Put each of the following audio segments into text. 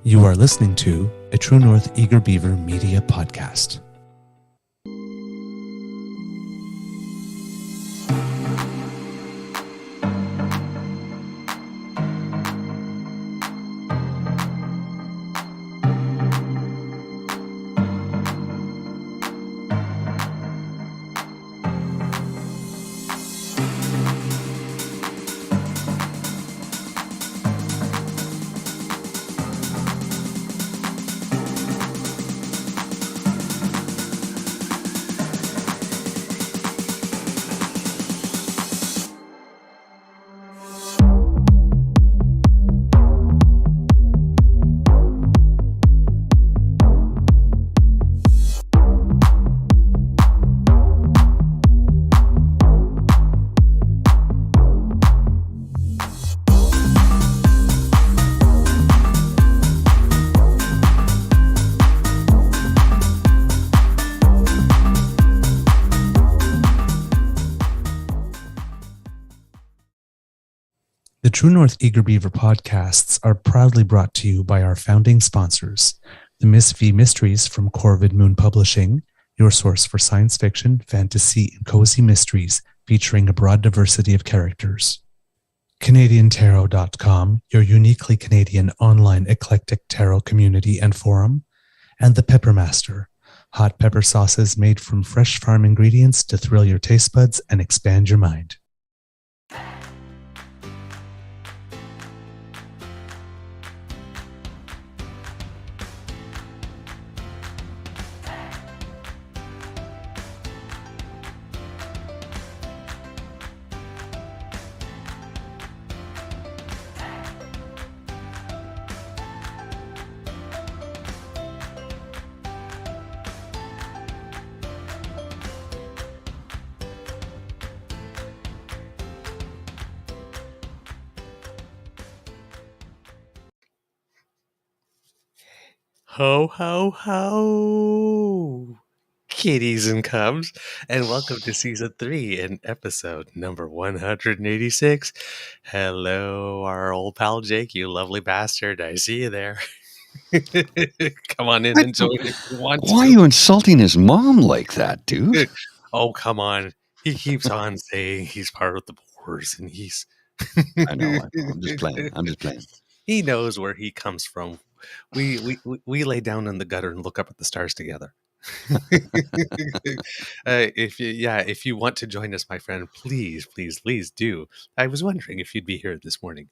You are listening to a True North Eager Beaver Media Podcast. The True North Eager Beaver podcasts are proudly brought to you by our founding sponsors, the Miss V Mysteries from Corvid Moon Publishing, your source for science fiction, fantasy, and cozy mysteries featuring a broad diversity of characters. CanadianTarot.com, your uniquely Canadian online eclectic tarot community and forum, and the Peppermaster, hot pepper sauces made from fresh farm ingredients to thrill your taste buds and expand your mind. Ho, ho, ho, kitties and cubs, and welcome to Season 3 and episode number 186. Hello, our old pal Jake, you lovely bastard. I see you there. Come on in and join if you want to. Why are you insulting his mom like that, dude? Oh, come on. He keeps on saying he's part of the boars, and he's... I know. I'm just playing. He knows where he comes from. We lay down in the gutter and look up at the stars together. If you want to join us, my friend, please do. I was wondering if you'd be here this morning.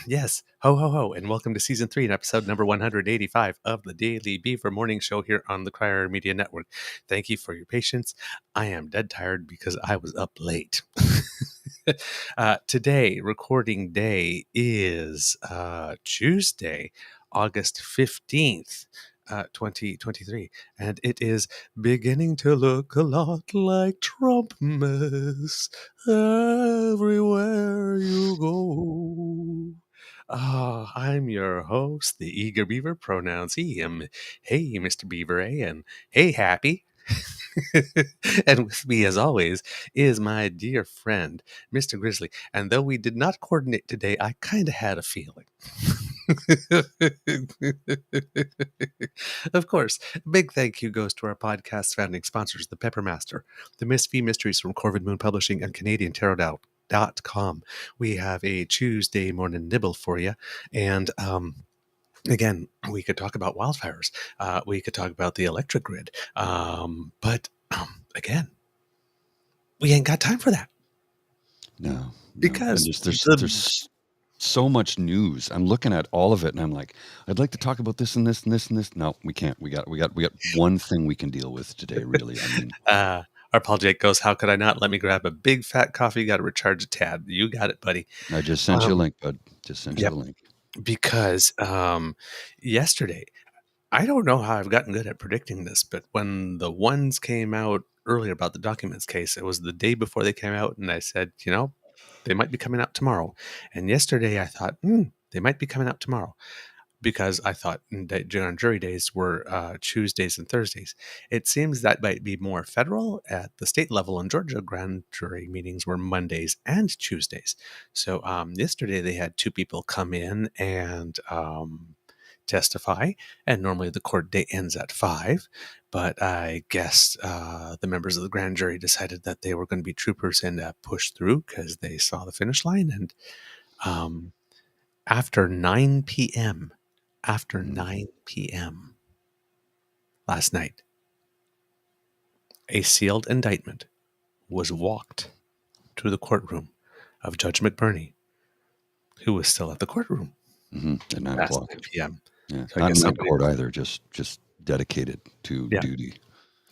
Yes, ho ho ho, and welcome to Season 3 and episode number 185 of the Daily Beaver Morning Show here on the Crier Media Network. Thank you for your patience. I am dead tired because I was up late. Today, recording day is Tuesday, August 15th, 2023, and it is beginning to look a lot like Trumpmas everywhere you go. I'm your host, the Eager Beaver, pronouns he, him. Hey, Mr. Beaver A, and hey, Happy. And with me, as always, is my dear friend, Mr. Grizzly. And though we did not coordinate today, I kind of had a feeling. Of course, a big thank you goes to our podcast founding sponsors, the Peppermaster, the Miss V Mysteries from Corvid Moon Publishing, and CanadianTarot.com. We have a Tuesday morning nibble for you, and again, we could talk about wildfires. We could talk about the electric grid. But again, we ain't got time for that. No. Because there's so much news. I'm looking at all of it, and I'm like, I'd like to talk about this and this and this and this. No, we can't. We got one thing we can deal with today. Really, I mean. Our Paul Jake goes, how could I not? Let me grab a big fat coffee. Got to recharge a tad. You got it, buddy. I just sent you a link, bud. Just sent you the link. Because yesterday, I don't know how I've gotten good at predicting this, but when the ones came out earlier about the documents case, it was the day before they came out, and I said, they might be coming out tomorrow. And yesterday I thought, they might be coming out tomorrow. Because I thought on jury days were Tuesdays and Thursdays. It seems that might be more federal. At the state level in Georgia, grand jury meetings were Mondays and Tuesdays. So yesterday they had two people come in and testify, and normally the court date ends at 5. But I guess the members of the grand jury decided that they were going to be troopers and pushed through because they saw the finish line. And after 9 p.m., after 9 p.m. last night, a sealed indictment was walked to the courtroom of Judge McBurney, who was still at the courtroom At 9 past o'clock. 9 p.m. Yeah, So I not guess in my somebody, court either. Just dedicated to Yeah. duty.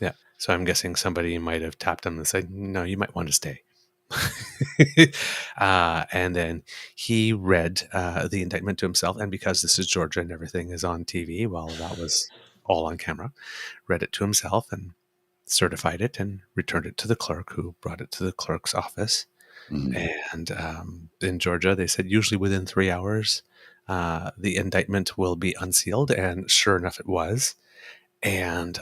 yeah. So I'm guessing somebody might have tapped him and said, "No, you might want to stay." And then he read the indictment to himself, and because this is Georgia and everything is on TV, well, that was all on camera. Read it to himself and certified it and returned it to the clerk, who brought it to the clerk's office. And in Georgia, they said usually within 3 hours, the indictment will be unsealed. And sure enough, it was. And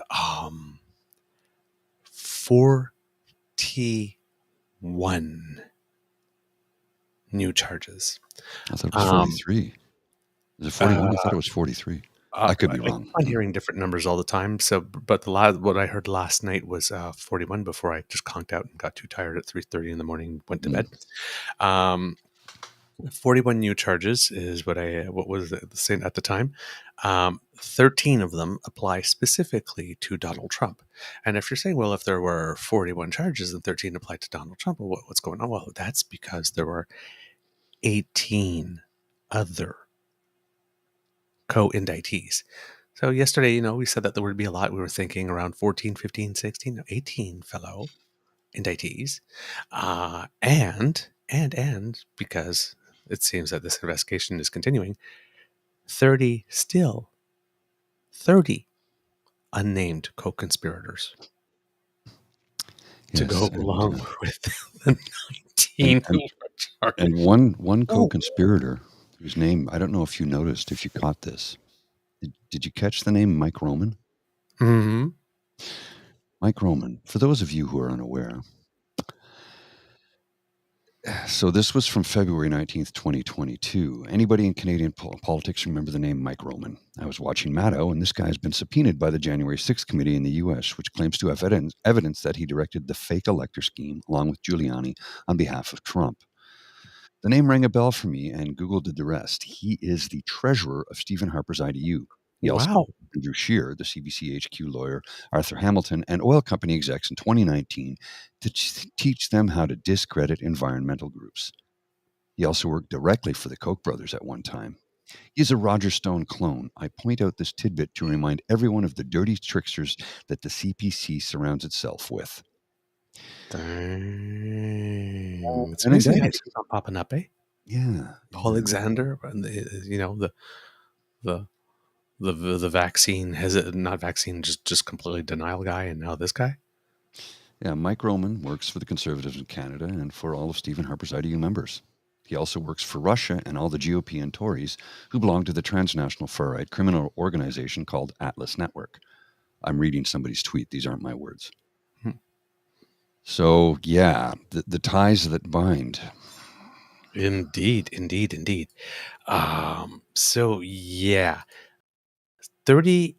41 new charges. I thought it was 43. Is it 41? I thought it was 43. I could be wrong. I'm hearing different numbers all the time. So, but what I heard last night was 41 before I just conked out and got too tired at 3:30 in the morning, went to bed. 41 new charges is what was saying at the time. 13 of them apply specifically to Donald Trump. And if you're saying, well, if there were 41 charges and 13 apply to Donald Trump, well, what's going on? Well, that's because there were 18 other co-indictees. So yesterday, we said that there would be a lot. We were thinking around 14, 15, 16, no, 18 fellow indictees. And because it seems that this investigation is continuing, 30 unnamed co-conspirators to go along with the 19 charges. And one co-conspirator whose name, I don't know if you noticed, if you caught this. Did you catch the name Mike Roman? Mm-hmm. Mike Roman, for those of you who are unaware. So this was from February 19th, 2022. Anybody in Canadian politics remember the name Mike Roman? I was watching Maddow, and this guy has been subpoenaed by the January 6th committee in the U.S., which claims to have evidence that he directed the fake elector scheme, along with Giuliani, on behalf of Trump. The name rang a bell for me, and Google did the rest. He is the treasurer of Stephen Harper's IDU. He also Andrew Scheer, the CBC HQ lawyer, Arthur Hamilton, and oil company execs in 2019 to teach them how to discredit environmental groups. He also worked directly for the Koch brothers at one time. He's a Roger Stone clone. I point out this tidbit to remind everyone of the dirty tricksters that the CPC surrounds itself with. Dang. It's amazing how he's not popping up, eh? Yeah. Paul Alexander, and the vaccine not vaccine, just completely denial guy, and now this guy. Yeah, Mike Roman works for the Conservatives in Canada and for all of Stephen Harper's IDU members. He also works for Russia and all the GOP and Tories who belong to the transnational far-right criminal organization called Atlas Network. I'm reading somebody's tweet. These aren't my words. So, yeah, the ties that bind. Indeed. So, yeah, 30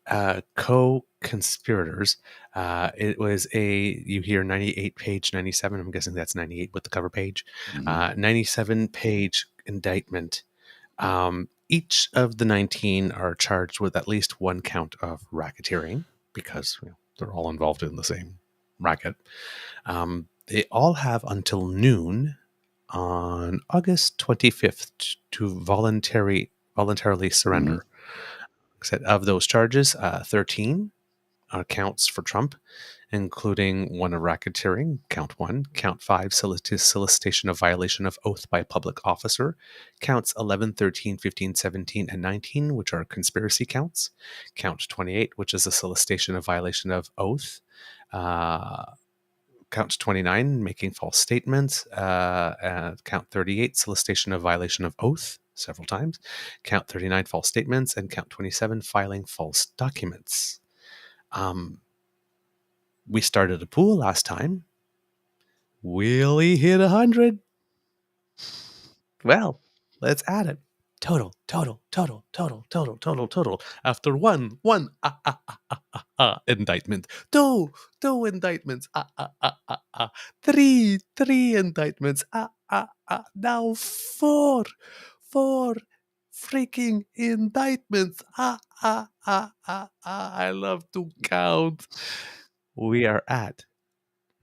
co-conspirators. It was you hear 98 page 97. I'm guessing that's 98 with the cover page. 97-page indictment. Each of the 19 are charged with at least one count of racketeering because they're all involved in the same racket. They all have until noon on August 25th to voluntarily surrender. Of those charges, 13 are counts for Trump, including one of racketeering, count 1, count 5, solicitation of violation of oath by a public officer, counts 11, 13, 15, 17, and 19, which are conspiracy counts, count 28, which is a solicitation of violation of oath, count 29, making false statements, count 38, solicitation of violation of oath, several times, count 39, false statements, and count 27, filing false documents. We started a pool last time. Will he hit 100? Well, let's add it. total. After one indictment, two indictments, three indictments, now four freaking indictments. I love to count. We are at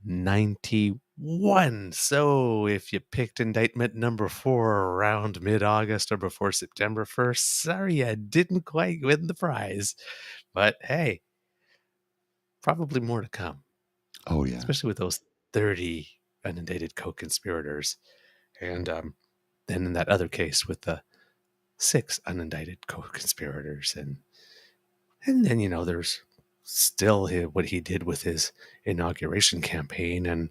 91. So if you picked indictment number 4 around mid-August or before September 1st, sorry, I didn't quite win the prize. But hey, probably more to come. Oh, yeah. Especially with those 30 unindicted co-conspirators. And then in that other case with the 6 unindicted co-conspirators. And then, there's still what he did with his inauguration campaign. And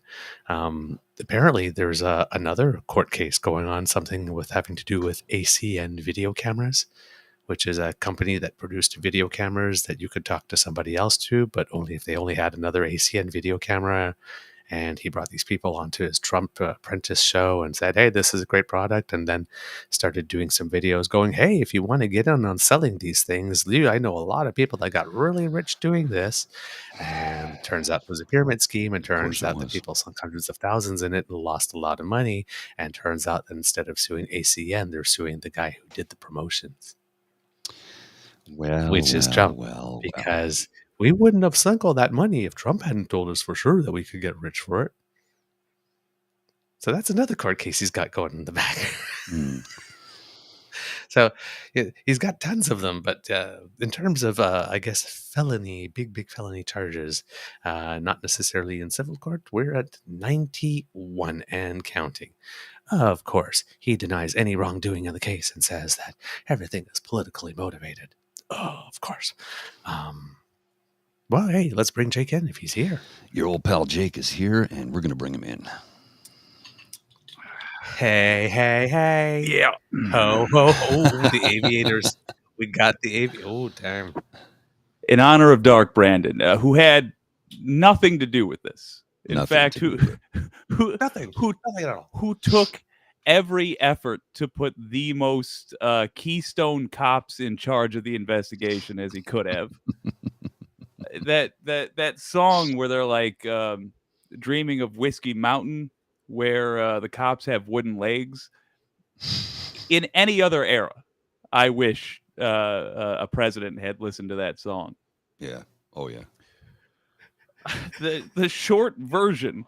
apparently there's another court case going on, something with having to do with ACN video cameras, which is a company that produced video cameras that you could talk to somebody else to, but only if they only had another ACN video camera. And he brought these people onto his Trump Apprentice show and said, hey, this is a great product. And then started doing some videos going, hey, if you want to get in on selling these things, I know a lot of people that got really rich doing this. And turns out it was a pyramid scheme. And turns out that people sunk hundreds of thousands in it and lost a lot of money. And turns out that instead of suing ACN, they're suing the guy who did the promotions. Which is Trump. Because we wouldn't have sunk all that money if Trump hadn't told us for sure that we could get rich for it. So that's another court case he's got going in the back. So he's got tons of them. But in terms of, I guess, felony, big felony charges, not necessarily in civil court, we're at 91 and counting. Of course, he denies any wrongdoing in the case and says that everything is politically motivated. Oh, of course. Well, hey, let's bring Jake in if he's here. Your old pal Jake is here, and we're going to bring him in. Hey. Yeah. Ho. Oh, the aviators. We got the aviators. Oh, damn. In honor of Dark Brandon, who had nothing to do with this. In fact, who nothing at all. Who took every effort to put the most keystone cops in charge of the investigation as he could have. that song where they're like dreaming of Whiskey Mountain, where the cops have wooden legs. In any other era, I wish a president had listened to that song. Yeah. Oh, yeah. The short version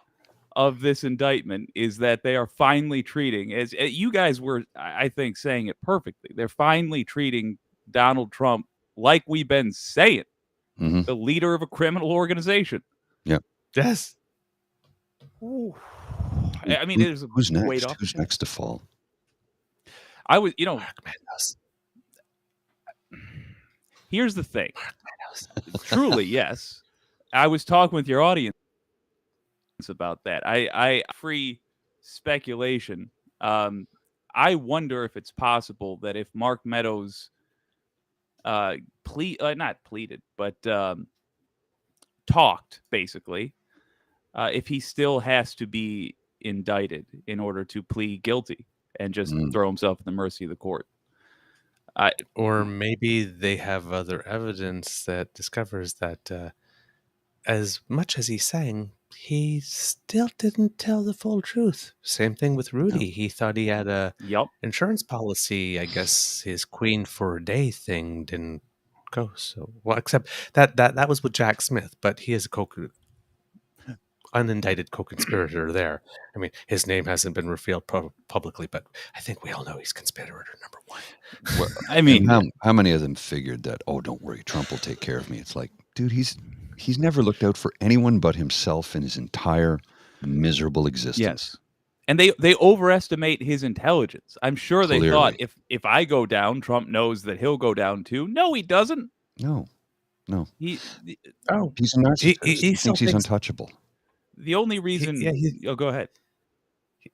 of this indictment is that they are finally treating, as you guys were, I think, saying it perfectly, they're finally treating Donald Trump like we've been saying, the leader of a criminal organization. Yep. Yes. Ooh. I mean, it is who's next? Who's next to fall? I was, here's the thing. Truly, yes. I was talking with your audience about that. I free speculation. I wonder if it's possible that if Mark Meadows not pleaded, but talked, basically, if he still has to be indicted in order to plead guilty and just throw himself at the mercy of the court. Or maybe they have other evidence that discovers that as much as he sang, he still didn't tell the full truth. Same thing with Rudy. No. He thought he had a insurance policy. I guess his Queen for a Day thing didn't go so well, except that was with Jack Smith, but he is a unindicted co-conspirator there. I mean, his name hasn't been revealed publicly, but I think we all know he's conspirator number one. Well, I mean, how many of them figured that, oh, don't worry, Trump will take care of me? It's like, dude, he's never looked out for anyone but himself in his entire miserable existence. Yes. And they overestimate his intelligence. I'm sure they thought if I go down, Trump knows that he'll go down too. No, he doesn't. No. He's a narcissist. He thinks he's untouchable. The only reason... go ahead.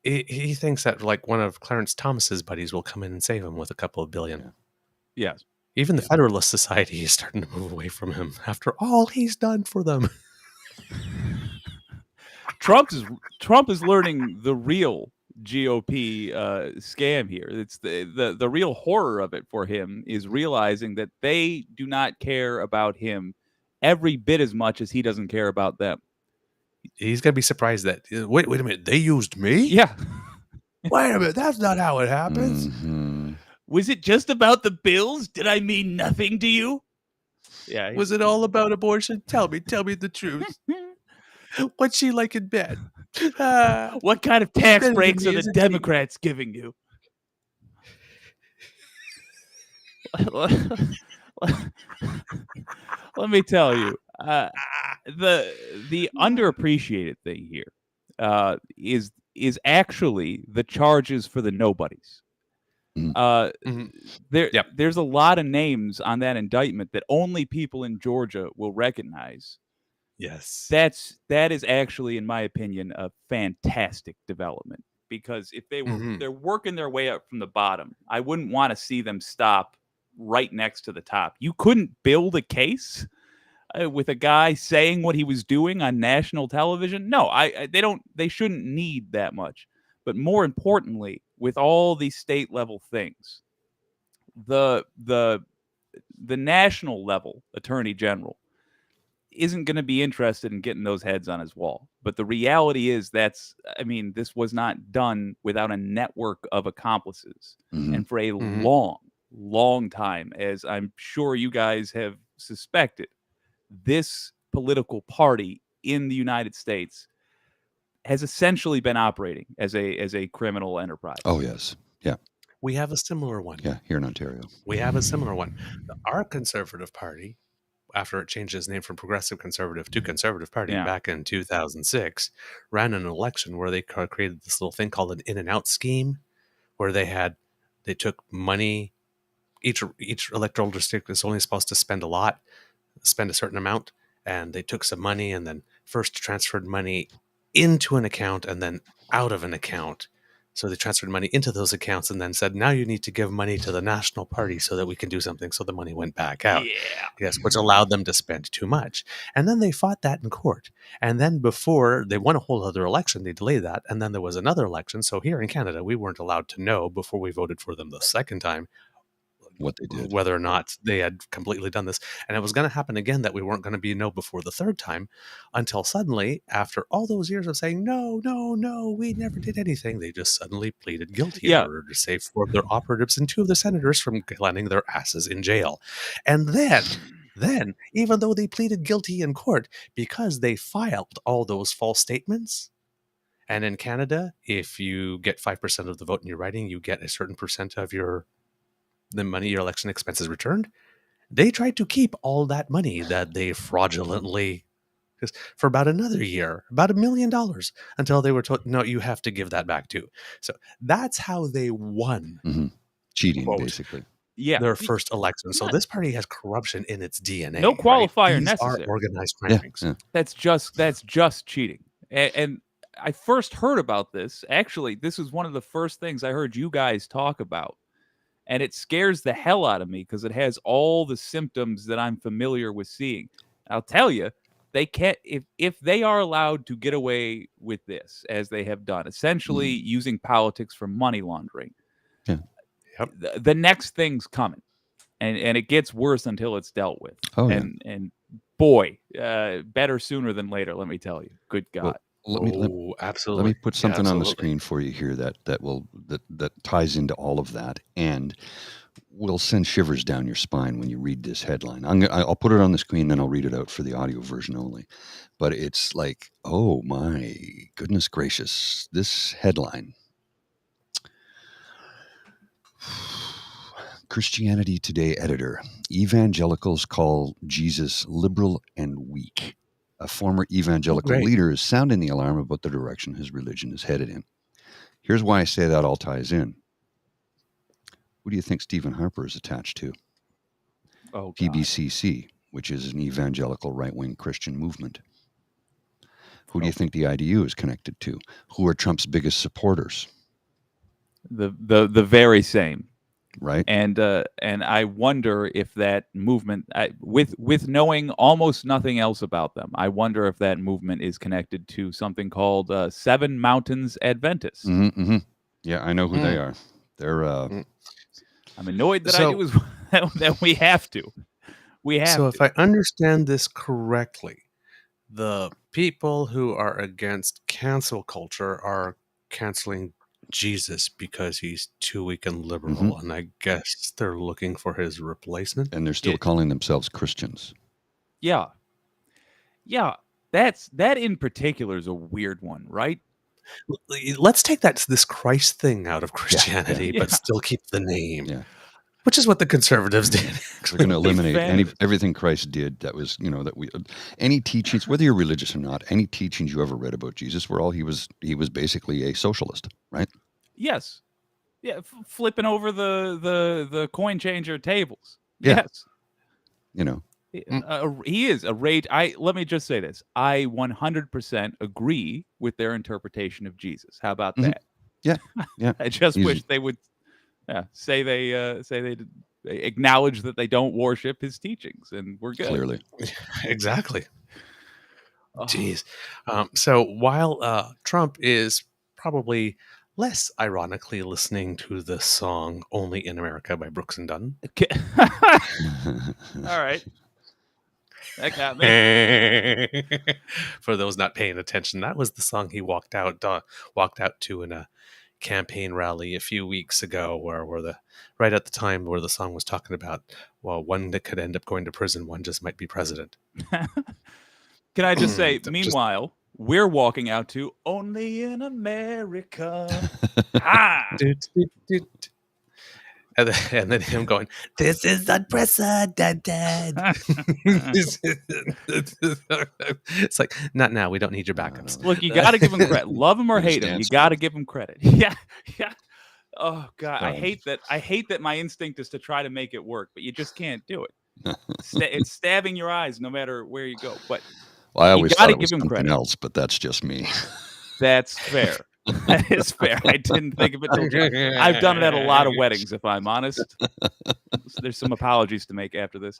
He thinks that like one of Clarence Thomas's buddies will come in and save him with a couple of billion. Yeah. Yes. Even the Federalist Society is starting to move away from him after all he's done for them. Trump is learning the real GOP scam here. It's the real horror of it for him is realizing that they do not care about him every bit as much as he doesn't care about them. He's gonna be surprised that wait a minute, they used me? Yeah. Wait a minute, that's not how it happens. Mhm. Was it just about the bills? Did I mean nothing to you? Yeah. Was it all about abortion? Tell me the truth. What's she like in bed? What kind of tax better than breaks me, are the isn't she? Democrats giving you? Let me tell you, the underappreciated thing here is actually the charges for the nobodies. Mhm. Yep. There's a lot of names on that indictment that only people in Georgia will recognize. Yes. That is actually, in my opinion, a fantastic development, because if they're working their way up from the bottom, I wouldn't want to see them stop right next to the top. You couldn't build a case with a guy saying what he was doing on national television. No, they shouldn't need that much. But more importantly, with all these state level things, the national level attorney general isn't going to be interested in getting those heads on his wall. But the reality is this was not done without a network of accomplices. Mhm. And for a long time, as I'm sure you guys have suspected, this political party in the United States has essentially been operating as a criminal enterprise. Oh, yes. Yeah. We have a similar one. Yeah, here in Ontario. We have a similar one. Our Conservative Party, after it changed its name from Progressive Conservative to Conservative Party back in 2006, ran an election where they created this little thing called an in and out scheme, where they took money. Each electoral district is only supposed to spend a certain amount, and they took some money and then first transferred money into an account and then out of an account. So they transferred money into those accounts and then said, now you need to give money to the national party so that we can do something. So the money went back out. Yeah. Yes, which allowed them to spend too much. And then they fought that in court. And then before they won a whole other election, they delayed that. And then there was another election. So here in Canada, we weren't allowed to know before we voted for them the second time what they did, whether or not they had completely done this. And it was going to happen again that we weren't going to know before the third time, until suddenly, after all those years of saying, no, we never did anything, they just suddenly pleaded guilty in order to save 4 of their operatives and 2 of the senators from landing their asses in jail. And then, even though they pleaded guilty in court, because they filed all those false statements, and in Canada, if you get 5% of the vote in your writing, you get a certain percent of the money your election expenses returned. They tried to keep all that money that they fraudulently, for about another year, about $1 million, until they were told, no, you have to give that back too. So that's how they won. Cheating, quote, basically. Yeah, their first election. So this party has corruption in its DNA. No qualifier These necessary. are organized crime rings. Yeah. That's just cheating. And I first heard about this. Actually, this was one of the first things I heard you guys talk about. And it scares the hell out of me because it has all the symptoms that I'm familiar with seeing. I'll tell you, they can't, if they are allowed to get away with this, as they have done, essentially using politics for money laundering, the next thing's coming. And it gets worse until it's dealt with. Oh, and boy, better sooner than later, let me tell you. Good God. Well, absolutely. Let me put something on the screen for you here that ties into all of that, and will send shivers down your spine when you read this headline. I'll put it on the screen, then I'll read it out for the audio version only. But it's like, oh my goodness gracious, this headline. Christianity Today editor: evangelicals call Jesus liberal and weak. A former evangelical leader is sounding the alarm about the direction his religion is headed in. Here's why I say that all ties in. Who do you think Stephen Harper is attached to? Oh, PBCC, which is an evangelical right-wing Christian movement. Who do you think the IDU is connected to? Who are Trump's biggest supporters? The very same. Right. And I wonder if that movement, with knowing almost nothing else about them, I wonder if that movement is connected to something called Seven Mountains Adventists. Yeah, I know who they are. They're. I'm annoyed that I do is that we have to. We have. So if I understand this correctly, the people who are against cancel culture are canceling Jesus because he's too weak and liberal, and I guess they're looking for his replacement. And they're still calling themselves Christians. Yeah. That in particular is a weird one, right? Let's take this Christ thing out of Christianity, but still keep the name. Yeah. Which is what the conservatives did. We're going to eliminate everything Christ did that was, any teachings, whether you're religious or not, any teachings you ever read about Jesus were all he was basically a socialist, right? Yes. Yeah, flipping over the coin changer tables. Yeah. Yes. He is a rage. Let me just say this. I 100% agree with their interpretation of Jesus. How about that? Yeah. Yeah. I just wish they would say they acknowledge that they don't worship his teachings, and we're good. Clearly. Exactly. Jeez. So while Trump is probably less ironically listening to the song Only in America by Brooks and Dunn. All right. That got me. For those not paying attention, that was the song he walked out to in a campaign rally a few weeks ago, where right at the time where the song was talking about, well, one that could end up going to prison, one just might be president. Can I just say, meanwhile, we're walking out to Only in America. And then him going, this is unprecedented. It's like, not now. We don't need your backups. Look, you got to give him credit. Love him or hate him. You got to give him credit. Yeah. Oh God, I hate that my instinct is to try to make it work, but you just can't do it. It's stabbing your eyes no matter where you go. But I always thought it was something else, but that's just me. That's fair. That is fair. I didn't think of it. I've done it at a lot of weddings, if I'm honest. There's some apologies to make after this.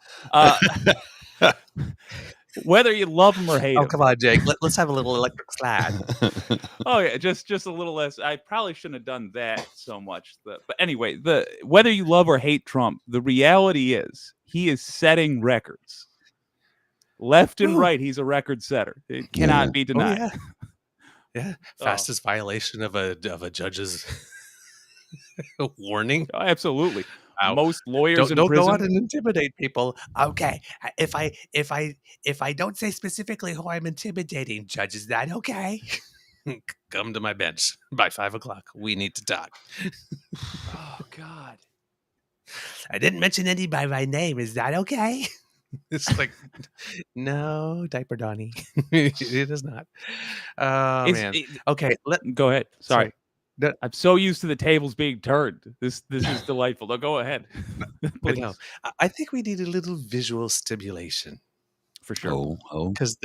Whether you love him or hate him. Oh, come on, Jake. Let's have a little electric slide. Oh, yeah. Just a little less. I probably shouldn't have done that so much. But anyway, whether you love or hate Trump, the reality is he is setting records. Left and right, he's a record setter. It cannot be denied. Oh, yeah. Fastest violation of a judge's warning. Oh, absolutely. Wow. Most lawyers don't go out and intimidate people. Okay, if I don't say specifically who I'm intimidating, judge, is that okay? Come to my bench by 5:00. We need to talk. Oh God! I didn't mention anybody by name. Is that okay? It's like, no, Diaper Donnie. It is not. Oh, man. Okay, go ahead. Sorry. I'm so used to the tables being turned. This is delightful. No, go ahead. I know. I think we need a little visual stimulation. For sure. Because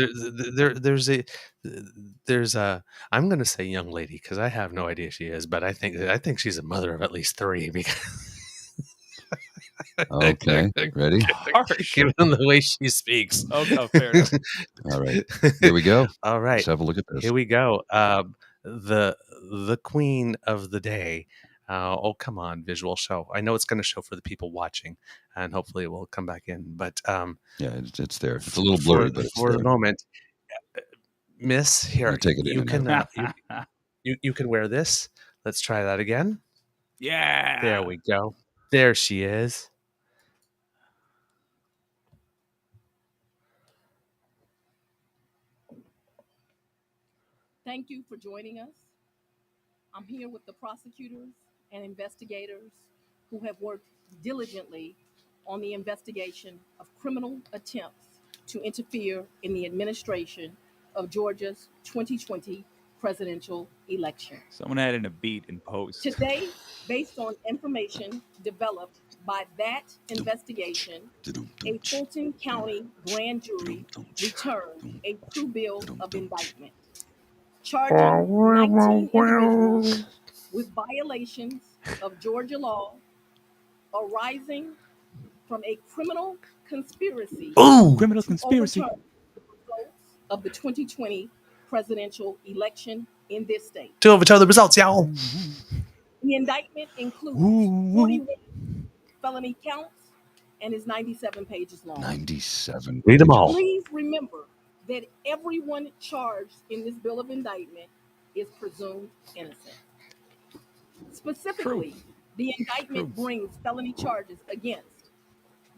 there's a I'm going to say young lady because I have no idea she is, but I think she's a mother of at least 3 because. Okay, ready? Given the way she speaks. Okay, fair enough. All right, here we go. All right, let's have a look at this. Here we go. The queen of the day. Oh, come on, visual show. I know it's going to show for the people watching, and hopefully it will come back in. But yeah, it's there. It's a little blurry, but it's for there. the moment, Miss, here take it you can you can wear this. Let's try that again. Yeah, there we go. There she is. Thank you for joining us. I'm here with the prosecutors and investigators who have worked diligently on the investigation of criminal attempts to interfere in the administration of Georgia's 2020 presidential election. Someone added a beat in post. Today, based on information developed by that investigation, a Fulton County grand jury returned a true bill of indictment, charging 19 individuals with violations of Georgia law arising from a criminal conspiracy Criminal to conspiracy. overturn the results of the 2020 presidential election in this state. To overturn the results, y'all. The indictment includes Ooh. 41 felony counts and is 97 pages long. 97. Read 'em pages. all. Please remember that everyone charged in this bill of indictment is presumed innocent. Specifically, the indictment brings felony charges against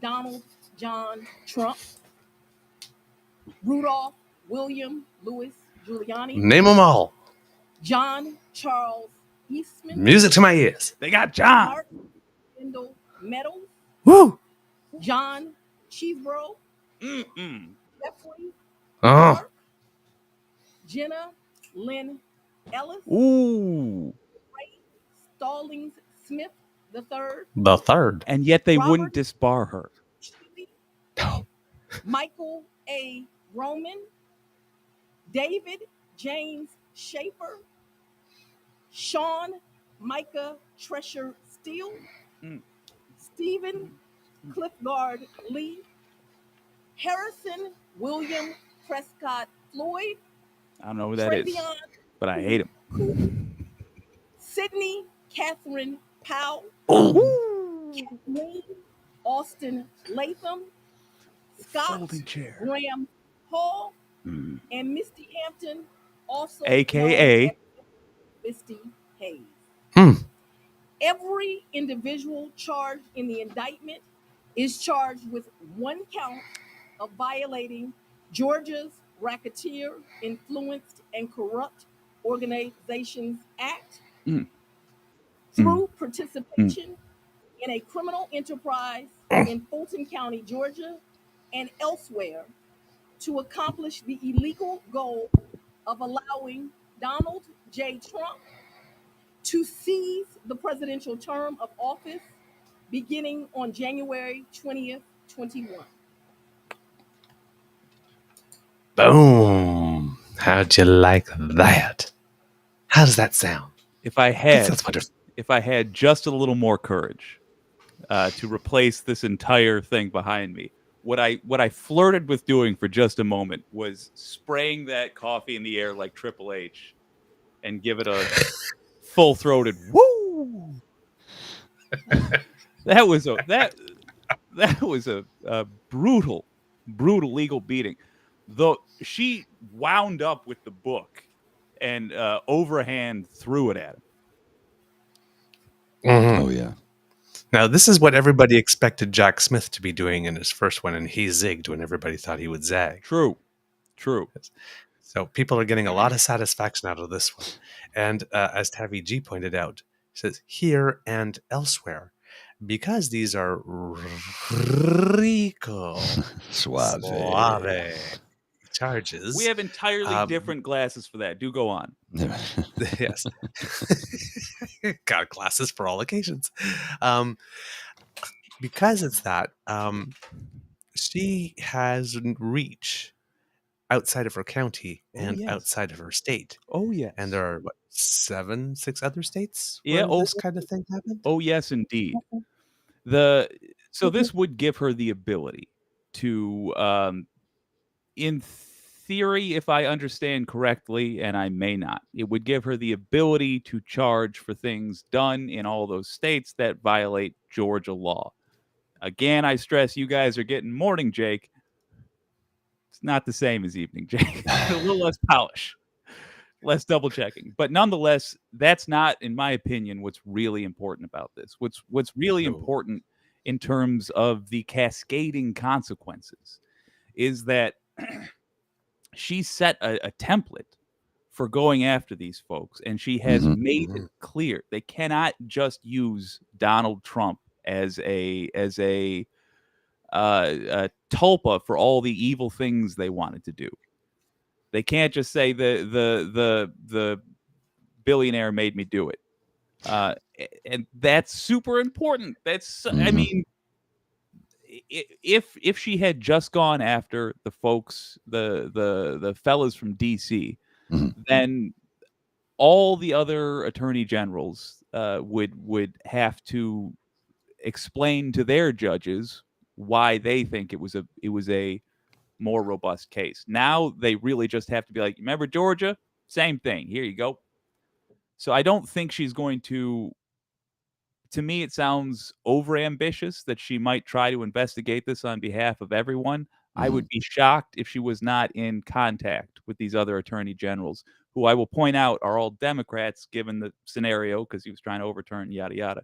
Donald John Trump, Rudolph William Louis Giuliani, Name them all. John Charles Eastman, Music to my ears. They got John. Mark Wendell Meadows, Woo. John Cheeseborough, Mm-mm. Jeffrey Oh. Clark, Jenna Lynn Ellis, Ooh. Ray Stallings Smith III, The third. And yet they Robert wouldn't disbar her. Chile, No. Michael A. Roman, David James Schaefer, Sean Micah Tresher Steele, Mm. Stephen Cliffgard Lee, Harrison William Prescott Floyd, I don't know who that is, Travion but I hate him. Cooper, Sydney Catherine Powell, Oh. Kathleen Austin Latham, Scott Folding chair. Graham Hall, Mm. and Misty Hampton, also AKA known as Misty Hayes. Hmm. Every individual charged in the indictment is charged with one count of violating Georgia's Racketeer Influenced and Corrupt Organizations Act Mm. through participation in a criminal enterprise in Fulton County, Georgia, and elsewhere to accomplish the illegal goal of allowing Donald J. Trump to seize the presidential term of office beginning on January 20th, 21. Boom. How'd you like that? How does that sound? If I That had sounds wonderful. if I had just a little more courage to replace this entire thing behind me, what I flirted with doing for just a moment was spraying that coffee in the air like Triple H and give it a full-throated woo. That was a brutal legal beating. Though she wound up with the book and overhand threw it at him. Mhm. Oh, yeah. Now, this is what everybody expected Jack Smith to be doing in his first one, and he zigged when everybody thought he would zag. True. So people are getting a lot of satisfaction out of this one. And as Tavi G pointed out, he says here and elsewhere, because these are rico suave charges. We have entirely different glasses for that. Do go on. Yes. Got glasses for all occasions. Because it's that, she has reach outside of her county and yes. outside of her state. Oh yes. And there are what, 6 other states Yeah, where this kind of thing happened? Oh yes, indeed. So this would give her the ability to, in theory, if I understand correctly, and I may not, it would give her the ability to charge for things done in all those states that violate Georgia law. Again, I stress you guys are getting morning Jake. It's not the same as evening Jake. A little less polish, less double checking. But nonetheless, that's not, in my opinion, what's really important about this. What's really important in terms of the cascading consequences is that she set a template for going after these folks, and she has made it clear they cannot just use Donald Trump as a tulpa for all the evil things they wanted to do. They can't just say the billionaire made me do it, and that's super important. That's I mean, if she had just gone after the folks, the fellas from DC, then all the other attorney generals would have to explain to their judges why they think it was a more robust case. Now they really just have to be like, remember Georgia? Same thing. Here you go. So I don't think she's going to me, it sounds overambitious that she might try to investigate this on behalf of everyone. I would be shocked if she was not in contact with these other attorney generals, who I will point out are all Democrats, given the scenario, because he was trying to overturn yada yada.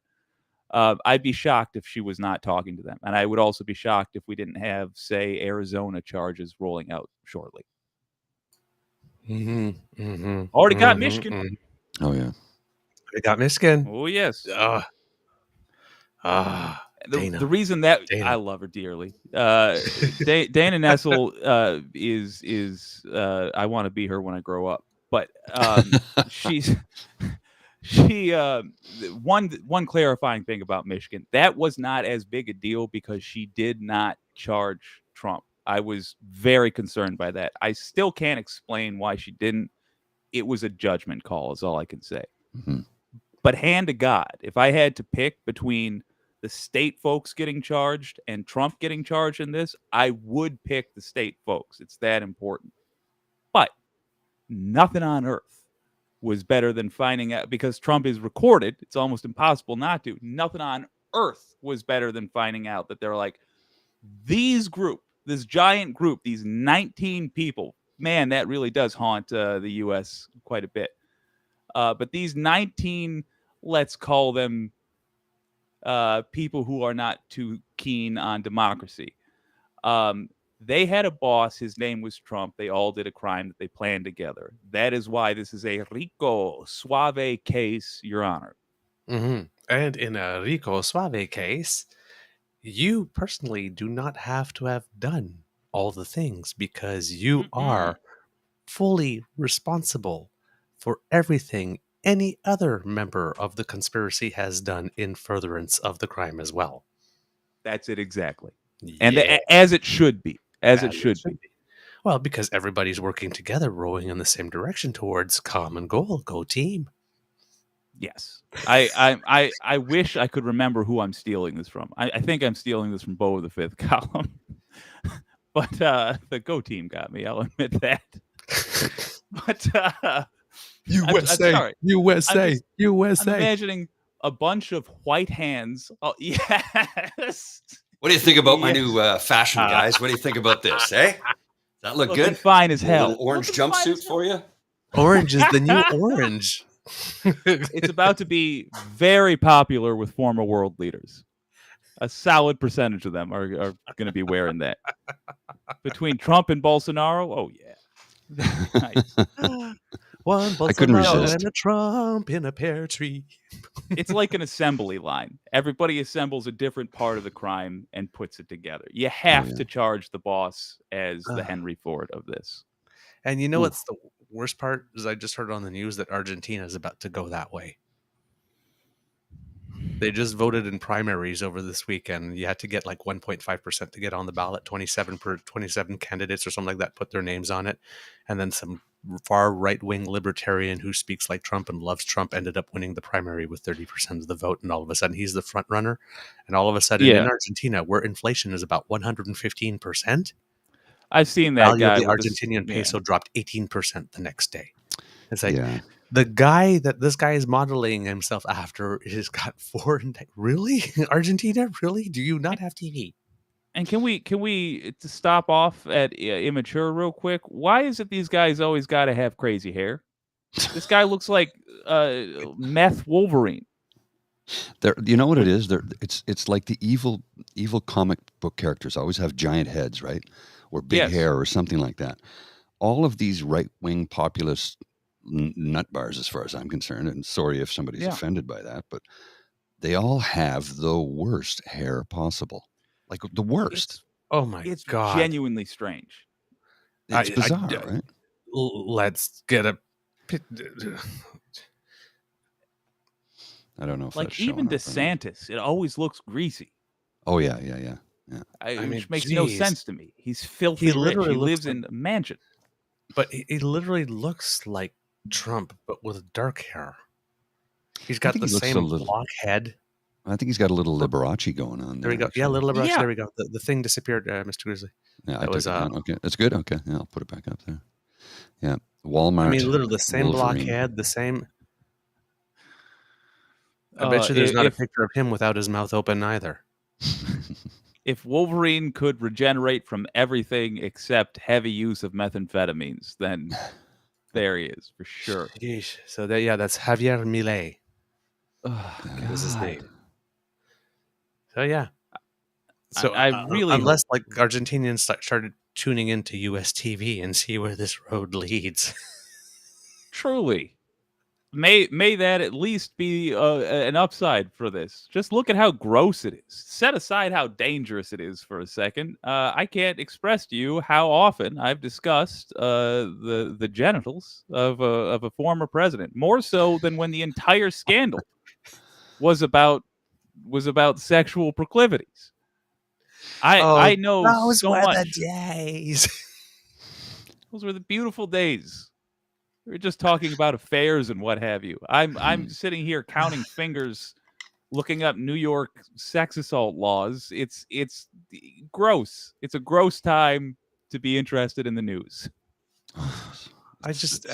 I'd be shocked if she was not talking to them. And I would also be shocked if we didn't have, say, Arizona charges rolling out shortly. Already got Michigan. Oh, yeah. They got Michigan. Oh, yes. Dana. The reason that Dana. I love her dearly, Dana Nessel is I want to be her when I grow up. But one clarifying thing about Michigan, that was not as big a deal because she did not charge Trump. I was very concerned by that. I still can't explain why she didn't. It was a judgment call, is all I can say. But hand to God, if I had to pick between the state folks getting charged and Trump getting charged in this, I would pick the state folks. It's that important. But nothing on earth was better than finding out, because Trump is recorded. It's almost impossible not to. Nothing on earth was better than finding out that they're like, this giant group, these 19 people, man, that really does haunt the U.S. quite a bit. But these 19, let's call them people who are not too keen on democracy. They had a boss. His name was Trump. They all did a crime that they planned together. That is why this is a Rico Suave case, Your Honor. And in a Rico Suave case, you personally do not have to have done all the things, because you are fully responsible for everything any other member of the conspiracy has done in furtherance of the crime as well. That's it exactly. And as it should be. As it should be. Well, because everybody's working together, rowing in the same direction towards common goal. Go team. Yes. I wish I could remember who I'm stealing this from. I think I'm stealing this from Bo of the Fifth Column. But the Go team got me. I'll admit that. But USA, USA. I'm imagining a bunch of white hands. Oh, yes. What do you think about my new fashion, guys? What do you think about this, eh? Does that look Looking good? fine as hell. Little orange jumpsuit for you? Orange is the new orange. It's about to be very popular with former world leaders. A solid percentage of them are going to be wearing that. Between Trump and Bolsonaro, oh, yeah. Nice. One Bolsonaro and a Trump in a pear tree. It's like an assembly line. Everybody assembles a different part of the crime and puts it together. You have to charge the boss as the Henry Ford of this. And you know what's the worst part is, I just heard on the news that Argentina is about to go that way. They just voted in primaries over this weekend. You had to get like 1.5% to get on the ballot. 27 candidates or something like that put their names on it. And then some far right-wing libertarian who speaks like Trump and loves Trump ended up winning the primary with 30% of the vote. And all of a sudden he's the front runner. And all of a sudden in Argentina, where inflation is about 115%, I've seen that value guy. of the Argentinian peso dropped 18% the next day. It's like the guy that this guy is modeling himself after has got really? Argentina? Really? Do you not have TV? And can we to stop off at immature real quick? Why is it these guys always got to have crazy hair? This guy looks like meth Wolverine. You know what it is? It's like the evil comic book characters always have giant heads, right? Or big hair or something like that. All of these right-wing populist nut bars, as far as I'm concerned, and sorry if somebody's offended by that, but they all have the worst hair possible. Like the worst. It's genuinely strange. It's bizarre, right? Let's get a... I don't know if like even DeSantis, it always looks greasy. Oh yeah. Which makes no sense to me. He's filthy rich. He lives in a mansion. But he literally looks like Trump, but with dark hair. He's got the same block head. I think he's got a little Liberace going on There we go. actually. Yeah, little Liberace. Yeah. There we go. The thing disappeared, Mr. Grizzly. Yeah, I That took was, it down. Okay, that's good. Okay, yeah, I'll put it back up there. Yeah, Walmart. I mean, literally the same Wolverine. blockhead, the same. I bet you there's not a picture of him without his mouth open either. If Wolverine could regenerate from everything except heavy use of methamphetamines, then there he is for sure. Yeesh. So that's Javier Milei. Oh, That was his God. name. So yeah. So I really unless like Argentinians started tuning into US TV and see where this road leads. truly may that at least be an upside for this. Just look at how gross it is. Set aside how dangerous it is for a second. I can't express to you how often I've discussed the genitals of a former president, more so than when the entire scandal was about sexual proclivities. I know those so were much. the days. Those were the beautiful days. We were just talking about affairs and what have you. I'm sitting here counting fingers, looking up New York sex assault laws. It's gross. It's a gross time to be interested in the news. It's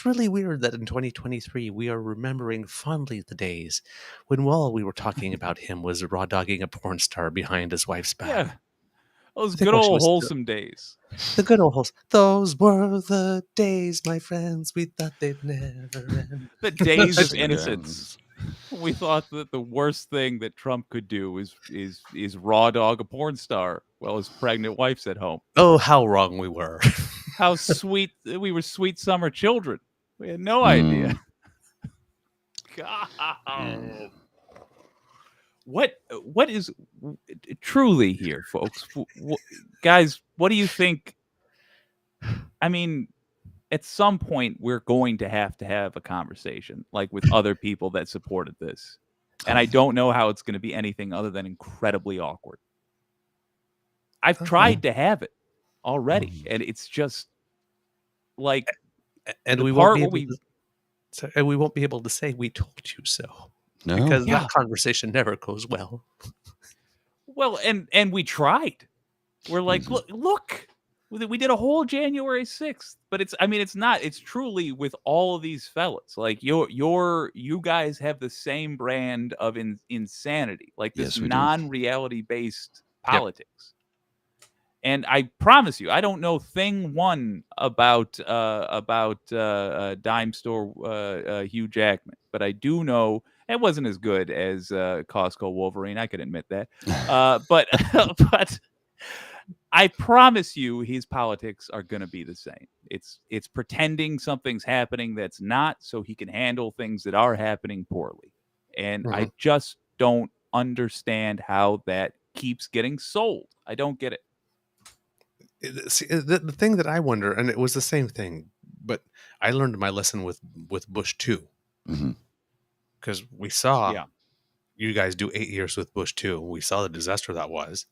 really weird that in 2023 we are remembering fondly the days when all we were talking about him was raw dogging a porn star behind his wife's back. Yeah, those think good when she old was wholesome days. The good old holes. Those were the days, my friends. We thought they'd never end. The days of innocence. We thought that the worst thing that Trump could do is raw dog a porn star while his pregnant wife's at home. Oh, how wrong we were. How sweet we were, sweet summer children. We had no idea. God. What is truly here, folks? Guys, what do you think? I mean, at some point, we're going to have a conversation, like with other people that supported this. And I don't know how it's going to be anything other than incredibly awkward. I've tried to have it already, and it's just like, and we won't be able to say we told you so. No, because that conversation never goes well. Well, and we tried. We're like, look, we did a whole January 6th, but it's truly with all of these fellas. Like you guys have the same brand of insanity, like this non-reality based politics. Yep. And I promise you, I don't know thing one about dime store Hugh Jackman, but I do know it wasn't as good as Costco Wolverine. I can admit that. But I promise you his politics are going to be the same. It's pretending something's happening that's not, so he can handle things that are happening poorly. And I just don't understand how that keeps getting sold. I don't get it. See, the thing that I wonder, and it was the same thing, but I learned my lesson with Bush too. Because we saw you guys do 8 years with Bush too. We saw the disaster that was,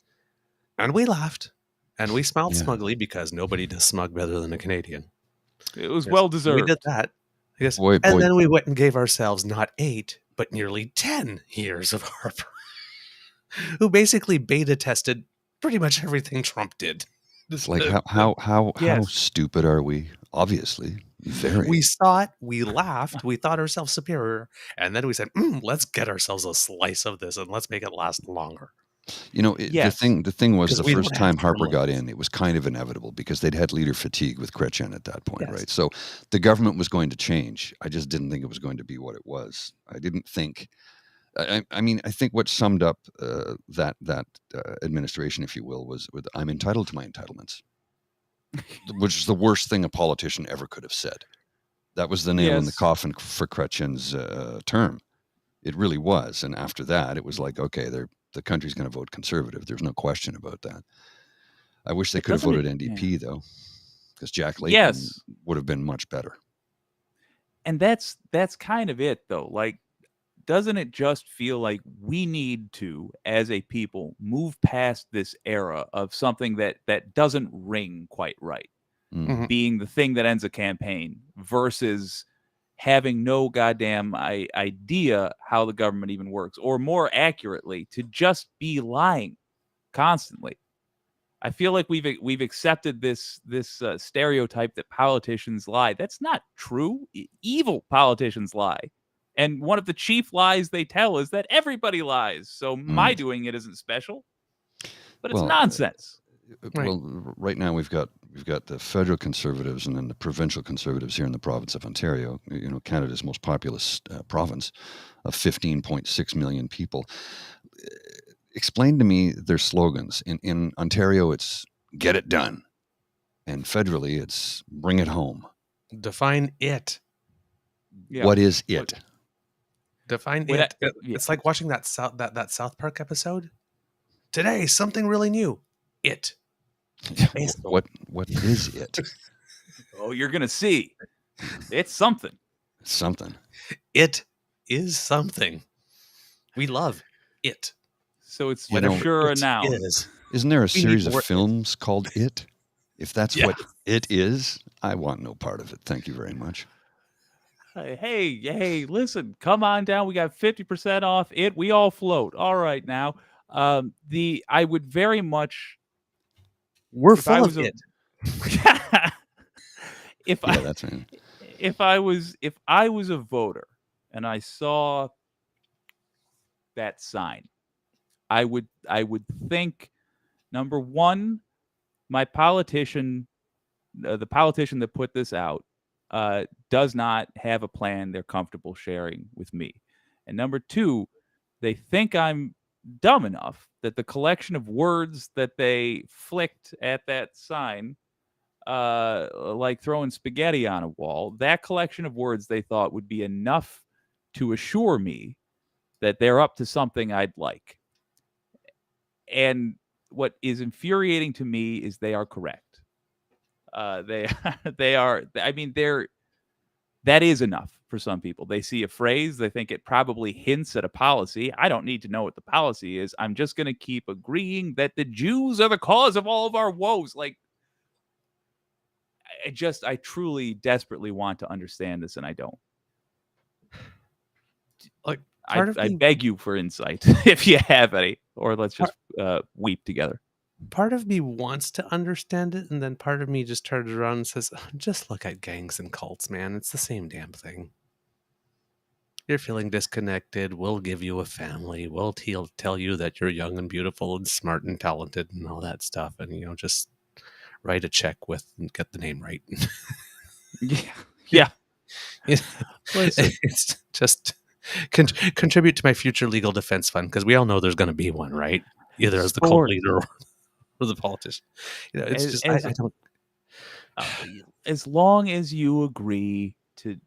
and we laughed, and we smiled smugly because nobody does smug better than a Canadian. It was well deserved. We did that, I guess, and then we went and gave ourselves not 8 but nearly 10 years of Harper, who basically beta tested pretty much everything Trump did. It's like how stupid are we? Obviously, very. We saw it, we laughed, we thought ourselves superior, and then we said, "Let's get ourselves a slice of this, and let's make it last longer." You know, the thing was the first time Harper got in, it was kind of inevitable because they'd had leader fatigue with Chrétien at that point, right? So the government was going to change. I just didn't think it was going to be what it was. I didn't think. I mean, I think what summed up that administration, if you will, was with "I'm entitled to my entitlements," which is the worst thing a politician ever could have said. That was the nail in the coffin for Chrétien's term. It really was. And after that, it was like, okay, the country's going to vote conservative. There's no question about that. I wish they could have voted NDP though, because Jack Layton would have been much better. And that's kind of it though. Like, doesn't it just feel like we need to, as a people, move past this era of something that doesn't ring quite right, being the thing that ends a campaign versus having no goddamn idea how the government even works, or more accurately, to just be lying constantly. I feel like we've accepted this stereotype that politicians lie. That's not true. Evil politicians lie. And one of the chief lies they tell is that everybody lies. So my doing it isn't special. But it's nonsense. Well, right now we've got the federal conservatives and then the provincial conservatives here in the province of Ontario, Canada's most populous province of 15.6 million people. Explain to me their slogans. In Ontario, it's "Get it done," and federally, it's "Bring it home." Define it. Yeah. What is it? Define it. It's like watching that South Park episode. Today, something really new. It. What is it? Oh, you're gonna see. It's something. Something. It is something. We love it. So it's for sure a noun. Isn't there a series of films called It? If that's what it is, I want no part of it. Thank you very much. Hey, listen, come on down. We got 50% off it. We all float. All right now. I would very much. We're full of it. That's right. If I was a voter and I saw that sign, I would think, number one, my politician, the politician that put this out, does not have a plan they're comfortable sharing with me. And number two, they think I'm dumb enough that the collection of words that they flicked at that sign, like throwing spaghetti on a wall, that collection of words they thought would be enough to assure me that they're up to something I'd like. And what is infuriating to me is they are correct. They are. I mean, that is enough for some people. They see a phrase, they think it probably hints at a policy. I don't need to know what the policy is. I'm just going to keep agreeing that the Jews are the cause of all of our woes. Like, I truly, desperately want to understand this, and I don't. Like, I beg you for insight if you have any, or let's just weep together. Part of me wants to understand it, and then part of me just turns around and says, just look at gangs and cults, man. It's the same damn thing. You're feeling disconnected. We'll give you a family. We'll tell you that you're young and beautiful and smart and talented and all that stuff. And, just write a check and get the name right. Yeah. It's just contribute to my future legal defense fund, because we all know there's going to be one, right? Either as the cult leader or the politician. I don't. As long as you agree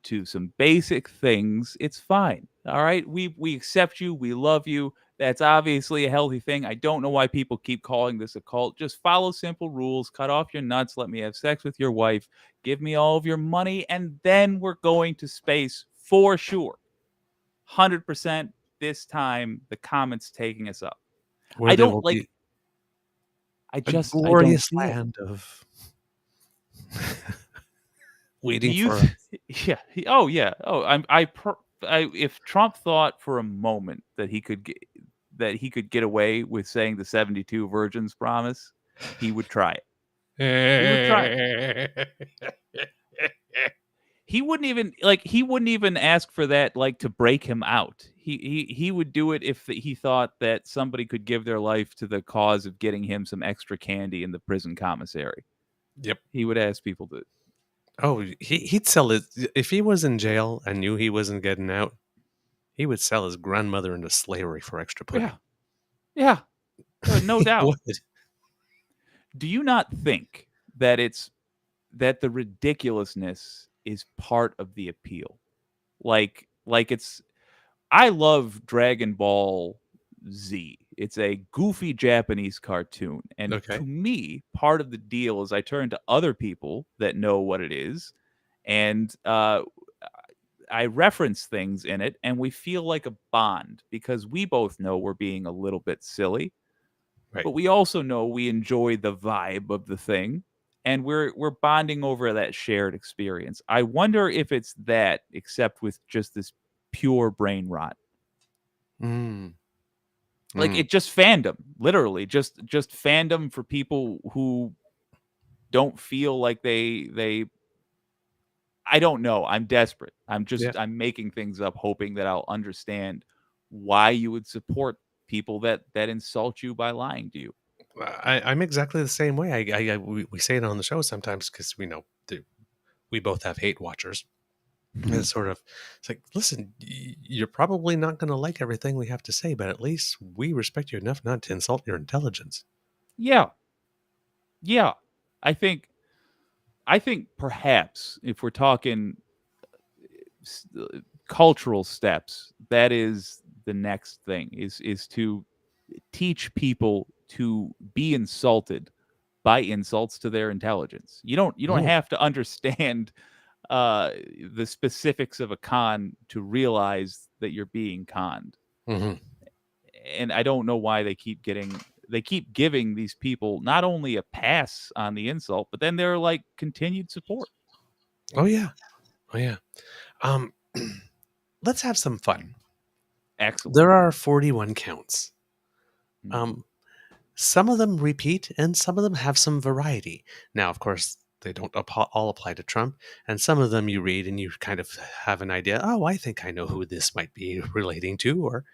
to some basic things, it's fine. All right, we accept you, we love you. That's obviously a healthy thing. I don't know why people keep calling this a cult. Just follow simple rules. Cut off your nuts. Let me have sex with your wife. Give me all of your money, and then we're going to space for sure. 100%. This time, the comment's taking us up. Where I don't like. I just glorious land of waiting for. Yeah. Oh yeah. Oh, if Trump thought for a moment that he could get away with saying the 72 virgins promise, he would try it. He wouldn't even ask for that, to break him out. He would do it if he thought that somebody could give their life to the cause of getting him some extra candy in the prison commissary. Yep. He would ask people to. Oh, he'd sell it if he was in jail and knew he wasn't getting out. He would sell his grandmother into slavery for extra pudding. Yeah. No doubt. Do you not think that that the ridiculousness is part of the appeal? I love Dragon Ball Z. It's a goofy Japanese cartoon. And to me, part of the deal is I turn to other people that know what it is, and I reference things in it, and we feel like a bond because we both know we're being a little bit silly, but we also know we enjoy the vibe of the thing. and we're bonding over that shared experience. I wonder if it's that, except with just this pure brain rot. Mm. Like it just fandom, literally just fandom for people who don't feel like they I don't know. I'm desperate. I'm making things up, hoping that I'll understand why you would support people that insult you by lying to you. I'm exactly the same way. We say it on the show sometimes because we know we both have hate watchers. And it's sort of, it's like, listen, you're probably not going to like everything we have to say, but at least we respect you enough not to insult your intelligence. Yeah. I think perhaps if we're talking cultural steps, that is the next thing is to teach people to be insulted by insults to their intelligence. You don't have to understand the specifics of a con to realize that you're being conned. Mm-hmm. And I don't know why they keep giving these people not only a pass on the insult, but then they're like continued support. Oh yeah. Let's have some fun. Excellent. There are 41 counts. Mhm. Some of them repeat and some of them have some variety. Now, of course, they don't all apply to Trump. And some of them you read and you kind of have an idea, oh, I think I know who this might be relating to. Or,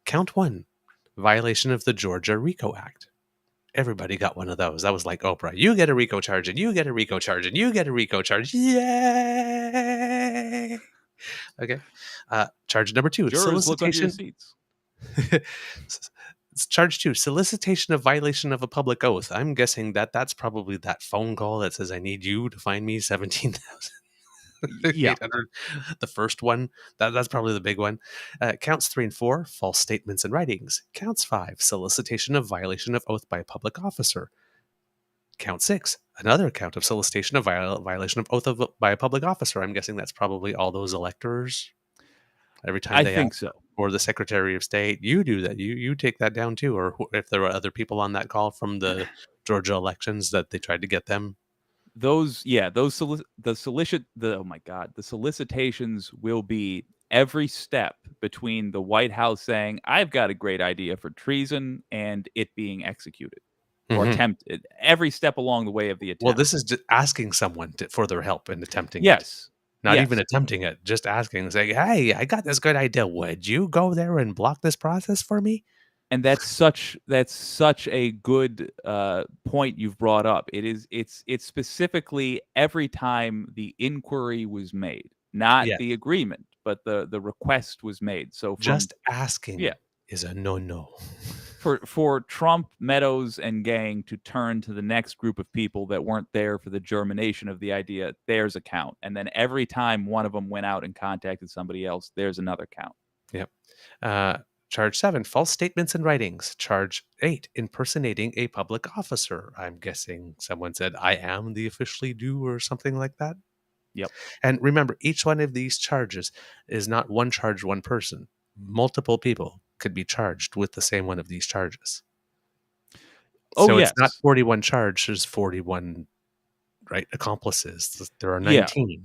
count 1, violation of the Georgia RICO Act. Everybody got one of those. That was like Oprah. You get a RICO charge and you get a RICO charge and you get a RICO charge. Yay! Okay. Charge number 2, Jurors, look under your solicitation. seats. It's charge 2, solicitation of violation of a public oath. I'm guessing that's probably that phone call that says, I need you to find me 17,800. Yeah. The first one, that's probably the big one. Counts 3 and 4, false statements and writings. Counts 5, solicitation of violation of oath by a public officer. Count 6, another count of solicitation of violation of oath by a public officer. I'm guessing that's probably all those electors. Every time I they think ask, so. or the Secretary of State, you do that. You take that down too. Or if there were other people on that call from the Georgia elections that they tried to get them. The solicitations will be every step between the White House saying, I've got a great idea for treason, and it being executed or attempted. Every step along the way of the attempt. Well, this is just asking someone for their help in attempting it. Yes. Not even attempting it, just asking, saying, hey, I got this good idea. Would you go there and block this process for me? And that's such a good point you've brought up. It's specifically every time the inquiry was made, not the agreement, but the request was made. So just asking is a no. For Trump, Meadows, and gang to turn to the next group of people that weren't there for the germination of the idea, there's a count. And then every time one of them went out and contacted somebody else, there's another count. Yep. Charge 7, false statements and writings. Charge 8, impersonating a public officer. I'm guessing someone said, I am the officially due or something like that. Yep. And remember, each one of these charges is not one charge, one person. Multiple people could be charged with the same one of these charges. So it's not 41 charges, there's 41 accomplices. There are 19. Yeah.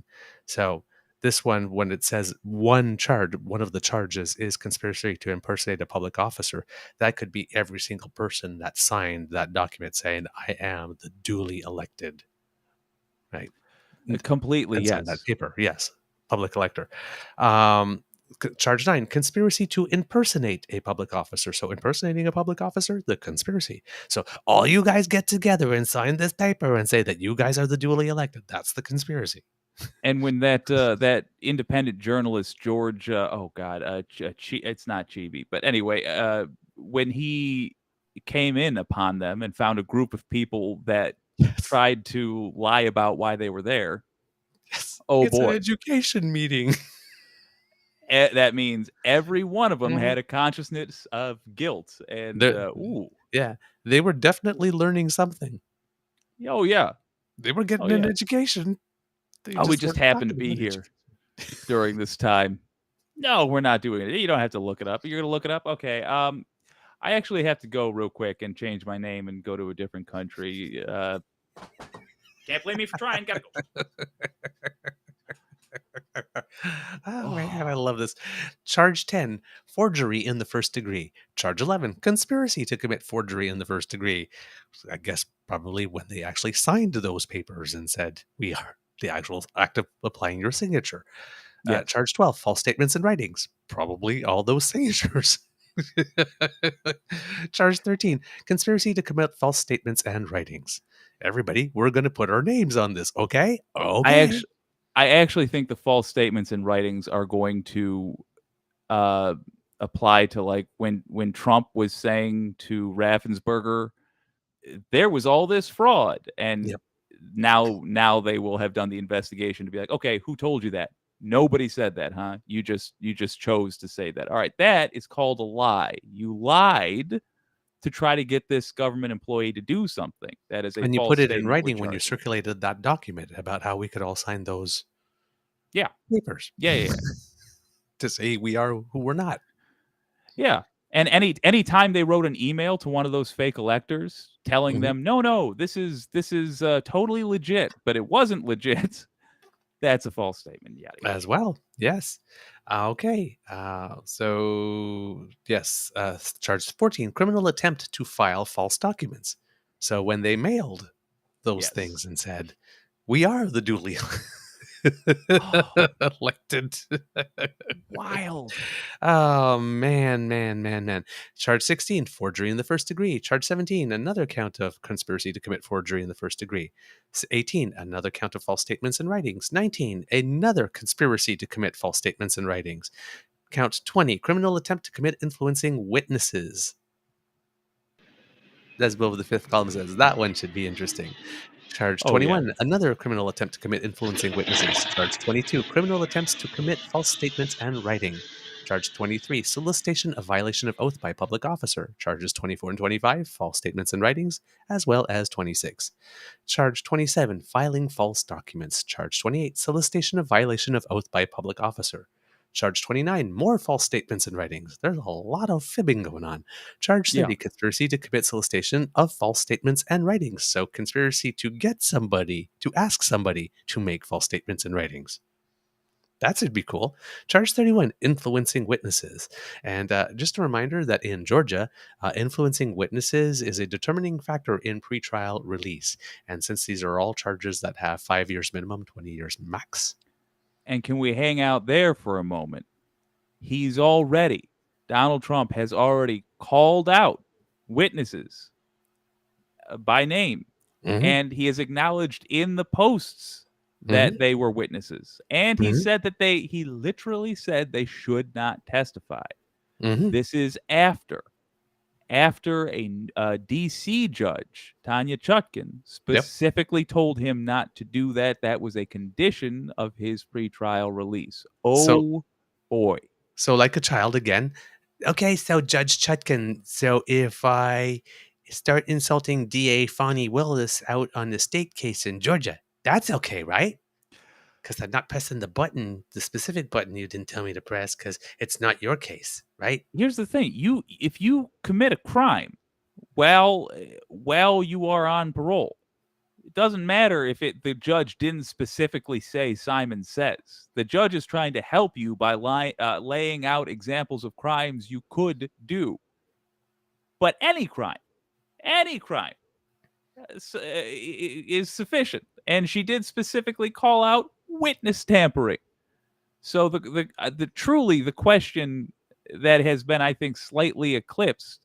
So this one, when it says one charge, one of the charges is conspiracy to impersonate a public officer, that could be every single person that signed that document saying, I am the duly elected. Right. Completely, yes. That paper, yes. Public elector. Charge 9, conspiracy to impersonate a public officer. So impersonating a public officer, the conspiracy. So all you guys get together and sign this paper and say that you guys are the duly elected. That's the conspiracy. And when that independent journalist, George, it's not Chibi, but anyway, when he came in upon them and found a group of people that tried to lie about why they were there. Yes. Oh, it's boy. An education meeting. That means every one of them had a consciousness of guilt. And, yeah, they were definitely learning something. Oh, yeah. They were getting an education. We just happened to be here during this time. No, we're not doing it. You don't have to look it up. You're going to look it up? Okay. I actually have to go real quick and change my name and go to a different country. Can't blame me for trying. Gotta go. Oh man, I love this. Charge 10, forgery in the first degree. Charge 11, conspiracy to commit forgery in the first degree. I guess probably when they actually signed those papers and said, we are the actual act of applying your signature. Yes. Charge 12, false statements and writings. Probably all those signatures. Charge 13, conspiracy to commit false statements and writings. Everybody, we're going to put our names on this, okay? Okay. I actually think the false statements and writings are going to apply to like when Trump was saying to Raffensperger, there was all this fraud, and Yep. now they will have done the investigation to be like, okay, who told you that? Nobody said that, huh? You just chose to say that. All right, that is called a lie. You lied to try to get this government employee to do something. That is a And you false put it in statement we're writing when you charging. circulated that document about how we could all sign those Yeah. papers. Yeah. To say we are who we're not. Yeah. And any time they wrote an email to one of those fake electors telling Mhm. them, no, this is totally legit, but it wasn't legit, that's a false statement. Yeah. As well. Yes. Okay. So, yes. Charge 14, criminal attempt to file false documents. So when they mailed those Yes. things and said, we are the duly elected. Wild. Oh, man. Charge 16, forgery in the first degree. Charge 17, another count of conspiracy to commit forgery in the first degree. 18, another count of false statements and writings. 19, another conspiracy to commit false statements and writings. Count 20, criminal attempt to commit influencing witnesses. As above the fifth column says, that one should be interesting. Charge 21, another criminal attempt to commit influencing witnesses. Charge 22, criminal attempts to commit false statements and writing. Charge 23, solicitation of violation of oath by public officer. Charges 24 and 25, false statements and writings, as well as 26. Charge 27, filing false documents. Charge 28, solicitation of violation of oath by public officer. Charge 29, more false statements and writings. There's a lot of fibbing going on. Charge 30, conspiracy to commit solicitation of false statements and writings. So conspiracy to get somebody, to ask somebody to make false statements and writings. That would be cool. Charge 31, influencing witnesses. And just a reminder that in Georgia, influencing witnesses is a determining factor in pretrial release. And since these are all charges that have 5 years minimum, 20 years max. And can we hang out there for a moment? Donald Trump has already called out witnesses by name. Mm-hmm. And he has acknowledged in the posts that they were witnesses. And he said that he literally said they should not testify. This is after a DC judge, Tanya Chutkan, specifically told him not to do that. That was a condition of his pretrial release. Boy. So like a child again. Okay, so Judge Chutkan, so if I start insulting DA Fani Willis out on the state case in Georgia, that's okay, right? Because I'm not pressing the specific button you didn't tell me to press because it's not your case, right? Here's the thing. If you commit a crime while you are on parole, it doesn't matter if the judge didn't specifically say Simon Says. The judge is trying to help you by laying out examples of crimes you could do. But any crime is sufficient. And she did specifically call out witness tampering. So the question that has been, I think, slightly eclipsed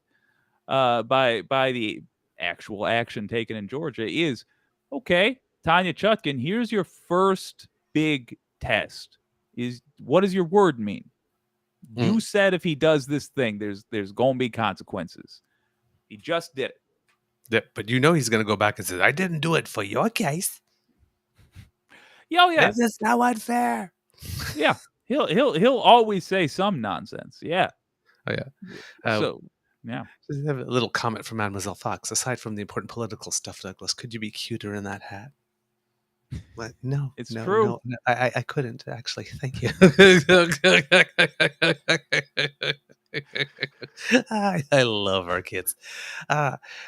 by the actual action taken in Georgia is, okay, Tanya Chutkan, here's your first big test. What does your word mean? You said if he does this thing, there's going to be consequences. He just did it. Yeah, but he's going to go back and say, I didn't do it for your case. Yeah. This is so unfair. Yeah. He'll always say some nonsense. Yeah. Oh, yeah. Yeah. Just have a little comment from Mademoiselle Fox. Aside from the important political stuff, Douglas, could you be cuter in that hat? But no, it's true. No, I couldn't actually. Thank you. I love our kids.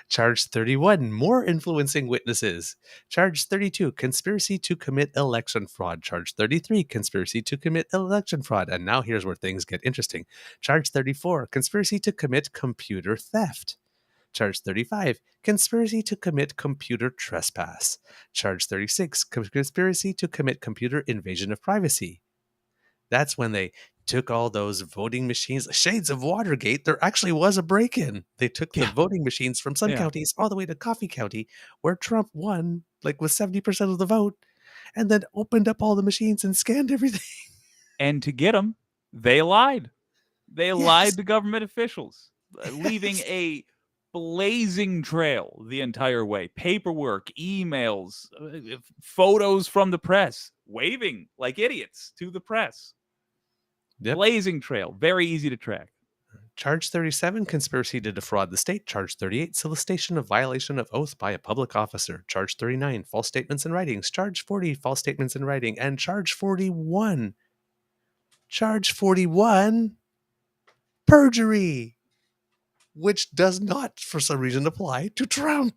Charge 31, more influencing witnesses. Charge 32, conspiracy to commit election fraud. Charge 33, conspiracy to commit election fraud. And now here's where things get interesting. Charge 34, conspiracy to commit computer theft. Charge 35, conspiracy to commit computer trespass. Charge 36, conspiracy to commit computer invasion of privacy. That's when they took all those voting machines, shades of Watergate. There actually was a break-in. They took the voting machines from some counties all the way to Coffee County, where Trump won, like with 70% of the vote, and then opened up all the machines and scanned everything. And to get them, they lied. They lied to government officials, leaving a blazing trail the entire way. Paperwork, emails, photos from the press, waving like idiots to the press. Blazing trail, very easy to track. Charge 37, conspiracy to defraud the state. Charge 38, solicitation of violation of oath by a public officer. Charge 39, false statements in writings. Charge 40, false statements in writing. And charge 41, perjury, which does not, for some reason, apply to Trump.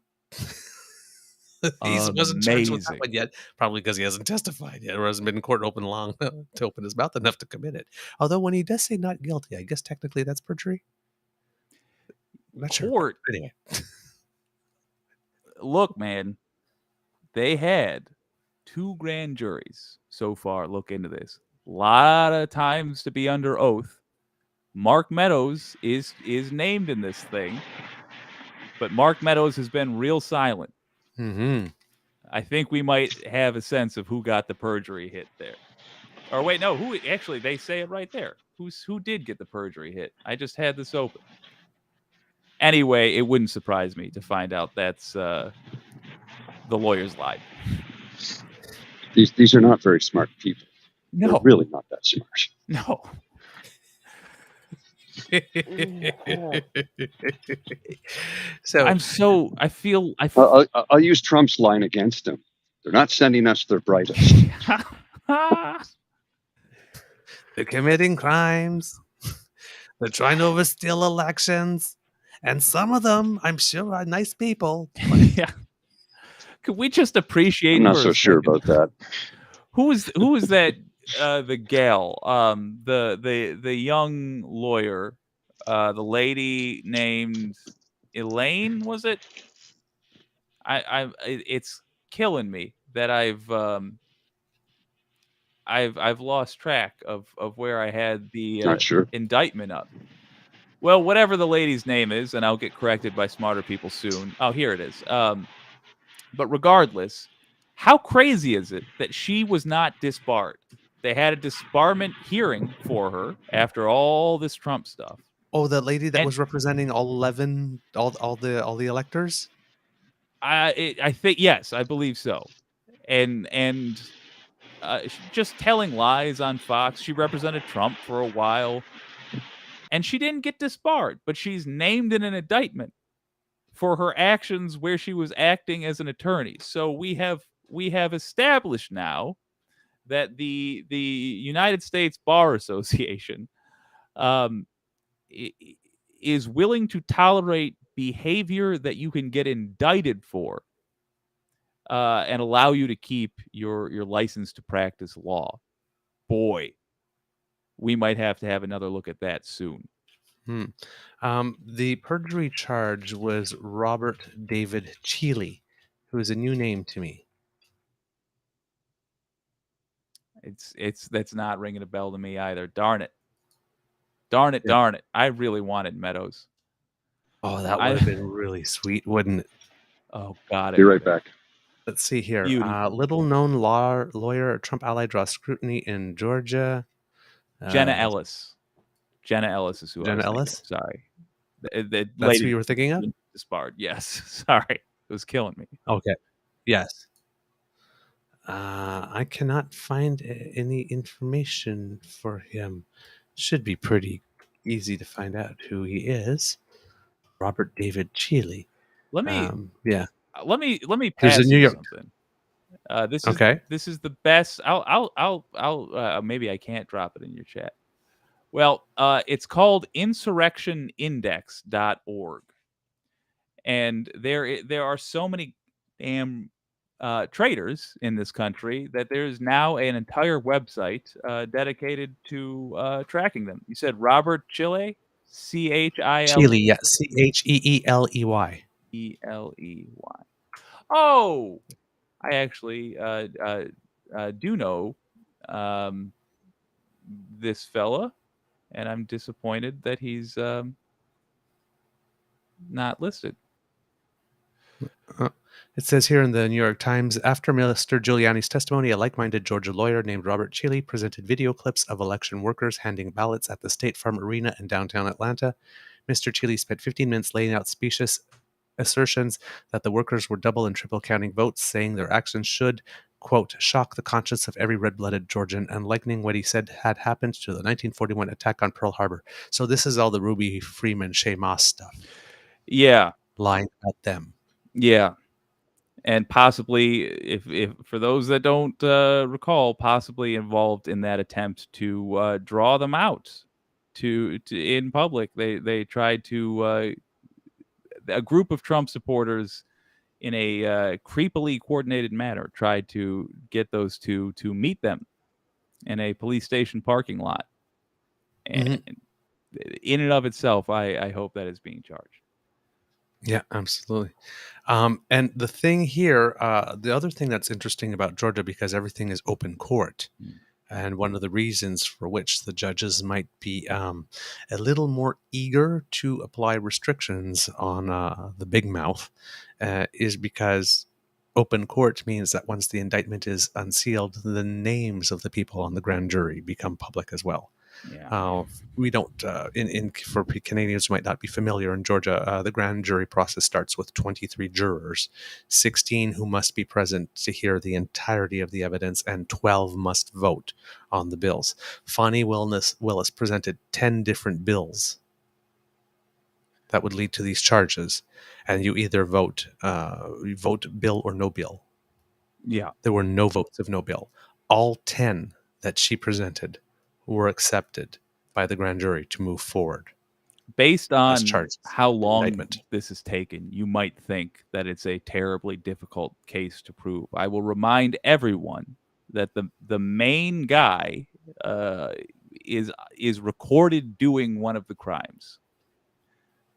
He wasn't charged with that one yet, probably because he hasn't testified yet or hasn't been in court open long to open his mouth enough to commit it. Although when he does say not guilty, I guess technically that's perjury. I'm not sure. Anyway. Look, man, they had 2 grand juries so far look into this. A lot of times to be under oath. Mark Meadows is named in this thing, but Mark Meadows has been real silent. Mm-hmm. I think we might have a sense of who got the perjury hit there. Or wait, no, who actually, they say it right there. Who did get the perjury hit? I just had this open. Anyway, it wouldn't surprise me to find out that's the lawyers lied. These are not very smart people. No. They're really not that smart. No. I'll use Trump's line against him. They're not sending us their brightest. They're committing crimes. They're trying to oversteal elections. And some of them, I'm sure, are nice people. Yeah. Could we just appreciate? I'm not so sure about that. Who is that? The gal, the young lawyer, the lady named Elaine, was it? It's killing me that I've lost track of where I had the indictment up. Well, whatever the lady's name is, and I'll get corrected by smarter people soon. Oh, here it is. But regardless, how crazy is it that she was not disbarred? They had a disbarment hearing for her after all this Trump stuff. Oh, the lady that was representing all 11, all the electors? I think, yes, I believe so. And just telling lies on Fox. She represented Trump for a while, and she didn't get disbarred, but she's named in an indictment for her actions where she was acting as an attorney. So we have established now that the United States Bar Association is willing to tolerate behavior that you can get indicted for and allow you to keep your license to practice law. Boy, we might have to have another look at that soon. The perjury charge was Robert David Cheeley, who is a new name to me. That's not ringing a bell to me either. Darn it. I really wanted Meadows. Oh, that would have been really sweet, wouldn't it? Oh, God. Be right back. Let's see here. Little known lawyer, Trump ally draws scrutiny in Georgia. Jenna Ellis. Jenna Ellis is who Jenna I was Ellis? thinking. Sorry. That's who you were thinking of? Disbarred. Yes. Sorry. It was killing me. Okay. Yes. I cannot find any information for him. Should be pretty easy to find out who he is. Robert David Cheeley. Let me There's pass a New you York. something. This is the best. I'll maybe I can't drop it in your chat. Well, it's called insurrectionindex.org. And there are so many damn traitors in this country that there's now an entire website dedicated to tracking them. You said Robert Chile? Chile, yeah. Cheeley. Eley. Oh, I actually do know this fella, and I'm disappointed that he's not listed. It says here in the New York Times, after Mr. Giuliani's testimony, a like-minded Georgia lawyer named Robert Chile presented video clips of election workers handing ballots at the State Farm Arena in downtown Atlanta. Mr. Chile spent 15 minutes laying out specious assertions that the workers were double and triple counting votes, saying their actions should, quote, shock the conscience of every red-blooded Georgian, and likening what he said had happened to the 1941 attack on Pearl Harbor. So this is all the Ruby Freeman, Shea Moss stuff. Yeah. Lying about them. Yeah. And possibly, if for those that don't recall, possibly involved in that attempt to draw them out to in public. They tried to a group of Trump supporters in a creepily coordinated manner tried to get those two to meet them in a police station parking lot. And in and of itself, I hope that is being charged. Yeah, absolutely. And the thing here, the other thing that's interesting about Georgia, because everything is open court, and one of the reasons for which the judges might be a little more eager to apply restrictions on the big mouth is because open court means that once the indictment is unsealed, the names of the people on the grand jury become public as well. Yeah. We don't, for Canadians who might not be familiar, in Georgia, the grand jury process starts with 23 jurors, 16 who must be present to hear the entirety of the evidence, and 12 must vote on the bills. Fani Willis presented 10 different bills that would lead to these charges, and you either vote bill or no bill. Yeah. There were no votes of no bill. All 10 that she presented were accepted by the grand jury to move forward. Based on how long indictment. This has taken, you might think that it's a terribly difficult case to prove. I will remind everyone that the main guy is recorded doing one of the crimes.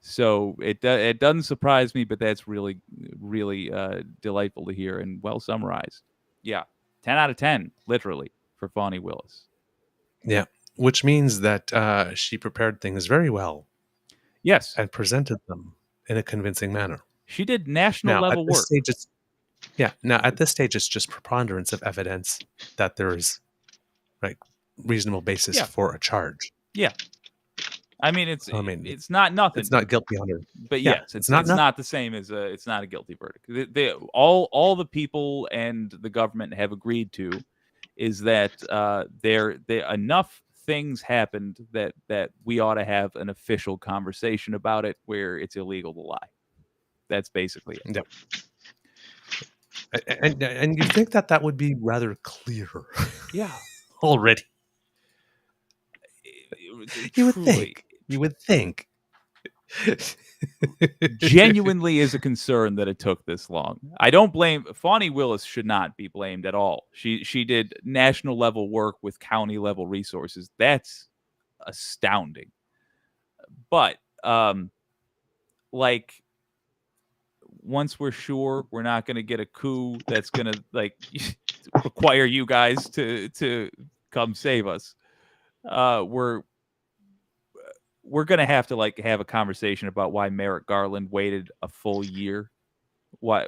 So it doesn't surprise me, but that's really, really delightful to hear and well summarized. Yeah, 10 out of 10, literally, for Fani Willis. Yeah, which means that she prepared things very well. Yes. And presented them in a convincing manner. She did national level work. Now, at this stage, it's just preponderance of evidence that there is reasonable basis for a charge. Yeah. I mean, it's not nothing. It's not guilt beyond her. But yes, it's not the same as it's not a guilty verdict. All the people and the government have agreed to is that there enough things happened that we ought to have an official conversation about it where it's illegal to lie. That's basically it. Yep. And you think that would be rather clear. Yeah. Already. You would think. Genuinely is a concern that it took this long. I don't blame Fani Willis. Should not be blamed at all. She did national level work with county level resources. That's astounding. But once we're sure we're not going to get a coup that's going to require you guys to come save us, we're going to have to have a conversation about why Merrick Garland waited a full year, why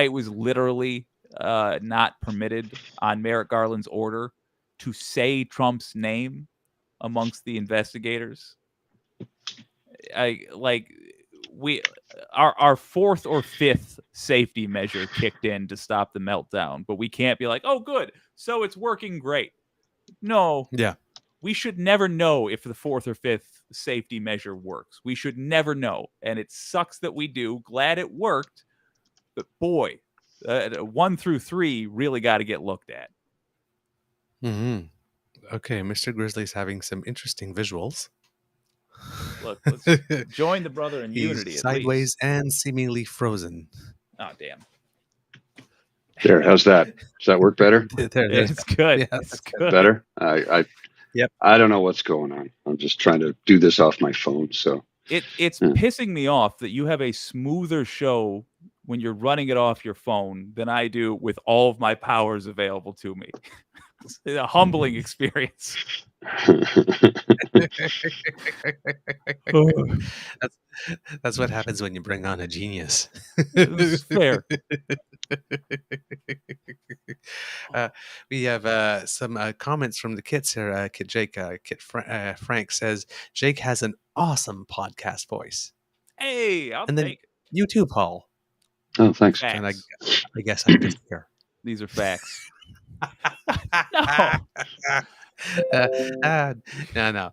it was literally not permitted on Merrick Garland's order to say Trump's name amongst the investigators. Our fourth or fifth safety measure kicked in to stop the meltdown, but we can't be like, oh, good, so it's working great. No. Yeah. We should never know if the fourth or fifth safety measure works. We should never know. And it sucks that we do. Glad it worked. But boy, 1 through 3 really got to get looked at. Mm-hmm. Okay, Mr. Grizzly's having some interesting visuals. Look, let's join the brother in He's unity at sideways least. and seemingly frozen. Oh, damn. There, how's that? Does that work better? It's good. Yeah, It's good. Better? I Yep. I don't know what's going on. I'm just trying to do this off my phone. So It's Yeah. pissing me off that you have a smoother show when you're running it off your phone than I do with all of my powers available to me. It's a humbling experience. That's what happens when you bring on a genius. This is fair. We have some comments from the kits here. Kit Jake, Frank says Jake has an awesome podcast voice. Hey, I'll And then take it. you too, Paul. Oh, thanks. Facts. And I guess I'm just here. These are facts. No.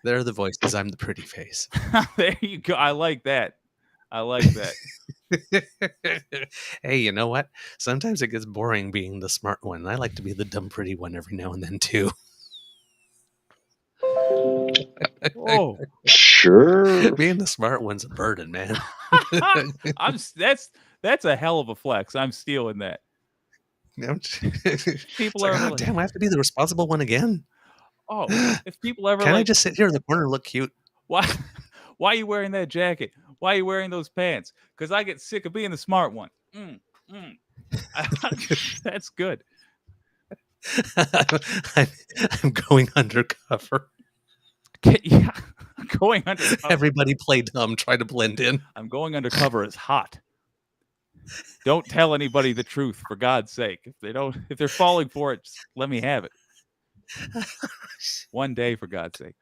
They're the voices. I'm the pretty face. There you go. I like that. I like that. Hey, you know what? Sometimes it gets boring being the smart one. I like to be the dumb pretty one every now and then too. Oh, Sure. Being the smart one's a burden, man. that's a hell of a flex. I'm stealing that. People are like, oh, really- damn, I have to be the responsible one again. Oh, if people ever Can I like, just sit here in the corner and look cute? why are you wearing that jacket? Why are you wearing those pants? Because I get sick of being the smart one. That's good. I'm going undercover. Yeah, I'm going undercover. Everybody play dumb, try to blend in. I'm going undercover as hot. Don't tell anybody the truth, for God's sake. If they're falling for it, just let me have it. One day, for God's sake.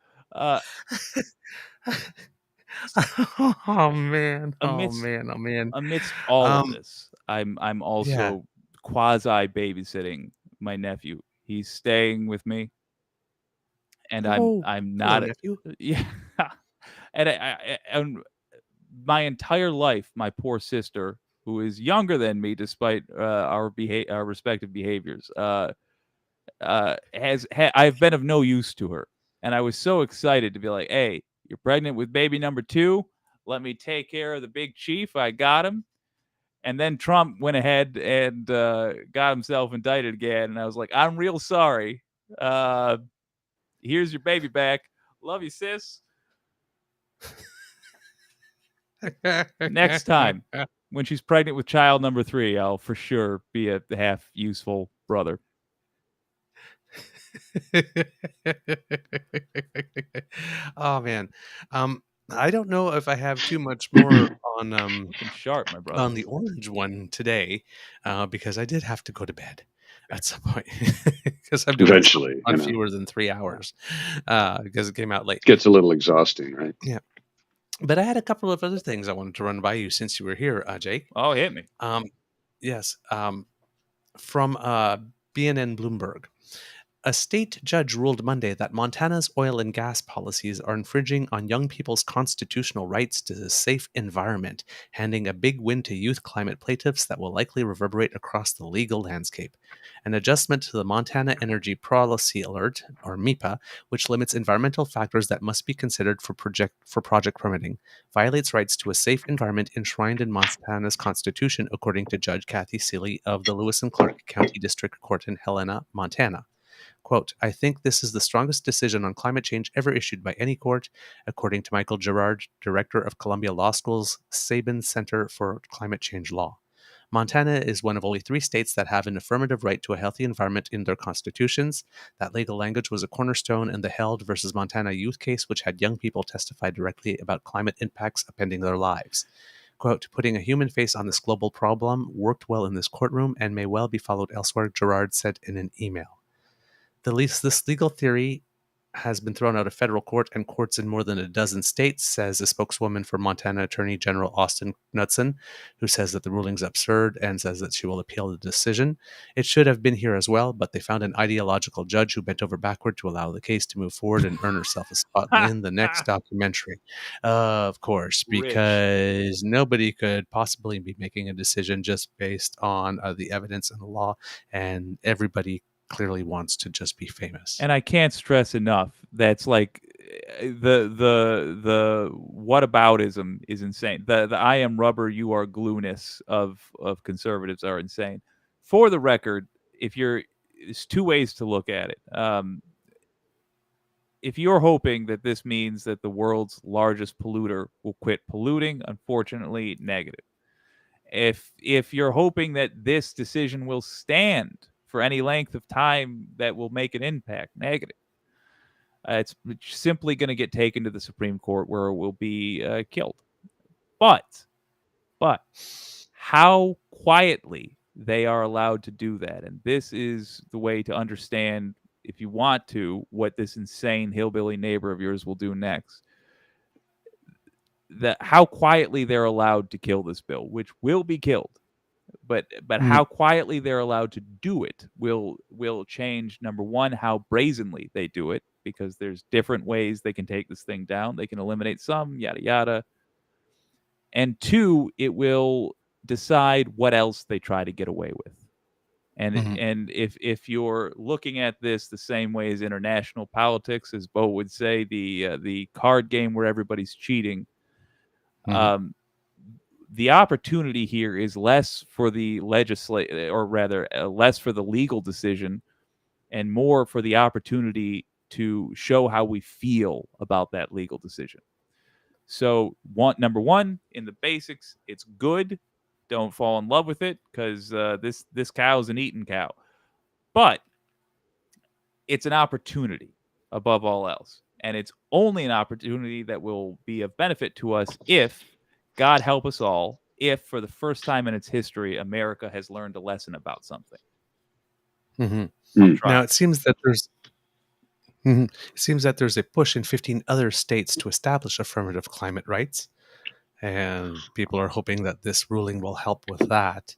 Oh man! Amidst- Oh man! Amidst all of Um, this, I'm also quasi babysitting my nephew. He's staying with me, and I'm Hello, not. nephew. Yeah, and my entire life, my poor sister, who is younger than me, despite our respective behaviors, I've been of no use to her, and I was so excited to be like, "Hey, you're pregnant with baby number 2. Let me take care of the big chief. I got him." And then Trump went ahead and got himself indicted again, and I was like, "I'm real sorry. Here's your baby back. Love you, sis." Next time, when she's pregnant with child number 3, I'll for sure be a half useful brother. Oh man, I don't know if I have too much more on Looking sharp, my brother. on the orange one today, because I did have to go to bed at some point because I'm doing Eventually, on fewer than 3 hours because it came out late. gets a little exhausting, right? But I had a couple of other things I wanted to run by you since you were here, Jake. Oh, hit me. Yes, from BNN Bloomberg. A state judge ruled Monday that Montana's oil and gas policies are infringing on young people's constitutional rights to a safe environment, handing a big win to youth climate plaintiffs that will likely reverberate across the legal landscape. An adjustment to the Montana Energy Policy Alert, or MEPA, which limits environmental factors that must be considered for project permitting, violates rights to a safe environment enshrined in Montana's constitution, according to Judge Kathy Seeley of the Lewis and Clark County District Court in Helena, Montana. Quote, I think this is the strongest decision on climate change ever issued by any court, according to Michael Gerard, director of Columbia Law School's Sabin Center for Climate Change Law. Montana is one of only 3 states that have an affirmative right to a healthy environment in their constitutions. That legal language was a cornerstone in the Held versus Montana youth case, which had young people testify directly about climate impacts upending their lives. Quote, putting a human face on this global problem worked well in this courtroom and may well be followed elsewhere, Gerard said in an email. This legal theory has been thrown out of federal court and courts in more than a dozen states, says a spokeswoman for Montana Attorney General Austin Knudsen, who says that the ruling's absurd and says that she will appeal the decision. It should have been here as well, but they found an ideological judge who bent over backward to allow the case to move forward and earn herself a spot in the next documentary. Of course, because nobody could possibly be making a decision just based on the evidence and the law, and everybody clearly wants to just be famous. And I can't stress enough that's like the whataboutism is insane. The I am rubber, you are glueness of conservatives are insane. For the record, there's two ways to look at it. If you're hoping that this means that the world's largest polluter will quit polluting, unfortunately, negative. If you're hoping that this decision will stand for any length of time that will make an impact, negative. It's simply going to get taken to the Supreme Court where it will be killed. But how quietly they are allowed to do that, and this is the way to understand, if you want to, what this insane hillbilly neighbor of yours will do next. How quietly they're allowed to kill this bill, which will be killed. But how quietly they're allowed to do it will change, number one, how brazenly they do it, because there's different ways they can take this thing down. They can eliminate some, yada, yada. And two, it will decide what else they try to get away with. And if you're looking at this the same way as international politics, as Bo would say, the card game where everybody's cheating, the opportunity here is less for the less for the legal decision and more for the opportunity to show how we feel about that legal decision. So number one, in the basics, it's good. Don't fall in love with it, because this cow is an eaten cow. But it's an opportunity above all else. And it's only an opportunity that will be of benefit to us if, God help us all, if for the first time in its history, America has learned a lesson about something. Now, it seems that there's a push in 15 other states to establish affirmative climate rights. And people are hoping that this ruling will help with that.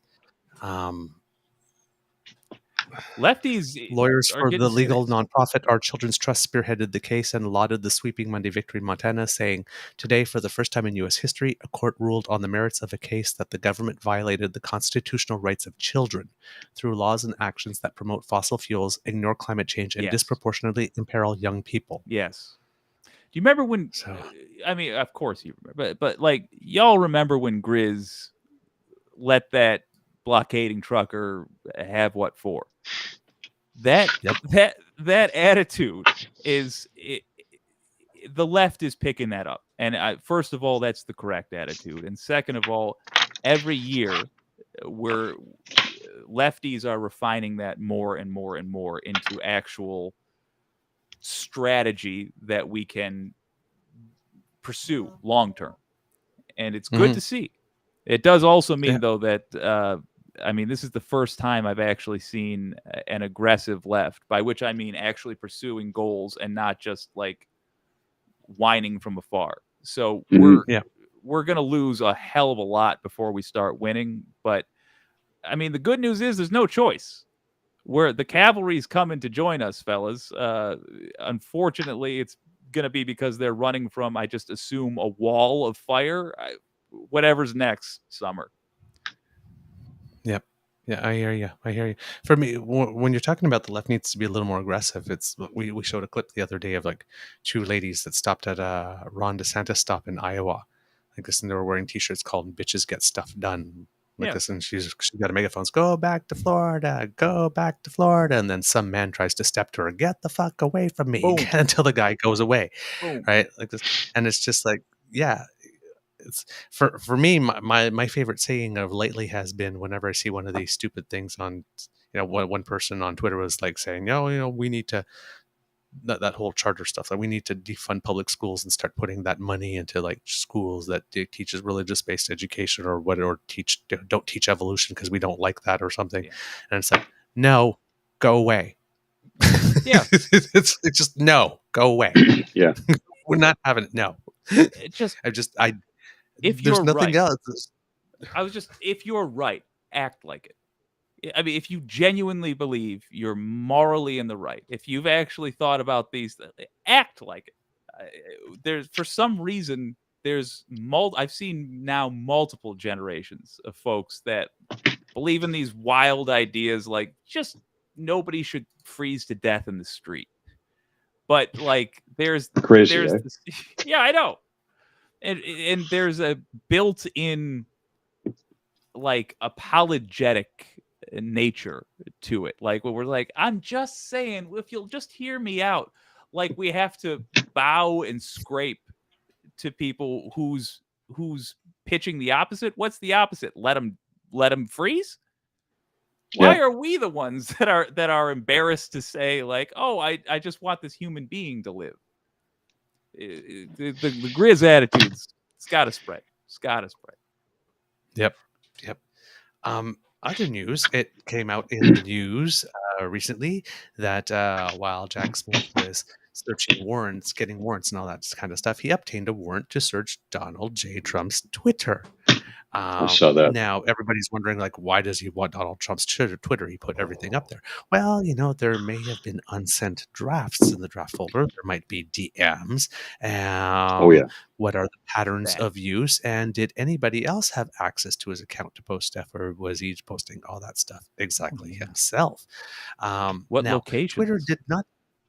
Lefties, lawyers for the legal nonprofit Our Children's Trust spearheaded the case and lauded the sweeping Monday victory in Montana, saying, "Today, for the first time in U.S. history, a court ruled on the merits of a case that the government violated the constitutional rights of children through laws and actions that promote fossil fuels, ignore climate change, and disproportionately imperil young people." Yes. Do you remember when? I mean, of course you remember, but like, y'all remember when Grizz let that blockading trucker have what for? That attitude is the left is picking that up, and first of all, that's the correct attitude, and second of all, every year lefties are refining that more and more and more into actual strategy that we can pursue long term, and it's good to see. It does also mean though that I mean, this is the first time I've actually seen an aggressive left, by which I mean actually pursuing goals and not just like whining from afar. So we're going to lose a hell of a lot before we start winning. But I mean, the good news is there's no choice. The cavalry's coming to join us, fellas. Unfortunately, it's going to be because they're running from, I just assume, a wall of fire. Whatever's next summer. Yep. Yeah, I hear you. For me, when you're talking about the left needs to be a little more aggressive, we showed a clip the other day of like two ladies that stopped at a Ron DeSantis stop in Iowa, like this, and they were wearing T-shirts called "Bitches Get Stuff Done," like this, and she got a megaphone, "Go back to Florida, go back to Florida," and then some man tries to step to her, "Get the fuck away from me," until the guy goes away, right? Like this, and it's just like, yeah. It's for me, my favorite saying of lately has been, whenever I see one of these stupid things on, one person on Twitter was like saying, we need to, that whole charter stuff, like we need to defund public schools and start putting that money into like schools that teaches religious-based education or don't teach evolution because we don't like that or something. And it's like, no, go away. Yeah. it's just, no, go away. Yeah. We're not having it. No. If there's you're nothing right, else. If you're right, act like it. I mean, if you genuinely believe you're morally in the right, if you've actually thought about these, act like it. For some reason, I've seen now multiple generations of folks that believe in these wild ideas, like just nobody should freeze to death in the street. But like, there's Crazy, there's eh? this, yeah, I know, and there's a built-in like apologetic nature to it. Like, when we're like, I'm just saying, if you'll just hear me out, like we have to bow and scrape to people who's pitching the opposite. What's the opposite? Let them freeze. Why are we the ones that are embarrassed to say, like, oh, I just want this human being to live? The Grizz attitudes, it's got to spread. It's got to spread. Yep. Other news, it came out in the news recently that while Jack Smith was searching warrants, getting warrants and all that kind of stuff, he obtained a warrant to search Donald J. Trump's Twitter. I saw that. Now, everybody's wondering, like, why does he want Donald Trump's Twitter? He put everything up there. Well, there may have been unsent drafts in the draft folder. There might be DMs. Oh, yeah. What are the patterns of use? And did anybody else have access to his account to post stuff, or was he posting all that stuff exactly himself? What now, location? Twitter did not.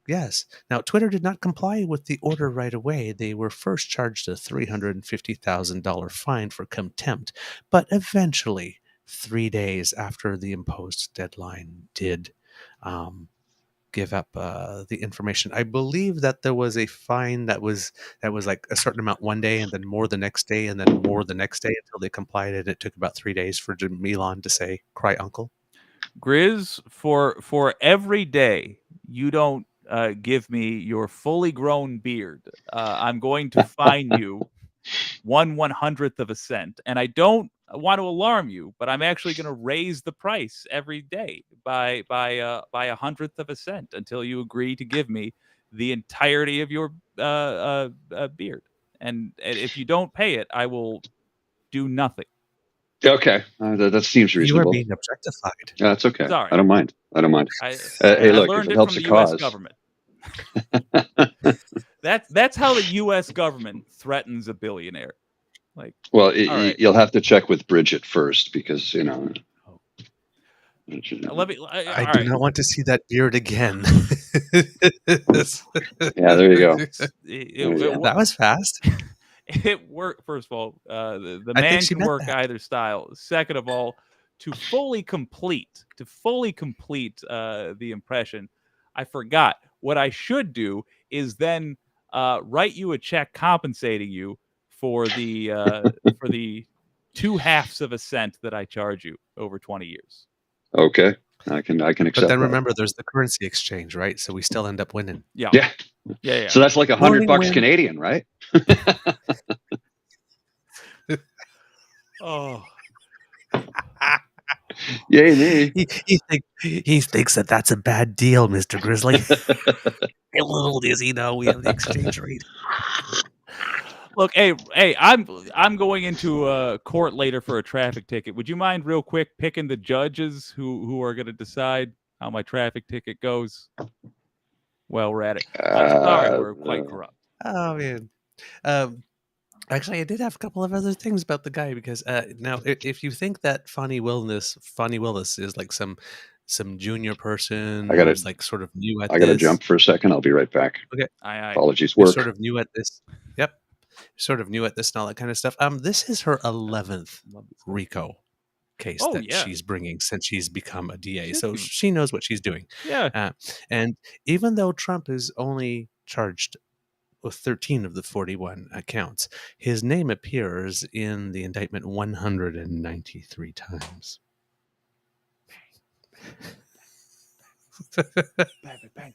Yes. Now, Twitter did not comply with the order right away. They were first charged a $350,000 fine for contempt, but eventually, 3 days after the imposed deadline, did give up the information. I believe that there was a fine that was like a certain amount one day, and then more the next day, and then more the next day until they complied. And it took about 3 days for Elon to say, "Cry uncle." Grizz, for every day you don't give me your fully grown beard, I'm going to fine you 1/100th of a cent. And I don't want to alarm you, but I'm actually going to raise the price every day by 1/100th of a cent until you agree to give me the entirety of your beard. And if you don't pay it, I will do nothing. Okay, that seems You are reasonable. being objectified. That's okay. Sorry. I don't mind. Hey, hey, I look, learned if it it helps from the the U.S. cause. government. That's how the U.S. government threatens a billionaire. Like, Well, right. You'll have to check with Bridget first because let me. I do not want to see that beard again. Yeah, there you go. That was fast. It worked. First of all, the I man think she can meant work that. either style. Second of all, to fully complete the impression, I forgot. What I should do is then write you a check compensating you for the 2/2 of a cent that I charge you over 20 years. Okay, I can accept. But then that. remember, there's the currency exchange, right? So we still end up winning. Yeah. So that's like $100 win. Canadian, right? Oh. Yay me! He thinks that that's a bad deal, Mr. Grizzly. Little does he know we have the exchange rate. Look, hey, I'm going into court later for a traffic ticket. Would you mind, real quick, picking the judges who are going to decide how my traffic ticket goes? Well, we're at it. I'm sorry, we're quite corrupt. Oh man. Actually, I did have a couple of other things about the guy because now, if you think that Fonnie Willis is like some junior person, who's like sort of new at this. I got to jump for a second. I'll be right back. Okay. Apologies. You're Work. sort of new at this. Yep. Sort of new at this and all that kind of stuff. This is her 11th RICO case she's bringing since she's become a DA. So she knows what she's doing. Yeah. And even though Trump is only charged with 13 of the 41 accounts, his name appears in the indictment 193 times. Bang.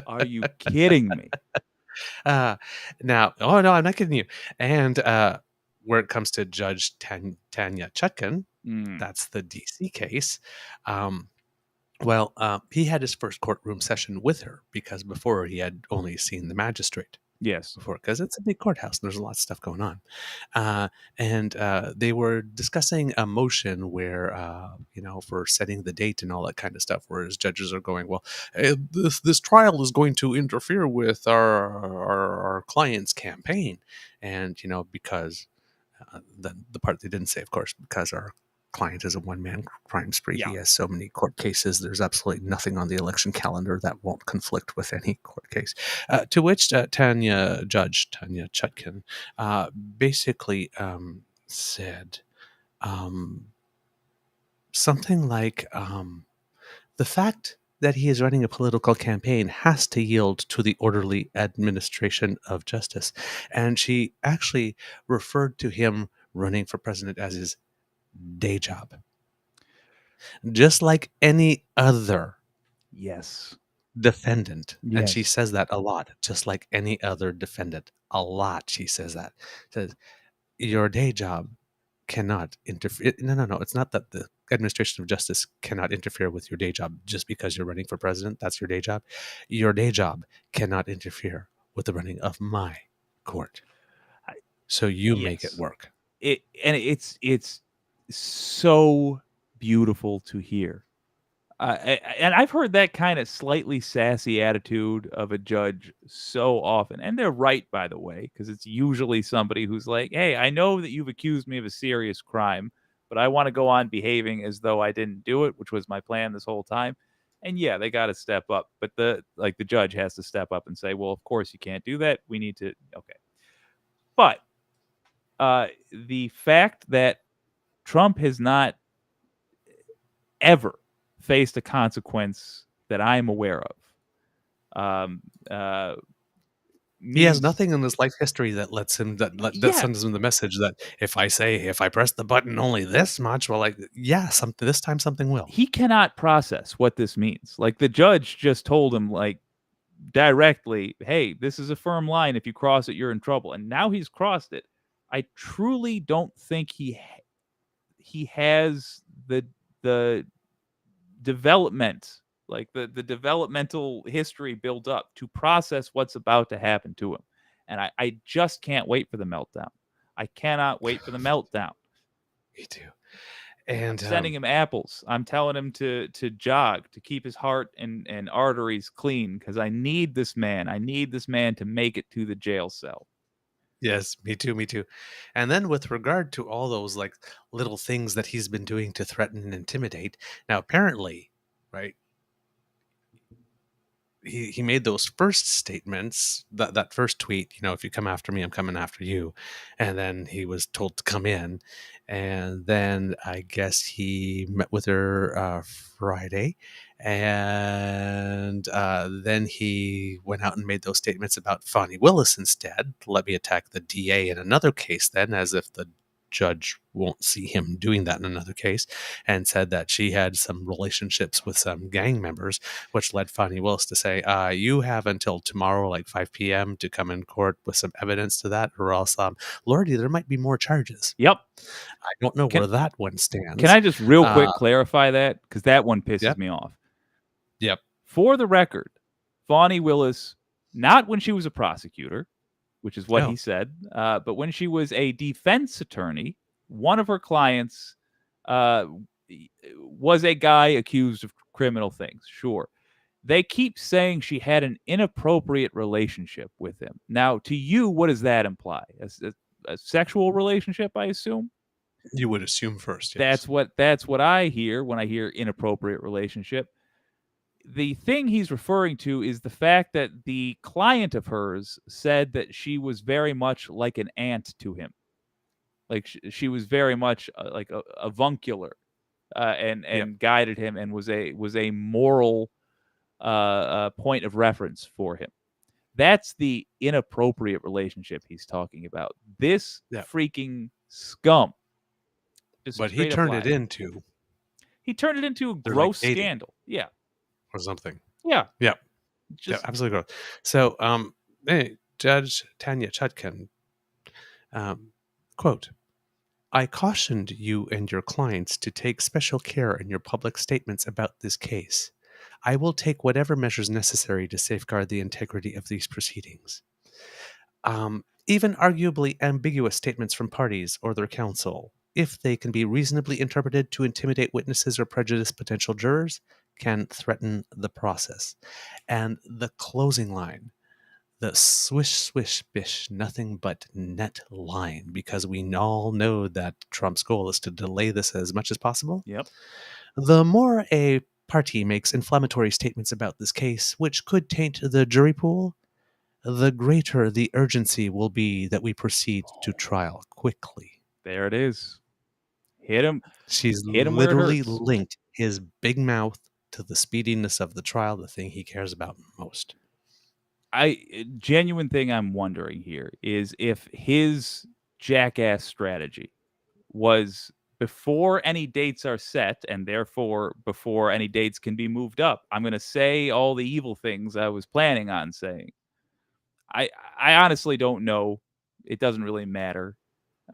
Are you kidding me? Now, oh no, I'm not kidding you. And where it comes to Judge Tanya Chutkan, that's the DC case. He had his first courtroom session with her because before he had only seen the magistrate. Yes. Before, because it's a big courthouse and there's a lot of stuff going on. And they were discussing a motion where, for setting the date and all that kind of stuff, whereas judges are going, well, this trial is going to interfere with our client's campaign. And, because the part they didn't say, of course, because our client is a one-man crime spree. Yeah. He has so many court cases. There's absolutely nothing on the election calendar that won't conflict with any court case. To which Judge Tanya Chutkin basically said something like, the fact that he is running a political campaign has to yield to the orderly administration of justice. And she actually referred to him running for president as his day job. Just like any other Yes. defendant. And she Yes. says that a lot, just like any other defendant. A lot she says that. Says, your day job cannot interfere. No. It's not that the administration of justice cannot interfere with your day job just because you're running for president. That's your day job. Your day job cannot interfere with the running of my court. So you make it Yes. work. It's so beautiful to hear. And I've heard that kind of slightly sassy attitude of a judge so often. And they're right, by the way, because it's usually somebody who's like, hey, I know that you've accused me of a serious crime, but I want to go on behaving as though I didn't do it, which was my plan this whole time. And yeah, they got to step up. But the judge has to step up and say, well, of course you can't do that. We need to. Okay. But the fact that Trump has not ever faced a consequence that I'm aware of. He has nothing in his life history that lets him that Yeah. sends him the message that if I press the button only this much, well, something this time something will. He cannot process what this means. Like the judge just told him directly, hey, this is a firm line. If you cross it, you're in trouble. And now he's crossed it. I truly don't think he has the development, the developmental history built up to process what's about to happen to him. And I just can't wait for the meltdown. I cannot wait for the meltdown. Me too. And I'm sending him apples. I'm telling him to jog, to keep his heart and arteries clean, because I need this man. I need this man to make it to the jail cell. Yes, me too. And then with regard to all those little things that he's been doing to threaten and intimidate, now apparently, right, he made those first statements, that first tweet, if you come after me, I'm coming after you. And then he was told to come in. And then I guess he met with her Friday. And then he went out and made those statements about Fani Willis instead. Let me attack the DA in another case then, as if the judge won't see him doing that in another case, and said that she had some relationships with some gang members, which led Fani Willis to say, you have until tomorrow, 5 p.m. to come in court with some evidence to that, or else, Lordy, there might be more charges. Yep. I don't know where that one stands. Can I just real quick clarify that? Because that one pisses me off. Yep. For the record, Fani Willis, not when she was a prosecutor, which is what he said, but when she was a defense attorney, one of her clients was a guy accused of criminal things. Sure. They keep saying she had an inappropriate relationship with him. Now, to you, what does that imply? A sexual relationship, I assume? You would assume first, yes. That's what I hear when I hear inappropriate relationship. The thing he's referring to is the fact that the client of hers said that she was very much like an aunt to him. She was very much like a avuncular, and guided him, and was a moral point of reference for him. That's the inappropriate relationship he's talking about. This freaking scum. But he turned it into a gross scandal. Yeah. Or something. Yeah. Yeah. Absolutely gross. So, Judge Tanya Chutkin, quote, I cautioned you and your clients to take special care in your public statements about this case. I will take whatever measures necessary to safeguard the integrity of these proceedings. Even arguably ambiguous statements from parties or their counsel, if they can be reasonably interpreted to intimidate witnesses or prejudice potential jurors, can threaten the process. And the closing line the swish, swish, bish, nothing but net line, because we all know that Trump's goal is to delay this as much as possible. Yep. The more a party makes inflammatory statements about this case, which could taint the jury pool, the greater the urgency will be that we proceed to trial quickly. There it is. Hit him. She's Hit him where it literally hurts. linked his big mouth to the speediness of the trial, the thing he cares about most. Genuine thing I'm wondering here is if his jackass strategy was before any dates are set, and therefore before any dates can be moved up, I'm going to say all the evil things I was planning on saying. I honestly don't know. It doesn't really matter.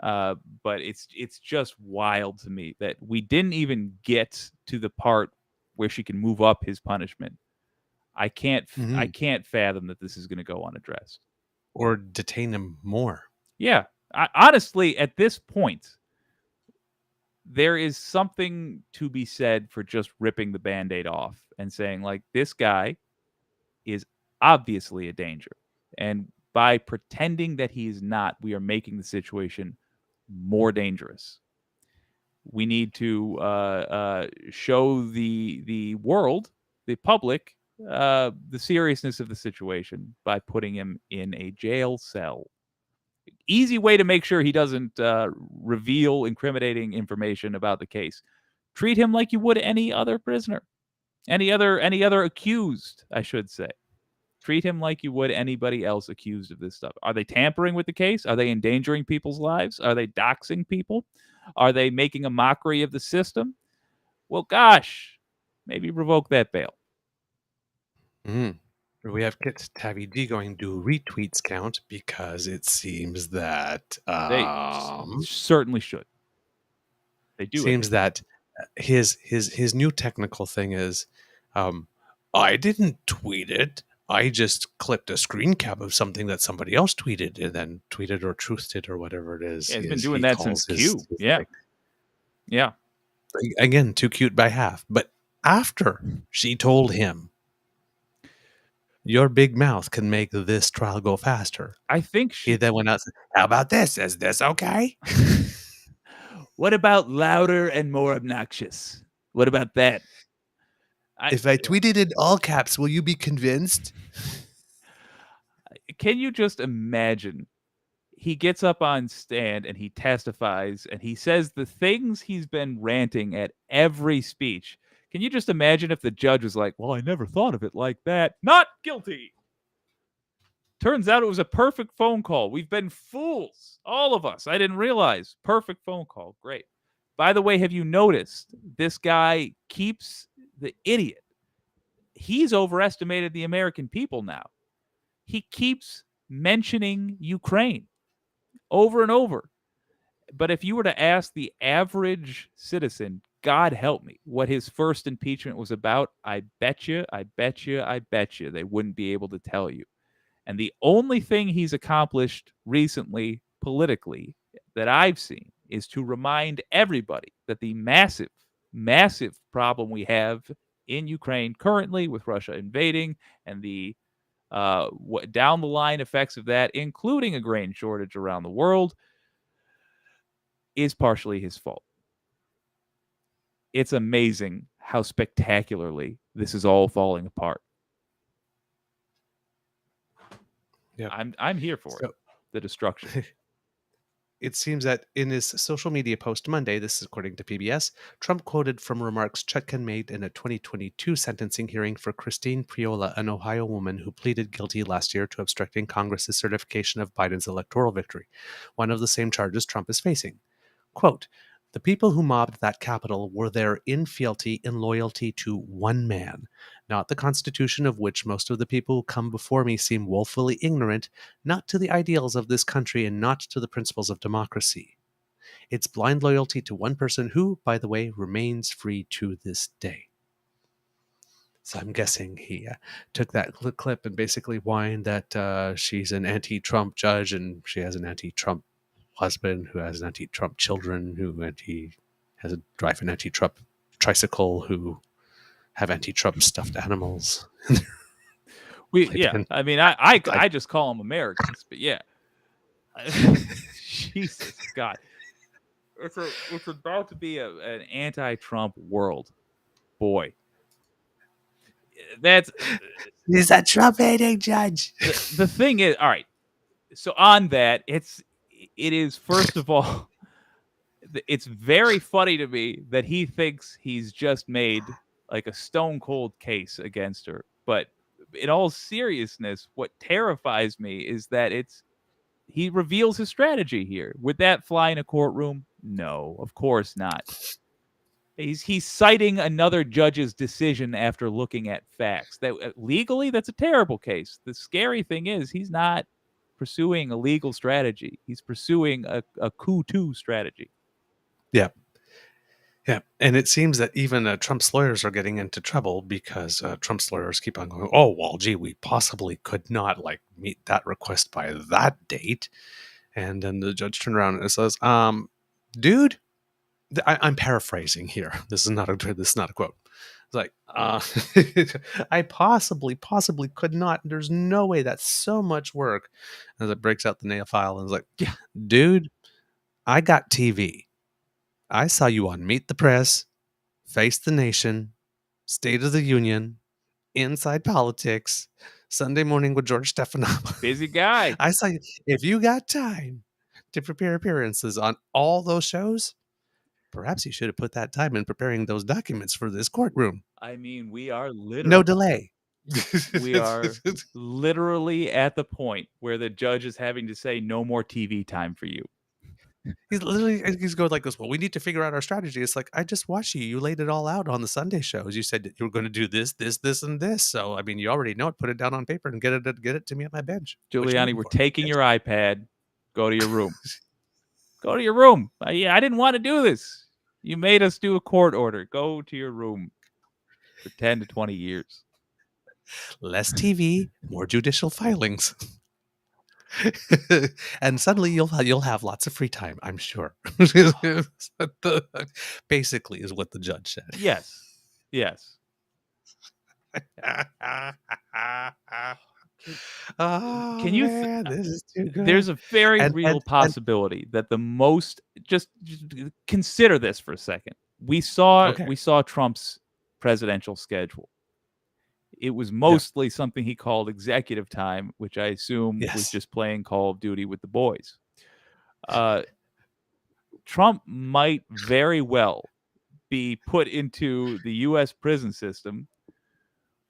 But it's just wild to me that we didn't even get to the part where she can move up his punishment. I can't fathom that this is going to go unaddressed or detain him more. Yeah, honestly, at this point, there is something to be said for just ripping the Band-Aid off and saying, like, this guy is obviously a danger, and by pretending that he is not, we are making the situation more dangerous. We need to show the world, the public, the seriousness of the situation by putting him in a jail cell. Easy way to make sure he doesn't reveal incriminating information about the case. Treat him like you would any other prisoner, any other accused, I should say. Treat him like you would anybody else accused of this stuff. Are they tampering with the case? Are they endangering people's lives? Are they doxing people? Are they making a mockery of the system? Well, gosh, maybe revoke that bail. We have Kit Tabby D going to retweets count because it seems that they certainly should. They do. Seems that his new technical thing is, I didn't tweet it. I just clipped a screen cap of something that somebody else tweeted and then tweeted or truthed it or whatever it is. Yeah, he's been doing that since Q. Yeah. Yeah. Again, too cute by half. But after she told him, your big mouth can make this trial go faster. I think he then went out and said, how about this? Is this okay? What about louder and more obnoxious? What about that? If I tweeted in all caps, will you be convinced? Can you just imagine? He gets up on stand and he testifies and he says the things he's been ranting at every speech. Can you just imagine if the judge was like, well, I never thought of it like that. Not guilty. Turns out it was a perfect phone call. We've been fools. All of us. I didn't realize. Perfect phone call. Great. By the way, have you noticed this guy keeps the idiot? He's overestimated the American people now. He keeps mentioning Ukraine over and over. But if you were to ask the average citizen, God help me, what his first impeachment was about, I bet you, they wouldn't be able to tell you. And the only thing he's accomplished recently politically that I've seen is to remind everybody that the massive, massive problem we have in Ukraine currently with Russia invading and the down the line effects of that, including a grain shortage around the world, is partially his fault. It's amazing how spectacularly this is all falling apart. Yeah, I'm here for it. The destruction. It seems that in his social media post Monday, this is according to PBS, Trump quoted from remarks Chutkan made in a 2022 sentencing hearing for Christine Priola, an Ohio woman who pleaded guilty last year to obstructing Congress's certification of Biden's electoral victory, one of the same charges Trump is facing. Quote, the people who mobbed that Capitol were there in fealty and loyalty to one man, not the Constitution of which most of the people who come before me seem woefully ignorant, not to the ideals of this country and not to the principles of democracy. It's blind loyalty to one person who, by the way, remains free to this day. So I'm guessing he took that clip and basically whined that she's an anti-Trump judge and she has an anti-Trump husband who has an anti-Trump children who has a drive an anti-Trump tricycle who have anti-Trump stuffed animals. playpen. I mean, I just call them Americans, but yeah. Jesus God. It's about to be an anti-Trump world. Boy. That's He's a Trump hating judge. the thing is, all right. So on that, it is first of all, it's very funny to me that he thinks he's just made like a stone cold case against her. But in all seriousness, what terrifies me is that he reveals his strategy here. Would that fly in a courtroom? No, of course not. He's citing another judge's decision after looking at facts. That legally, that's a terrible case. The scary thing is he's not pursuing a legal strategy. He's pursuing a coup two strategy. Yeah. Yeah. And it seems that even Trump's lawyers are getting into trouble because Trump's lawyers keep on going, oh, well, gee, we possibly could not meet that request by that date. And then the judge turned around and says, dude, I'm paraphrasing here. This is not a quote. It's like, I possibly could not. There's no way. That's so much work. As it breaks out the nail file and is like, yeah, dude, I got TV. I saw you on Meet the Press, Face the Nation, State of the Union, Inside Politics, Sunday Morning with George Stephanopoulos. Busy guy. I saw you. If you got time to prepare appearances on all those shows, perhaps you should have put that time in preparing those documents for this courtroom. I mean, we are literally no delay. We are literally at the point where the judge is having to say no more TV time for you. He's going like this. Well, we need to figure out our strategy. It's like, I just watched you. You laid it all out on the Sunday shows. You said that you were going to do this, and this. So, I mean, you already know it. Put it down on paper and get it to me at my bench. Giuliani, we're taking your iPad. Go to your room. Go to your room. I didn't want to do this. You made us do a court order. Go to your room for 10 to 20 years. Less TV, more judicial filings. And suddenly you'll have lots of free time, I'm sure. Basically is what the judge said. Yes. Can you this is too good. There's a very real possibility that the most just consider this for a second. We saw Trump's presidential schedule. It was mostly something he called executive time, which I assume was just playing Call of Duty with the boys. Trump might very well be put into the U.S. prison system,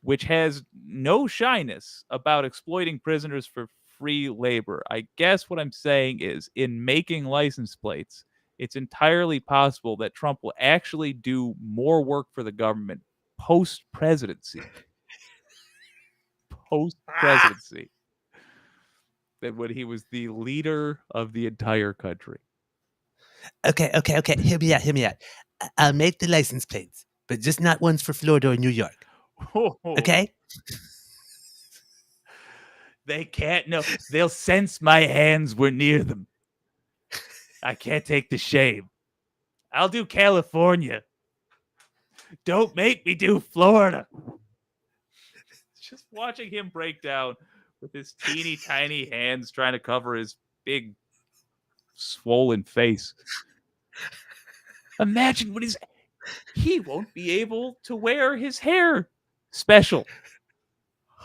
which has no shyness about exploiting prisoners for free labor. I guess what I'm saying is, in making license plates, it's entirely possible that Trump will actually do more work for the government post-presidency than when he was the leader of the entire country. Okay. Hear me out. I'll make the license plates, but just not ones for Florida or New York. Okay? They can't know. They'll sense my hands were near them. I can't take the shame. I'll do California. Don't make me do Florida. Just watching him break down with his teeny tiny hands trying to cover his big swollen face. Imagine what he won't be able to wear his hair special.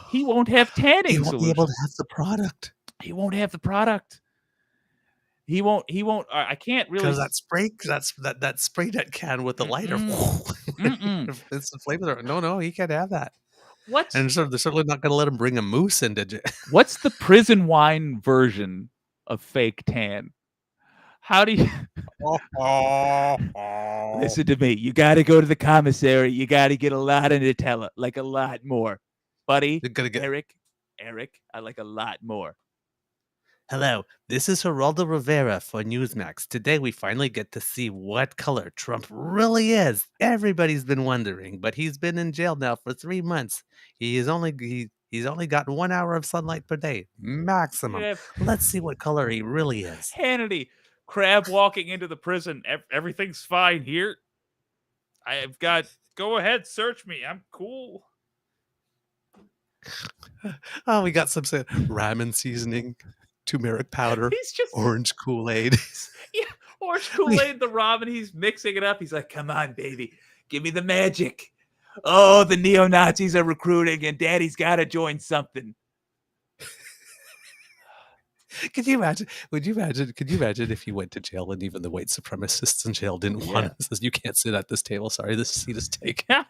He won't have tanning He won't solutions. be able to have the product. He won't have the product. He won't. I can't really. Because that spray that can with the lighter. It's the flavor. No, he can't have that. And they're certainly not going to let him bring a moose into. What's the prison wine version of fake tan? How do you listen to me? You got to go to the commissary. You got to get a lot of Nutella, like a lot more, buddy. Eric, I like a lot more. Hello, this is Geraldo Rivera for Newsmax. Today we finally get to see what color Trump really is. Everybody's been wondering, but he's been in jail now for 3 months. He's only got 1 hour of sunlight per day, maximum. Yeah. Let's see what color he really is. Hannity, crab walking into the prison. Everything's fine here. Go ahead, search me. I'm cool. Oh, we got some ramen seasoning, turmeric powder, He's just orange Kool-Aid. yeah, orange Kool-Aid, the ramen. He's mixing it up. He's like, "Come on, baby, give me the magic." Oh, the neo-Nazis are recruiting, and Daddy's got to join something. Could you imagine? Could you imagine if you went to jail and even the white supremacists in jail didn't want it? Says, you can't sit at this table. Sorry, this seat is taken.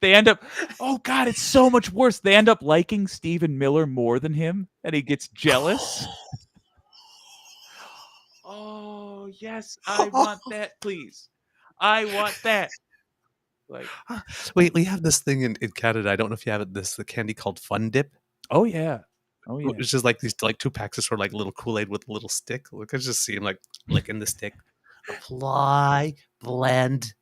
They end up, oh God, it's so much worse. They end up liking Stephen Miller more than him, and he gets jealous. Oh, yes, I want that, please. I want that. Like, wait, we have this thing in Canada. I don't know if you have it. The candy called Fun Dip. Oh yeah. Oh yeah. It's just like these 2 packs of sort of like little Kool-Aid with a little stick. Look, I just see him like licking the stick. Apply, blend.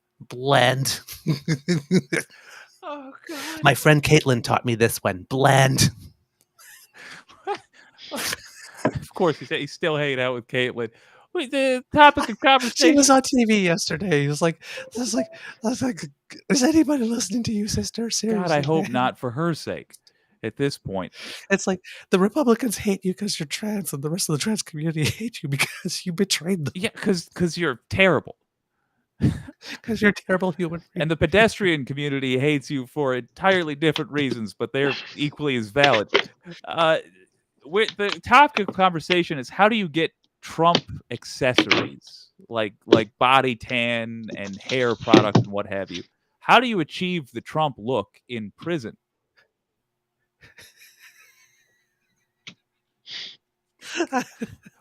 Oh God. My friend Caitlin taught me this one. Blend. Of course, he's still hanging out with Caitlin. Wait, the topic of conversation. She was on TV yesterday. He was like, I was like, is anybody listening to you, sister? Seriously, God, I hope not, for her sake. At this point, it's like the Republicans hate you because you're trans, and the rest of the trans community hate you because you betrayed them. Yeah, because you're terrible. Because you're a terrible human being. And the pedestrian community hates you for entirely different reasons, but they're equally as valid. The topic of conversation is, how do you get Trump accessories like body tan and hair products and what have you? How do you achieve the Trump look in prison?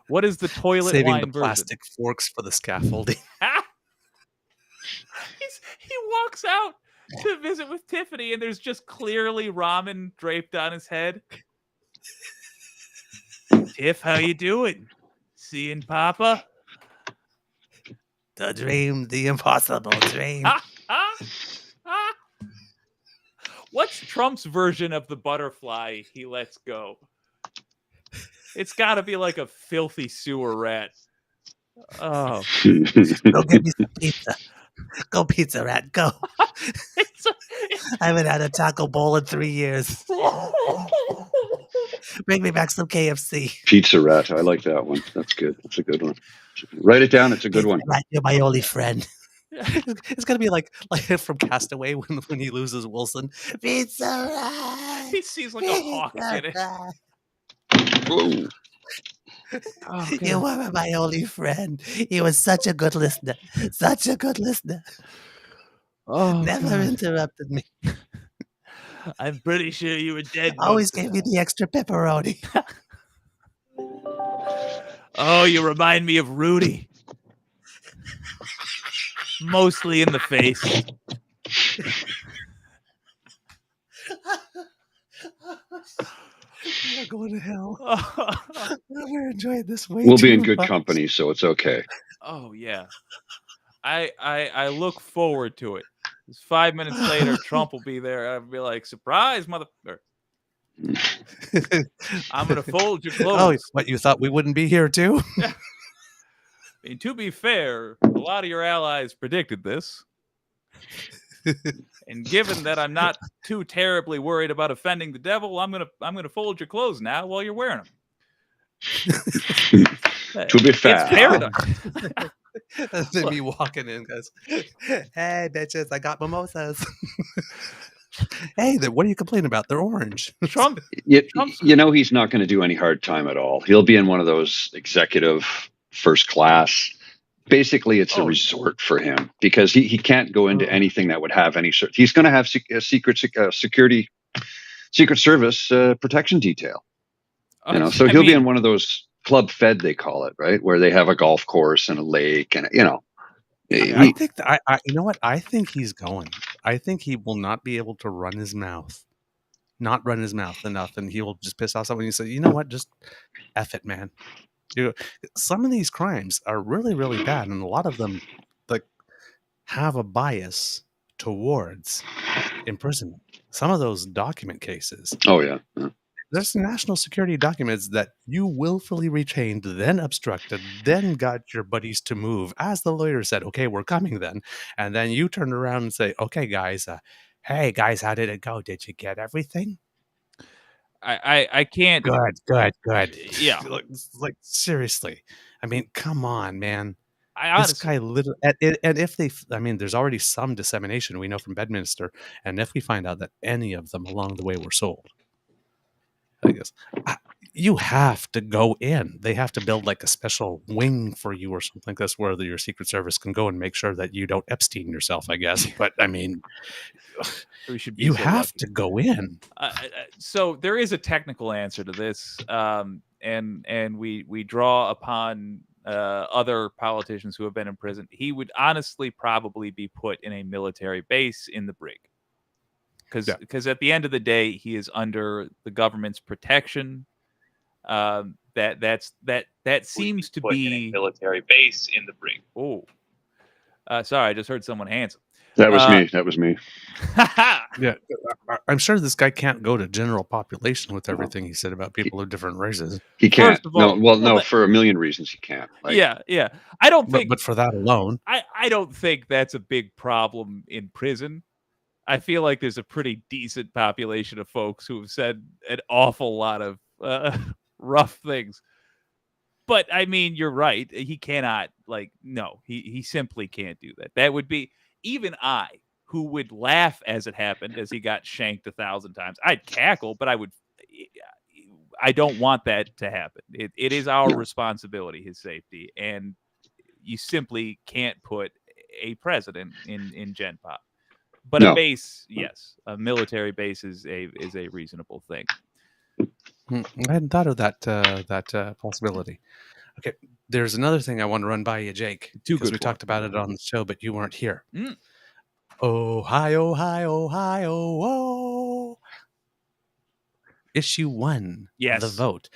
What is the toilet Saving line the version? plastic forks for the scaffolding. He walks out to visit with Tiffany, and there's just clearly ramen draped on his head. Tiff, how you doing? Seeing Papa? The dream, the impossible dream. What's Trump's version of the butterfly he lets go? It's got to be like a filthy sewer rat. Oh. Go get me some pizza. Go, Pizza Rat, go. I haven't had a taco bowl in 3 years. Bring me back some KFC. Pizza Rat. I like that one. That's good. That's a good one. Write it down. It's a good one. Rat, you're my only friend. It's gonna be like from Castaway when he loses Wilson. Pizza Rat. He sees like a hawk in it. Whoa. Oh, you were my only friend. You were such a good listener. Such a good listener. Oh, never God. Interrupted me. I'm pretty sure you were dead. Always gave me the extra pepperoni. Oh, you remind me of Rudy. Mostly in the face. We're going to hell. We're enjoying this way. We'll be in good company, so it's okay. Oh yeah, I look forward to it. 5 minutes later, Trump will be there. I'll be like, surprise, motherfucker. I'm gonna fold your clothes. Oh, what, you thought we wouldn't be here too? I mean, to be fair, a lot of your allies predicted this. And given that I'm not too terribly worried about offending the devil, I'm gonna fold your clothes now while you're wearing them. To be fair, it's paradise. And then me walking in, guys. Hey, bitches, I got mimosas. Hey, what are you complaining about? They're orange. Trump. You know he's not going to do any hard time at all. He'll be in one of those executive first class. Basically, it's a resort for him because he can't go into anything that would have any sort. He's going to have a secret service protection detail. You know, so he'll be in one of those Club Fed, they call it, right, where they have a golf course and a lake, and you know. I think you know what? I think he's going. I think he will not be able to run his mouth enough, and he will just piss off someone. You say, you know what? Just F it, man. Some of these crimes are really, really bad, and a lot of them like have a bias towards imprisonment. Some of those document cases. Oh yeah. There's national security documents that you willfully retained, then obstructed, then got your buddies to move. As the lawyer said, okay, we're coming then. And then you turn around and say, okay, guys, Hey guys, how did it go? Did you get everything? I can't. Good. Yeah. Like seriously. I mean, come on, man. I This honestly, guy literally, and if they, I mean, there's already some dissemination we know from Bedminster, and if we find out that any of them along the way were sold, I guess you have to go in. They have to build like a special wing for you or something like this, where your Secret Service can go and make sure that you don't Epstein yourself. I guess, but I mean, we should be you so have lucky. to go in. So there is a technical answer to this, and we draw upon other politicians who have been in prison. He would honestly probably be put in a military base in the brig, because at the end of the day, he is under the government's protection. That seems to be a military base in the brig. Oh, sorry, I just heard someone handsome. That was me. That was me. Yeah, I'm sure this guy can't go to general population with everything he said about people of different races. He can't. First of all, no, for a million reasons he can't. Like, yeah. I don't think, but for that alone, I don't think that's a big problem in prison. I feel like there's a pretty decent population of folks who have said an awful lot of rough things. But I mean, you're right. He cannot, no, he simply can't do that. That would be, even I, who would laugh as it happened, as he got shanked 1,000 times. I'd cackle, but I don't want that to happen. It is our responsibility, his safety, and you simply can't put a president in Gen Pop. But a base, yes, a military base is a reasonable thing. I hadn't thought of that possibility. Okay, there's another thing I want to run by you, Jake, because we talked about it on the show, but you weren't here. Ohio, oh. Issue 1, yes, the vote.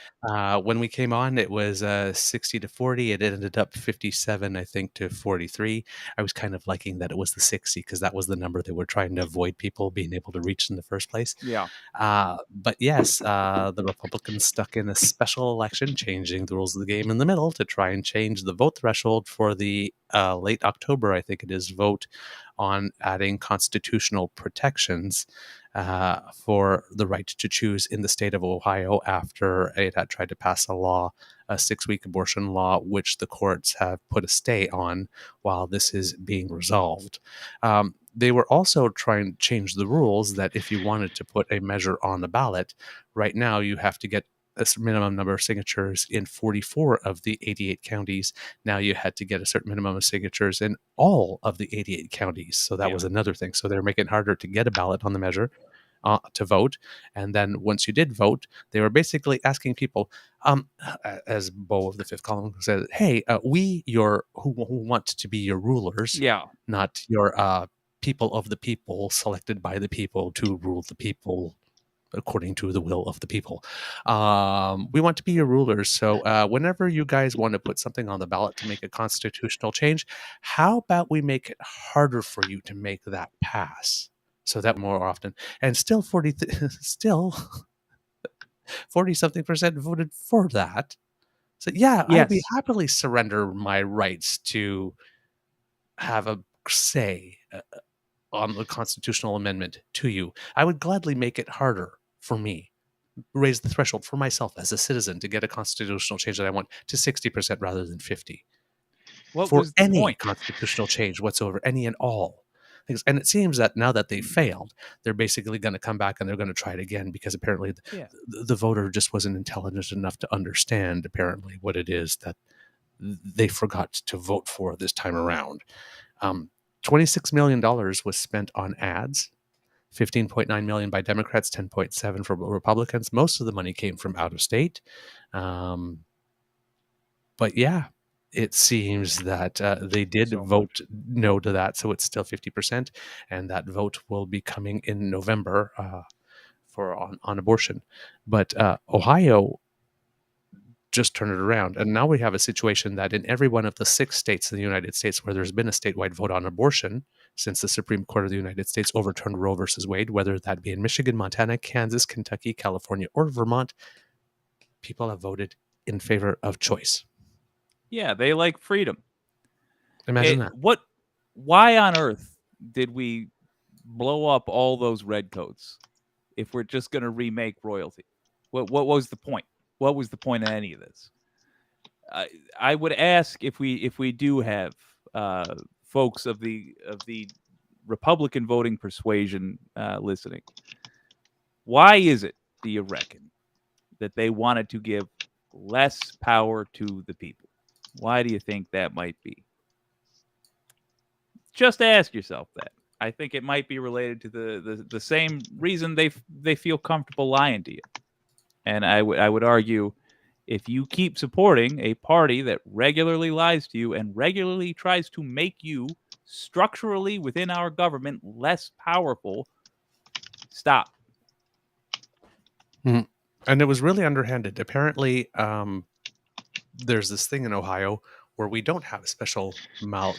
When we came on, it was 60 to 40. It ended up 57, I think, to 43. I was kind of liking that it was the 60 because that was the number they were trying to avoid people being able to reach in the first place. Yeah. But yes, the Republicans stuck in a special election, changing the rules of the game in the middle to try and change the vote threshold for the late October, I think it is, vote on adding constitutional protections for the right to choose in the state of Ohio after it had tried to pass a law, a 6-week abortion law, which the courts have put a stay on while this is being resolved. They were also trying to change the rules that if you wanted to put a measure on the ballot, right now you have to get a minimum number of signatures in 44 of the 88 counties. Now you had to get a certain minimum of signatures in all of the 88 counties. So that was another thing. So they're making it harder to get a ballot on the measure to vote. And then once you did vote, they were basically asking people, as Bo of the Fifth Column said, hey, we who want to be your rulers, not your people of the people selected by the people to rule the people according to the will of the people. We want to be your rulers. So whenever you guys want to put something on the ballot to make a constitutional change, how about we make it harder for you to make that pass? So that more often, and still 40-something% voted for that. So I'd be happily surrender my rights to have a say on the constitutional amendment to you. I would gladly make it harder for me, raise the threshold for myself as a citizen to get a constitutional change that I want to 60% rather than 50. For any constitutional change whatsoever, any and all things. And it seems that now that they failed, they're basically going to come back and they're going to try it again because apparently the voter just wasn't intelligent enough to understand apparently what it is that they forgot to vote for this time around. $26 million was spent on ads, $15.9 million by Democrats, $10.7 for Republicans. Most of the money came from out of state. But it seems that they did vote no to that, so it's still 50%, and that vote will be coming in November on abortion. But Ohio just turned it around, and now we have a situation that in every one of the 6 states in the United States where there's been a statewide vote on abortion since the Supreme Court of the United States overturned Roe versus Wade, whether that be in Michigan, Montana, Kansas, Kentucky, California, or Vermont, people have voted in favor of choice. Yeah, they like freedom. Imagine that. Why on earth did we blow up all those redcoats if we're just going to remake royalty? What was the point? What was the point of any of this? I would ask if we do have folks of the Republican voting persuasion listening. Why is it, do you reckon, that they wanted to give less power to the people? Why do you think that might be? Just ask yourself that. I think it might be related to the same reason they feel comfortable lying to you. And I would argue, if you keep supporting a party that regularly lies to you and regularly tries to make you structurally within our government less powerful, stop. Mm. And it was really underhanded. Apparently, there's this thing in Ohio where we don't have special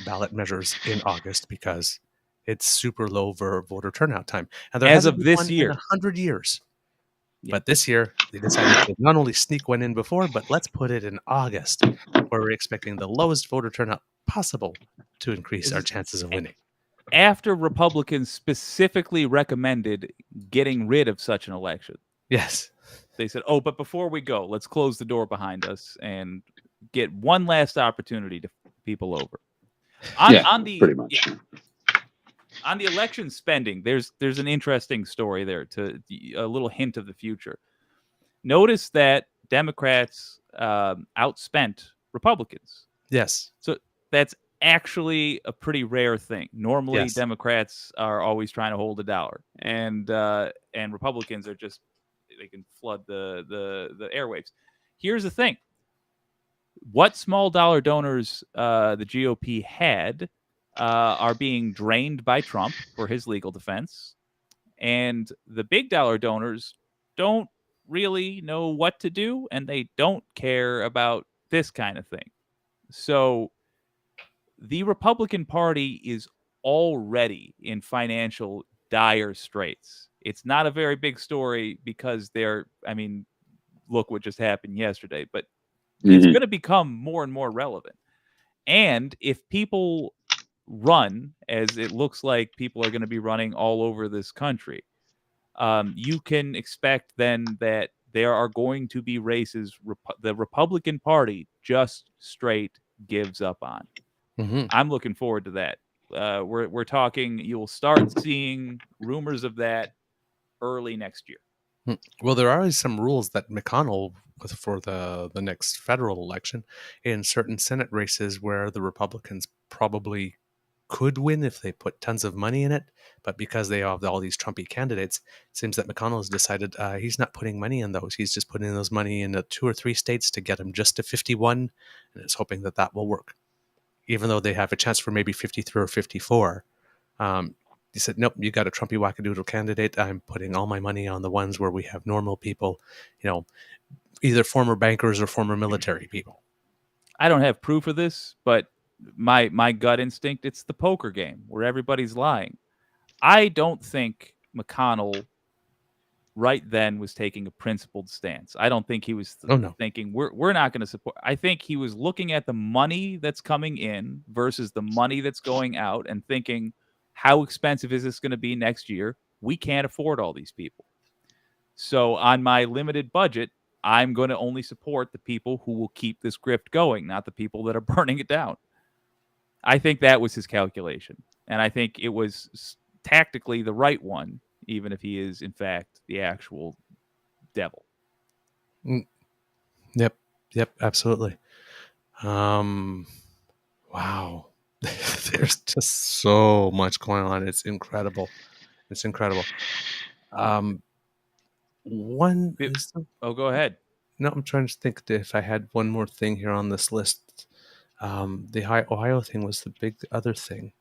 ballot measures in August because it's super low voter turnout time. And there As hasn't of been this one year. in 100 years. Yeah. But this year, they decided to not only sneak one in before, but let's put it in August, where we're expecting the lowest voter turnout possible to increase our chances of winning. After Republicans specifically recommended getting rid of such an election. Yes. They said, oh, but before we go, let's close the door behind us and get one last opportunity to people over. Pretty much. On the election spending, there's an interesting story there, to a little hint of the future. Notice that Democrats outspent Republicans. Yes. So that's actually a pretty rare thing. Normally, Yes. Democrats are always trying to hold a dollar, and Republicans are just, they can flood the airwaves. Here's the thing: what small dollar donors the GOP had are being drained by Trump for his legal defense, and the big dollar donors don't really know what to do, and they don't care about this kind of thing. So the Republican Party is already in financial dire straits. It's not a very big story because look what just happened yesterday, but it's going to become more and more relevant. And if people run, as it looks like people are going to be running all over this country, you can expect then that there are going to be races the Republican Party just straight gives up on. Mm-hmm. I'm looking forward to that. We're talking, you'll start seeing rumors of that early next year. Well, there are some rules that McConnell, for the next federal election, in certain Senate races where the Republicans probably could win if they put tons of money in it, but because they have all these Trumpy candidates, it seems that McConnell has decided he's not putting money in those. He's just putting those money in 2 or 3 states to get him just to 51, and is hoping that will work, even though they have a chance for maybe 53 or 54. He said, nope, you got a Trumpy wackadoodle candidate. I'm putting all my money on the ones where we have normal people, either former bankers or former military people. I don't have proof of this, but my gut instinct, it's the poker game where everybody's lying. I don't think McConnell right then was taking a principled stance. I don't think he was thinking we're not going to support. I think he was looking at the money that's coming in versus the money that's going out and thinking, how expensive is this going to be next year? We can't afford all these people. So on my limited budget, I'm going to only support the people who will keep this grift going, not the people that are burning it down. I think that was his calculation. And I think it was tactically the right one, even if he is, in fact, the actual devil. Yep, absolutely. Wow. There's just so much going on. It's incredible. Go ahead. No, I'm trying to think if I had one more thing here on this list. The Ohio thing was the big other thing.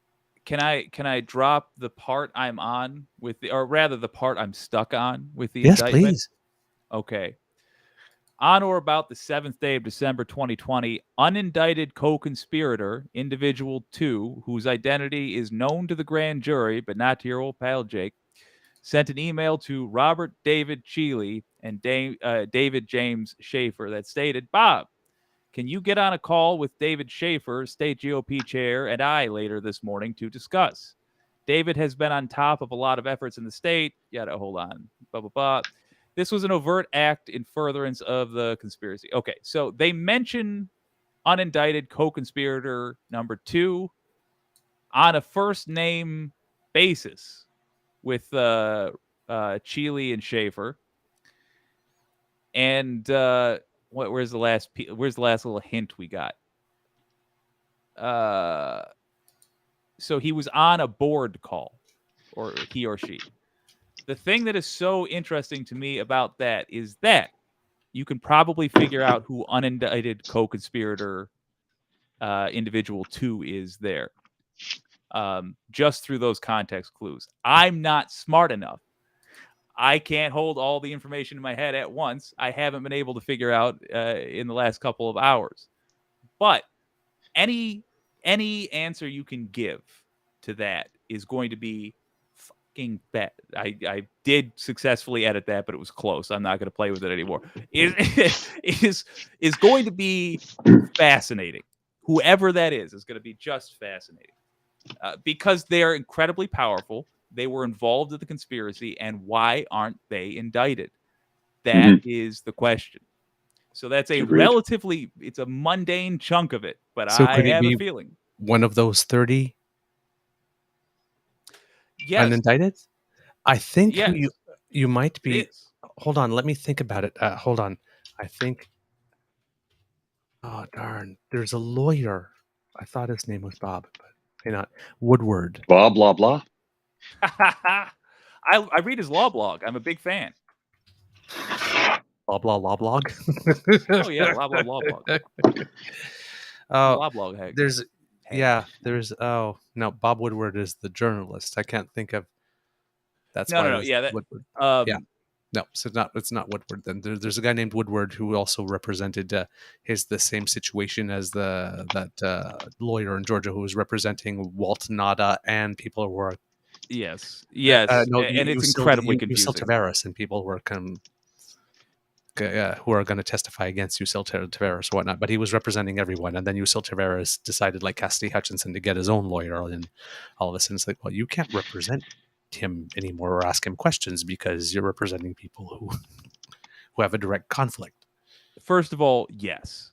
Can I drop the part I'm on with the part I'm stuck on with the yes, indictment? Please. Okay. On or about the 7th day of December 2020, unindicted co-conspirator, individual 2, whose identity is known to the grand jury, but not to your old pal Jake, sent an email to Robert David Cheeley and David James Schaefer that stated, Bob, can you get on a call with David Schaefer, state GOP chair, and I later this morning to discuss? David has been on top of a lot of efforts in the state. Hold on. Blah, blah, blah. This was an overt act in furtherance of the conspiracy. Okay, so they mention unindicted co-conspirator number 2 on a first name basis with Cheely and Schaefer. And where's the last little hint we got? So he was on a board call, or he or she. The thing that is so interesting to me about that is that you can probably figure out who unindicted co-conspirator individual 2 is there, just through those context clues. I'm not smart enough. I can't hold all the information in my head at once. I haven't been able to figure out in the last couple of hours. But any answer you can give to that is going to be fucking bad. I did successfully edit that, but it was close. I'm not going to play with it anymore. Is going to be fascinating. Whoever that is going to be just fascinating because they're incredibly powerful. They were involved in the conspiracy, and why aren't they indicted? That is the question. So that's a relatively, it's a mundane chunk of it, but So I could it have be a feeling. one of those 30 Yes. unindicted? I think Yes. you might be. It is. Hold on, let me think about it. Hold on. I think. Oh darn! There's a lawyer. I thought his name was Bob, but maybe not. Woodward. Blah, blah, blah. I read his law blog. I'm a big fan. Blah blah law blog. Oh yeah, law blog. Law blog. Heck. There's oh no, Bob Woodward is the journalist. I can't think of. That's why. No. Yeah, that. Woodward. Yeah. No, so it's not Woodward. Then there's a guy named Woodward who also represented the same situation as that lawyer in Georgia who was representing Walt Nada and people who were Yes, no, and it's incredibly confusing. Yusel Taveras and people who are going to testify against Yusel Taveras or whatnot, but he was representing everyone, and then Yusel Taveras decided, like Cassidy Hutchinson, to get his own lawyer, and all of a sudden it's like, well, you can't represent him anymore or ask him questions because you're representing people who have a direct conflict. First of all, yes,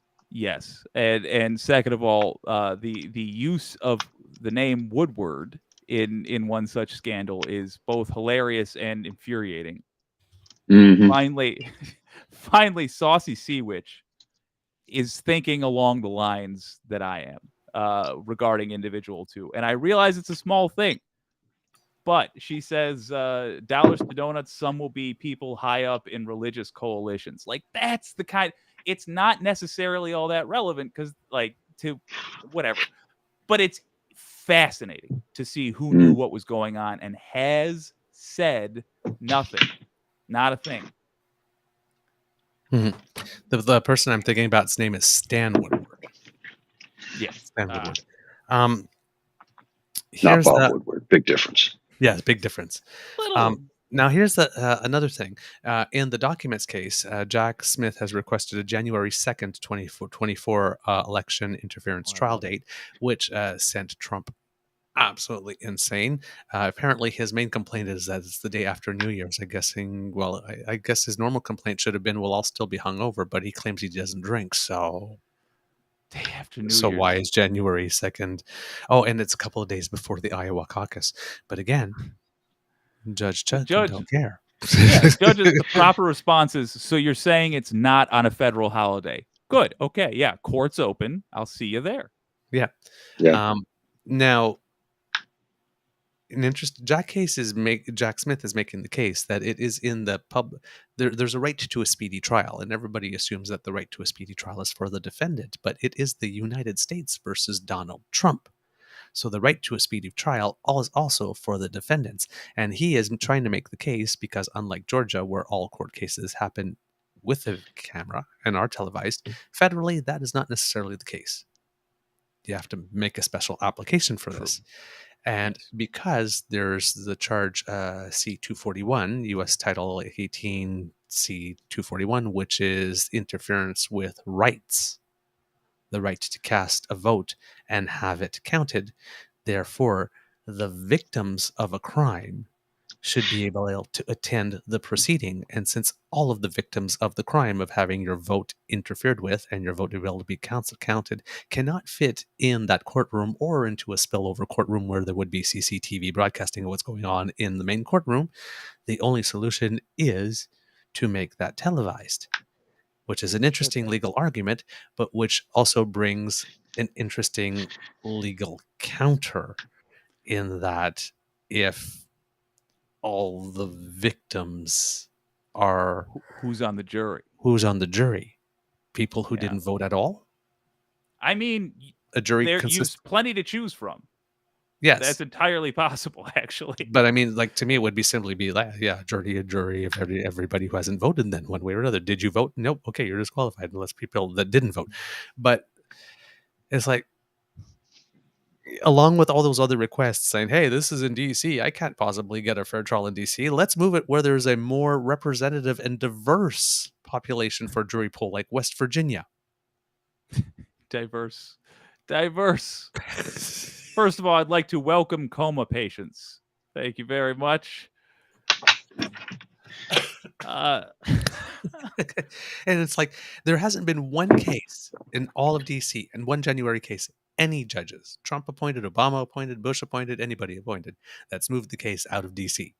and second of all, the use of the name Woodward in one such scandal is both hilarious and infuriating. Finally, Saucy Sea Witch is thinking along the lines that I am regarding individual 2, and I realize it's a small thing. But she says, dollars to donuts, some will be people high up in religious coalitions. Like, that's the kind. It's not necessarily all that relevant because, like, to whatever. But it's fascinating to see who knew what was going on and has said nothing. Not a thing. The person I'm thinking about's name is Stan Woodward. Yes. Stan Woodward. Not Bob Woodward. Big difference. Yeah, big difference. Now, here's another thing. In the documents case, Jack Smith has requested a January 2nd, 2024 election interference trial date, which sent Trump absolutely insane. Apparently, his main complaint is that it's the day after New Year's. I guess his normal complaint should have been, well, I'll still be hungover, but he claims he doesn't drink, so... Day after New Year's. So why is January 2nd? Oh, and it's a couple of days before the Iowa caucus. But again, Judge don't care. Yeah, judges, the proper response is, so you're saying it's not on a federal holiday. Good. Okay. Yeah. Court's open. I'll see you there. Yeah. Now, Jack Smith is making the case that it is in the there's a right to a speedy trial, and everybody assumes that the right to a speedy trial is for the defendant, but it is the United States versus Donald Trump. So the right to a speedy trial is also for the defendants, and he is trying to make the case because, unlike Georgia, where all court cases happen with a camera and are televised, federally that is not necessarily the case. You have to make a special application for this. And because there's the charge C-241, U.S. Title 18 C-241, which is interference with rights, the right to cast a vote and have it counted. Therefore, the victims of a crime should be able to attend the proceeding. And since all of the victims of the crime of having your vote interfered with and your vote to be able to be counted cannot fit in that courtroom or into a spillover courtroom where there would be CCTV broadcasting of what's going on in the main courtroom, the only solution is to make that televised, which is an interesting legal argument, but which also brings an interesting legal counter in that if all the victims are Who's on the jury? People who didn't vote at all? I mean, a jury there's plenty to choose from. Yes. That's entirely possible, actually. But I mean, like, to me, it would be simply be like, yeah, a jury of everybody who hasn't voted then one way or another. Did you vote? Nope. Okay, you're disqualified unless people that didn't vote. But it's like, along with all those other requests saying, hey, this is in DC, I can't possibly get a fair trial in DC. Let's move it where there's a more representative and diverse population for jury pool, like West Virginia. Diverse. First of all, I'd like to welcome coma patients. Thank you very much. And it's like, there hasn't been one case in all of DC, and one January case, any judges, Trump appointed, Obama appointed, Bush appointed, anybody appointed, that's moved the case out of DC.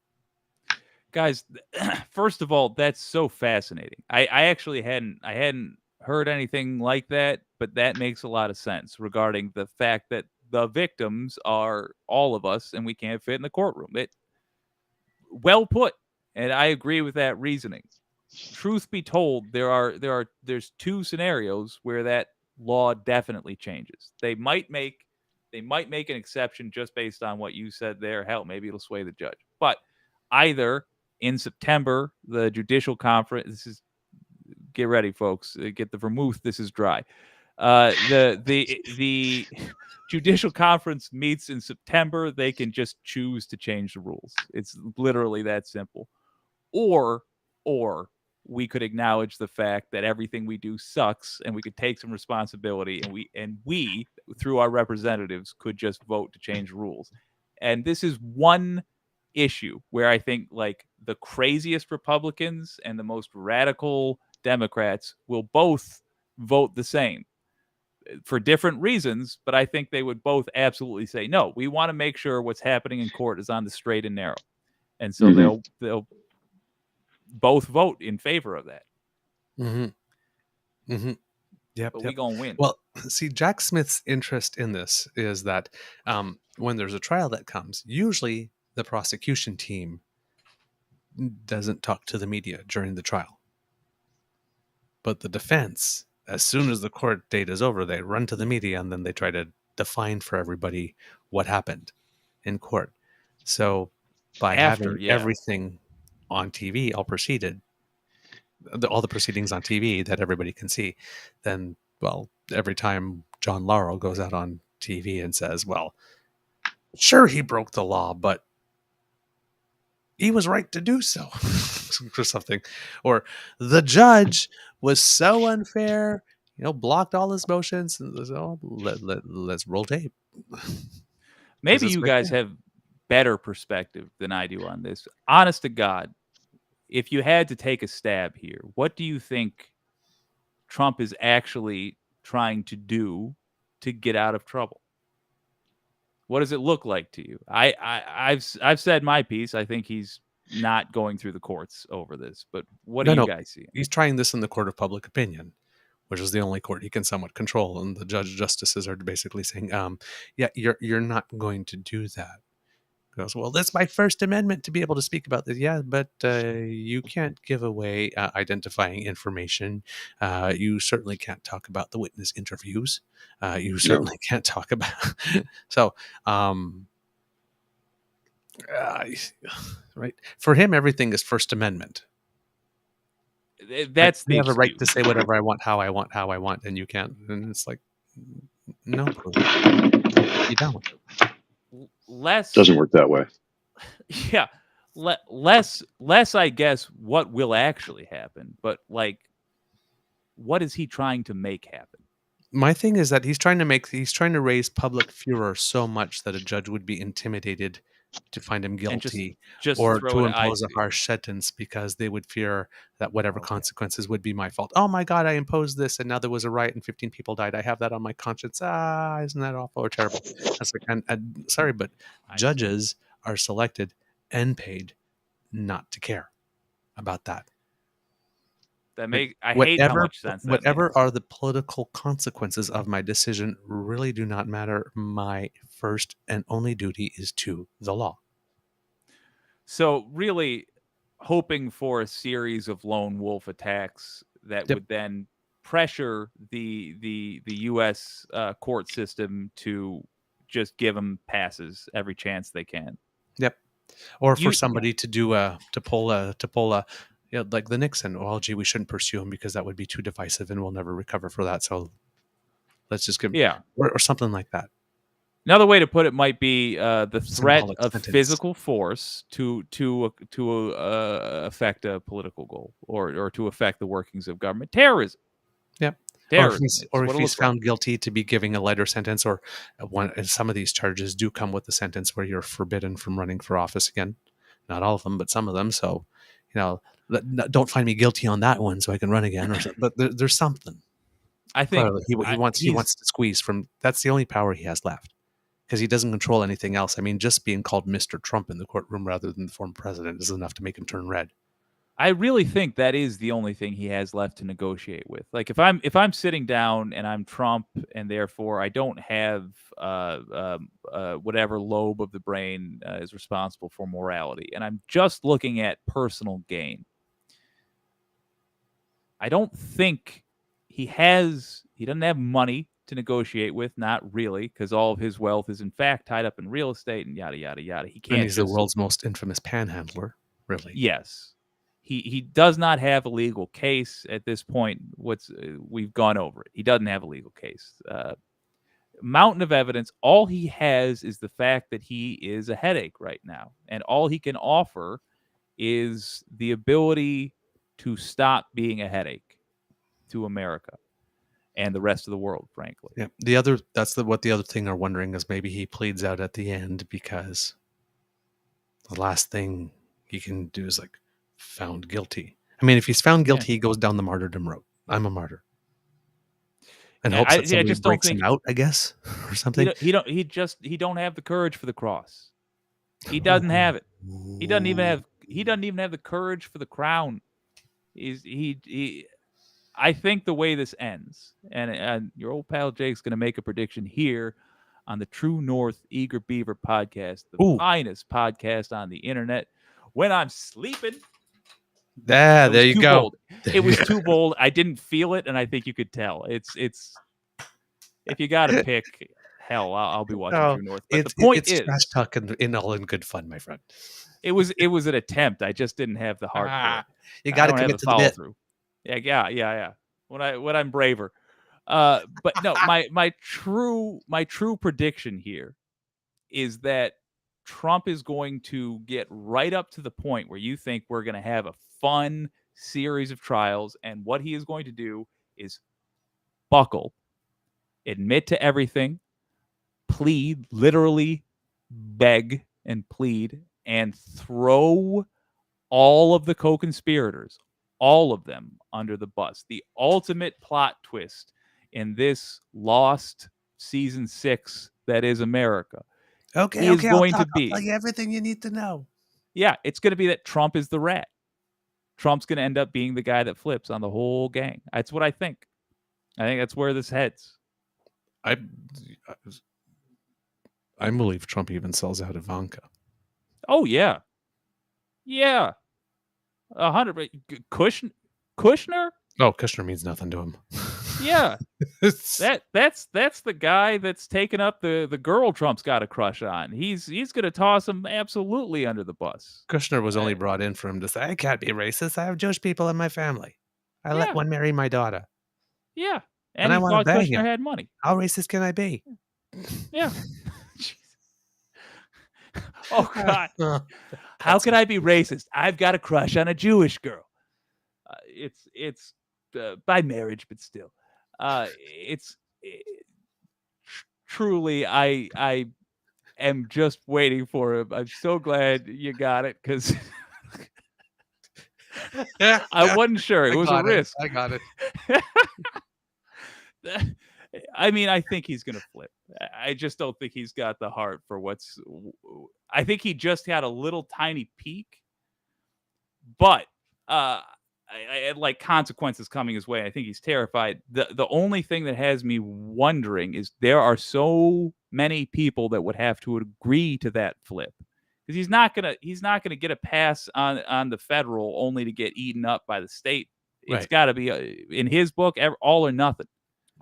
Guys, first of all, that's so fascinating. I actually hadn't heard anything like that, but that makes a lot of sense regarding the fact that the victims are all of us and we can't fit in the courtroom. Well put. And I agree with that reasoning. Truth be told, there's two scenarios where that law definitely changes. They might make an exception just based on what you said there. Hell, maybe it'll sway the judge. But either in September, the judicial conference, get ready, folks. Get the vermouth. This is dry. The judicial conference meets in September. They can just choose to change the rules. It's literally that simple. Or we could acknowledge the fact that everything we do sucks, and we could take some responsibility, and we through our representatives could just vote to change rules. And this is one issue where I think, like, the craziest Republicans and the most radical Democrats will both vote the same for different reasons, but I think they would both absolutely say, no, we want to make sure what's happening in court is on the straight and narrow. And so they'll both vote in favor of that. Yep, but we gonna win. Well, see, Jack Smith's interest in this is that when there's a trial that comes, usually the prosecution team doesn't talk to the media during the trial. But the defense, as soon as the court date is over, they run to the media and then they try to define for everybody what happened in court. So by having everything on TV, all the proceedings on TV that everybody can see, then, well, every time John Laurel goes out on TV and says, well, sure, he broke the law, but he was right to do so, or something. Or the judge was so unfair, blocked all his motions, and let's roll tape. Maybe you guys have better perspective than I do on this. Honest to God, if you had to take a stab here, what do you think Trump is actually trying to do to get out of trouble? What does it look like to you? I've said my piece. I think he's not going through the courts over this, but what do you guys see? He's trying this in the court of public opinion, which is the only court he can somewhat control, and the justices are basically saying, yeah, you're not going to do that. He goes, well, that's my First Amendment to be able to speak about this. Yeah, but you can't give away identifying information. You certainly can't talk about the witness interviews. You certainly can't talk about. So, right, for him, everything is First Amendment. That's I have a right to say whatever I want, how I want, and you can't. And it's like, no, you don't. Doesn't work that way. Yeah, less. I guess what will actually happen, but like, what is he trying to make happen? My thing is that he's trying to raise public furor so much that a judge would be intimidated to find him And guilty just or throw to it. impose a harsh sentence because they would fear that whatever Okay. consequences would be my fault. Oh my God, I imposed this and now there was a riot and 15 people died. I have that on my conscience. Isn't that awful or terrible? That's like, and sorry, but I see. judges are selected and paid not to care about that. I hate how much sense that Whatever makes. are the political consequences of my decision really do not matter. My first and only duty is to the law. So really hoping for a series of lone wolf attacks that Yep. would then pressure the U.S. Court system to just give them passes every chance they can. Yep. Or for You- somebody to pull a like the Nixon. Oh, gee, we shouldn't pursue him because that would be too divisive and we'll never recover for that. So let's just give Yeah. or something like that. Another way to put it might be the threat Symbolic of sentence. physical force to affect a political goal or to affect the workings of government. Terrorism. Yep. Terrorism. Or It's if what it he's looks like. found guilty, to be giving a lighter sentence, or and some of these charges do come with a sentence where you're forbidden from running for office again. Not all of them, but some of them. So, don't find me guilty on that one, so I can run again. Or something. But there's something. I think Clearly, he wants to squeeze from. That's the only power he has left, because he doesn't control anything else. I mean, just being called Mr. Trump in the courtroom rather than the former president is enough to make him turn red. I really think that is the only thing he has left to negotiate with. Like if I'm sitting down and I'm Trump and therefore I don't have whatever lobe of the brain is responsible for morality, and I'm just looking at personal gain, I don't think he doesn't have money to negotiate with, not really, because all of his wealth is in fact tied up in real estate and yada yada yada. He can't. And he's the world's most infamous panhandler, really. Yes. He does not have a legal case at this point. We've gone over it. He doesn't have a legal case. Mountain of evidence. All he has is the fact that he is a headache right now, and all he can offer is the ability to stop being a headache to America and the rest of the world, frankly. Yeah. What the other thing are wondering is maybe he pleads out at the end because the last thing he can do is like found guilty. I mean, if he's found guilty, he goes down the martyrdom road. I'm a martyr, and hopes that somebody breaks him out, I guess, or something. He don't have the courage for the cross. He doesn't have it. He doesn't even have the courage for the crown. I think the way this ends, and your old pal Jake's going to make a prediction here on the True North Eager Beaver podcast, the finest podcast on the internet. When I'm sleeping. There you go. Bold. It was too bold. I didn't feel it, and I think you could tell. It's if you got to pick, hell, I'll be watching True North. But the point is, trash talk in all in good fun, my friend. It was an attempt. I just didn't have the heart for it. You got to commit to the bit. Through. Yeah. When I'm braver. But no, my true prediction here is that Trump is going to get right up to the point where you think we're going to have a fun series of trials, and what he is going to do is buckle, admit to everything, plead, literally beg and plead, and throw all of the co-conspirators, all of them, under the bus. The ultimate plot twist in this lost season 6 that is America. Okay, I'll tell you everything you need to know. Yeah, it's going to be that Trump is the rat. Trump's going to end up being the guy that flips on the whole gang. That's what I think. I think that's where this heads. I believe Trump even sells out Ivanka. Oh, yeah. Yeah. 100. Kushner? Oh, Kushner means nothing to him. Yeah. that's the guy that's taken up the girl Trump's got a crush on. He's going to toss him absolutely under the bus. Kushner was only brought in for him to say, I can't be racist. I have Jewish people in my family. I let one marry my daughter. Yeah. And I he thought Kushner had money. How racist can I be? Yeah. Oh, God. How can I be racist? I've got a crush on a Jewish girl. It's by marriage, but still. It's truly, I am just waiting for him. I'm so glad you got it because I wasn't sure. It was a risk. I got it. I mean, I think he's going to flip. I just don't think he's got the heart for what's. I think he just had a little tiny peak, but I like consequences coming his way. I think he's terrified. The only thing that has me wondering is there are so many people that would have to agree to that flip because he's not gonna get a pass on the federal only to get eaten up by the state. It's Right. got to be in his book all or nothing.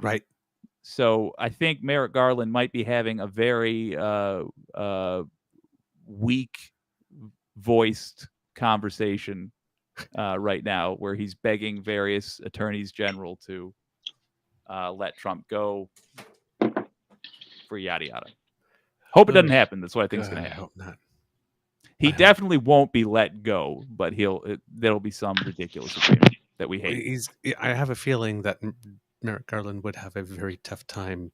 Right. So I think Merrick Garland might be having a very weak voiced conversation right now where he's begging various attorneys general to let Trump go for yada yada. Hope it doesn't happen. That's what I think is going to I happen. hope not. He definitely won't be let go, but there'll be some ridiculous agreement that we hate. I have a feeling that Merrick Garland would have a very tough time,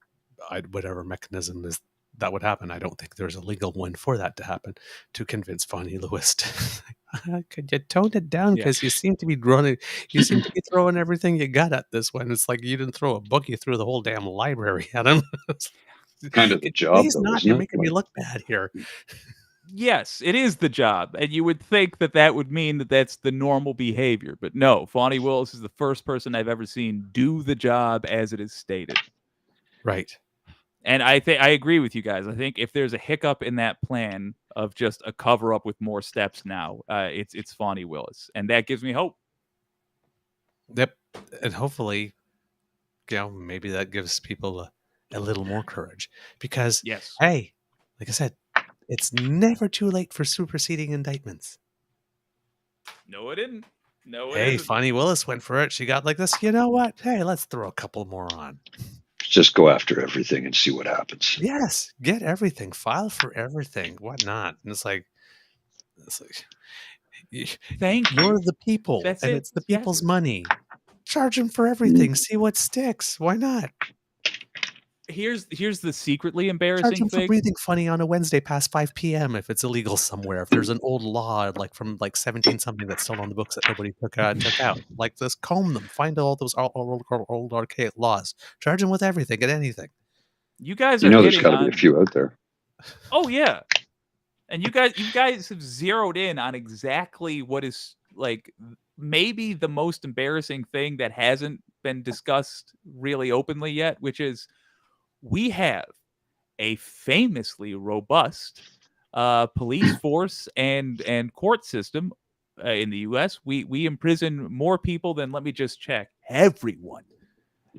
whatever mechanism is that would happen. I don't think there's a legal one for that to happen, to convince Fonnie Lewis to, could you tone it down because you seem to be throwing everything you got at this one. It's like you didn't throw a book, you threw the whole damn library at him. Kind of the job, Please though, not. isn't You're it? making me look bad here. Yes, it is the job, and you would think that would mean that that's the normal behavior, but no. Fonnie Willis is the first person I've ever seen do the job as it is stated. Right. And I agree with you guys. I think if there's a hiccup in that plan of just a cover up with more steps now, it's Fonnie Willis, and that gives me hope. Yep. And hopefully, maybe that gives people a little more courage because, yes, hey, like I said, it's never too late for superseding indictments. No, it didn't. No, it Hey, isn't. Fonnie Willis went for it. She got like this. You know what? Hey, let's throw a couple more on. Just go after everything and see what happens. Yes, get everything. File for everything. What not? And it's like thank you. You're the people, That's and it. it's the people's money. Charge them for everything. See what sticks. Why not? Here's the secretly Charge embarrassing them for thing. breathing funny on a Wednesday past 5 p.m. if it's illegal somewhere. If there's an old law from 17 something that's still on the books that nobody took out, like just comb them, find all those old archaic laws. Charge them with everything and anything. You guys You are know, there's hitting got to on. be a few out there. Oh yeah, and you guys have zeroed in on exactly what is like maybe the most embarrassing thing that hasn't been discussed really openly yet, which is we have a famously robust police force and court system in the U.S. We imprison more people than, let me just check, everyone.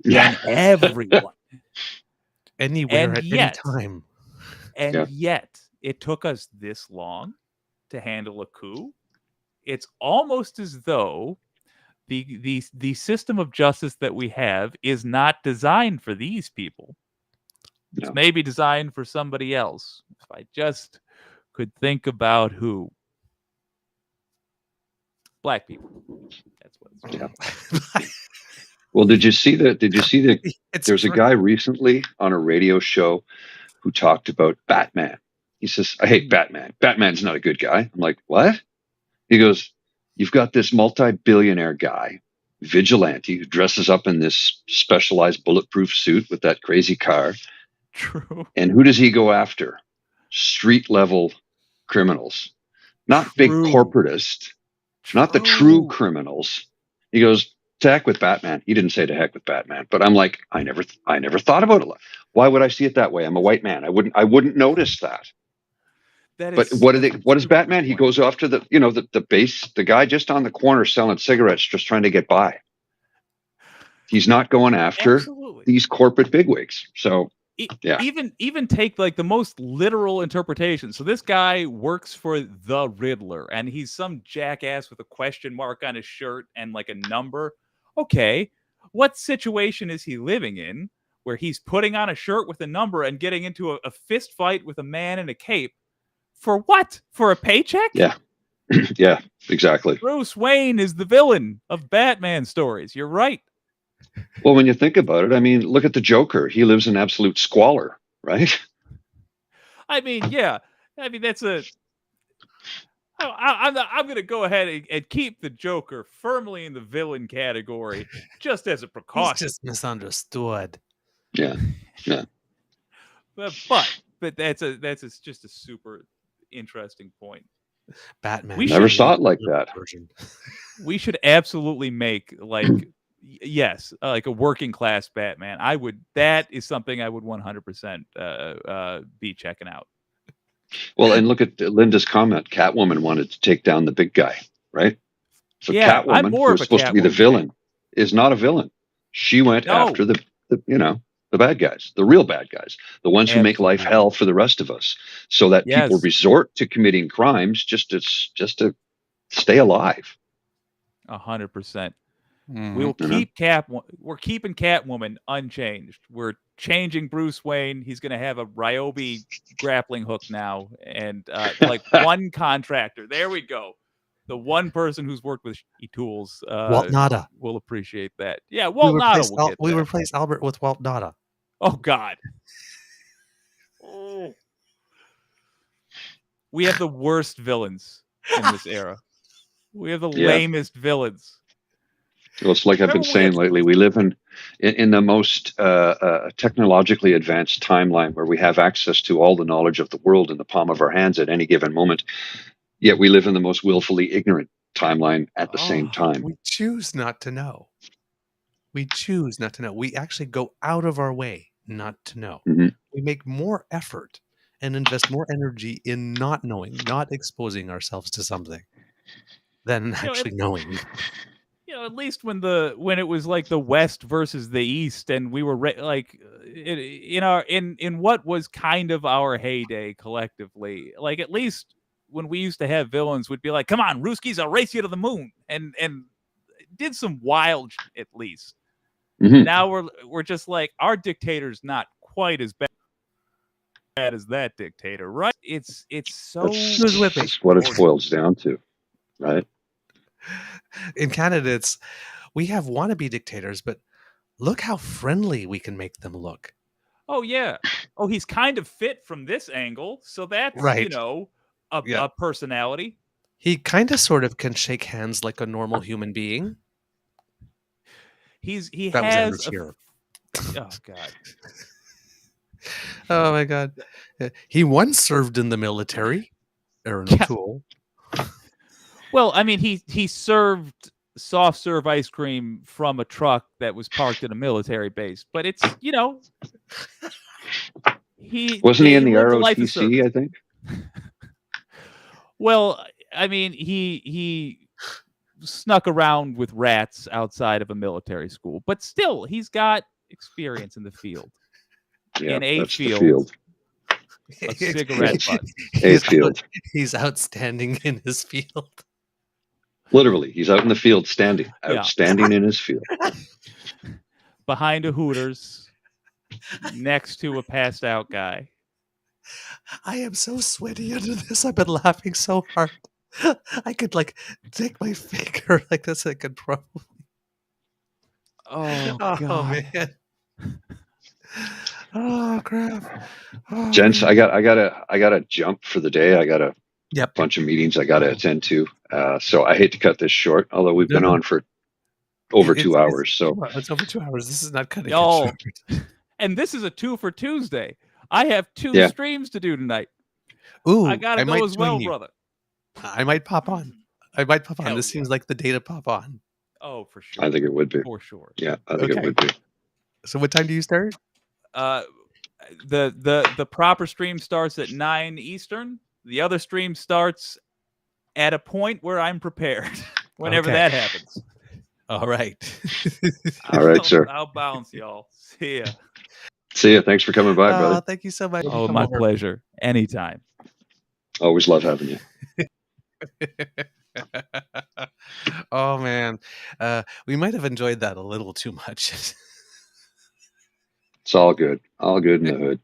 Yeah. Than everyone. Anywhere And at yet, any time. And yet, it took us this long to handle a coup. It's almost as though the system of justice that we have is not designed for these people. It's maybe designed for somebody else. If I just could think about who. Black people. That's what it's called. Well, did you see that? There's a guy recently on a radio show who talked about Batman. He says, I hate Batman. Batman's not a good guy. I'm like, what? He goes, you've got this multi-billionaire guy, vigilante, who dresses up in this specialized bulletproof suit with that crazy car. True. And who does he go after? Street level criminals, not big corporatists, not the true criminals. He goes, to heck with Batman. He didn't say to heck with Batman, but I'm like, I never thought about it. Why would I see it that way? I'm a white man. I wouldn't notice that. But what is Batman? He goes off to the guy just on the corner selling cigarettes, just trying to get by. He's not going after these corporate bigwigs. So yeah. Even take like the most literal interpretation. So this guy works for the Riddler, and he's some jackass with a question mark on his shirt and like a number. Okay, what situation is he living in where he's putting on a shirt with a number and getting into a fist fight with a man in a cape? For what? For a paycheck? Yeah. Yeah, exactly. Bruce Wayne is the villain of Batman stories. You're right. Well, when you think about it, I mean, look at the Joker. He lives in absolute squalor, right? I mean, yeah. I mean, that's a. I'm going to go ahead and keep the Joker firmly in the villain category, just as a He's precaution. just misunderstood. Yeah. Yeah. But that's just a super interesting point. Batman. We Never should- saw it like that. Version. We should absolutely make like yes, like a working class Batman. That is something I would 100% be checking out. Well, and look at Linda's comment. Catwoman wanted to take down the big guy, right? So Yeah, I'm Catwoman, more who of was a supposed to be the Catwoman villain, is not a villain. She went No. after the bad guys, the real bad guys, the ones who make life Absolutely. hell for the rest of us, so that people Yes. resort to committing crimes just to stay alive. 100%. Mhm. We will You know? keep We're keeping Catwoman unchanged. We're changing Bruce Wayne. He's going to have a Ryobi grappling hook now, and like one contractor. There we go. The one person who's worked with tools Walt Nada. will appreciate that. Yeah, Walt Nada will get we that. replace Albert with Walt Nada. Oh God. Oh. We have the worst villains in this era. We have the Yeah. lamest villains. Well, it's like I've been Remember we saying had- lately. We live in the most technologically advanced timeline where we have access to all the knowledge of the world in the palm of our hands at any given moment. Yet we live in the most willfully ignorant timeline at the same time. We choose not to know. We choose not to know. We actually go out of our way not to know. Mhm. We make more effort and invest more energy in not knowing, not exposing ourselves to something, than actually knowing. You know, at least when it was like the West versus the East, and we were in what was kind of our heyday collectively. Like at least when we used to have villains, would be like, "Come on, Ruskies, I'll race you to the moon," and did some wild at least. Mhm. Now we're just like our dictator's not quite as bad as that dictator, right? It's so That's what it boils down to, right? In Canada, we have wannabe dictators, but look how friendly we can make them look. Oh yeah. Oh, he's kind of fit from this angle, so that's Right. a personality. He kind of sort of can shake hands like a normal human being. He That was Andrew has Shearer. oh god. Oh my god. He once served in the military. Aaron Yeah. O'Toole. Well, I mean, he served soft serve ice cream from a truck that was parked in a military base, but it's Wasn't he in the lived a life of ROTC? I think. Well, I mean, he snuck around with rats outside of a military school, but still, he's got experience in the field. Yeah, in a that's the field. field. A cigarette butt. A field. He's outstanding in his field. Literally, he's out in the field standing, Yeah. outstanding in his field. Behind a Hooters, next to a passed out guy. I am so sweaty under this. I've been laughing so hard. I could take my finger like this. I could probably. Oh, Oh God. man. Oh crap. Oh, Gents, man. I gotta jump for the day. I got a Yep. bunch of meetings I gotta attend to. So I hate to cut this short, although we've been No. on for over It's- 2 hours. So it's over 2 hours. This is not cutting Oh. it short. And this is a 2 for Tuesday. I have 2 Yeah. streams to do tonight. Ooh, I gotta go might as well, join you. brother. I might pop on. Hell This yeah. seems like the day to pop on. Oh, for sure. I think it would be. For sure. Yeah, I think Okay. it would be. So what time do you start? The proper stream starts at 9 Eastern. The other stream starts at a point where I'm prepared. Whenever Okay. that happens. All right. All right, sir. I'll bounce, y'all. See ya. See ya. Thanks for coming by, brother. Thank you so much. Oh, Come my over. pleasure. Anytime. Always love having you. Oh man, we might have enjoyed that a little too much. It's all good. All good in the hood.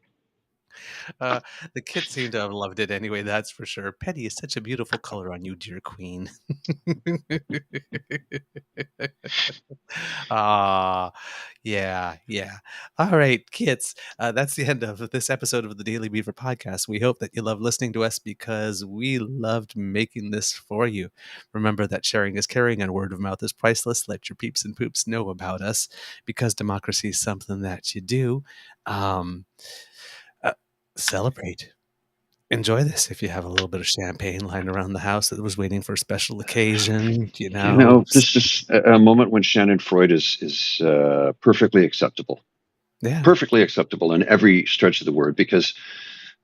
The kids seem to have loved it anyway, that's for sure. Petty is such a beautiful color on you, dear queen. Ah, yeah, yeah. All right, kids. That's the end of this episode of the Daily Beaver podcast. We hope that you love listening to us because we loved making this for you. Remember that sharing is caring and word of mouth is priceless. Let your peeps and poops know about us because democracy is something that you do. Um, Celebrate. Enjoy this if you have a little bit of champagne lying around the house that was waiting for a special occasion. You know, this is a moment when schadenfreude is perfectly acceptable. Yeah. Perfectly acceptable in every stretch of the word, because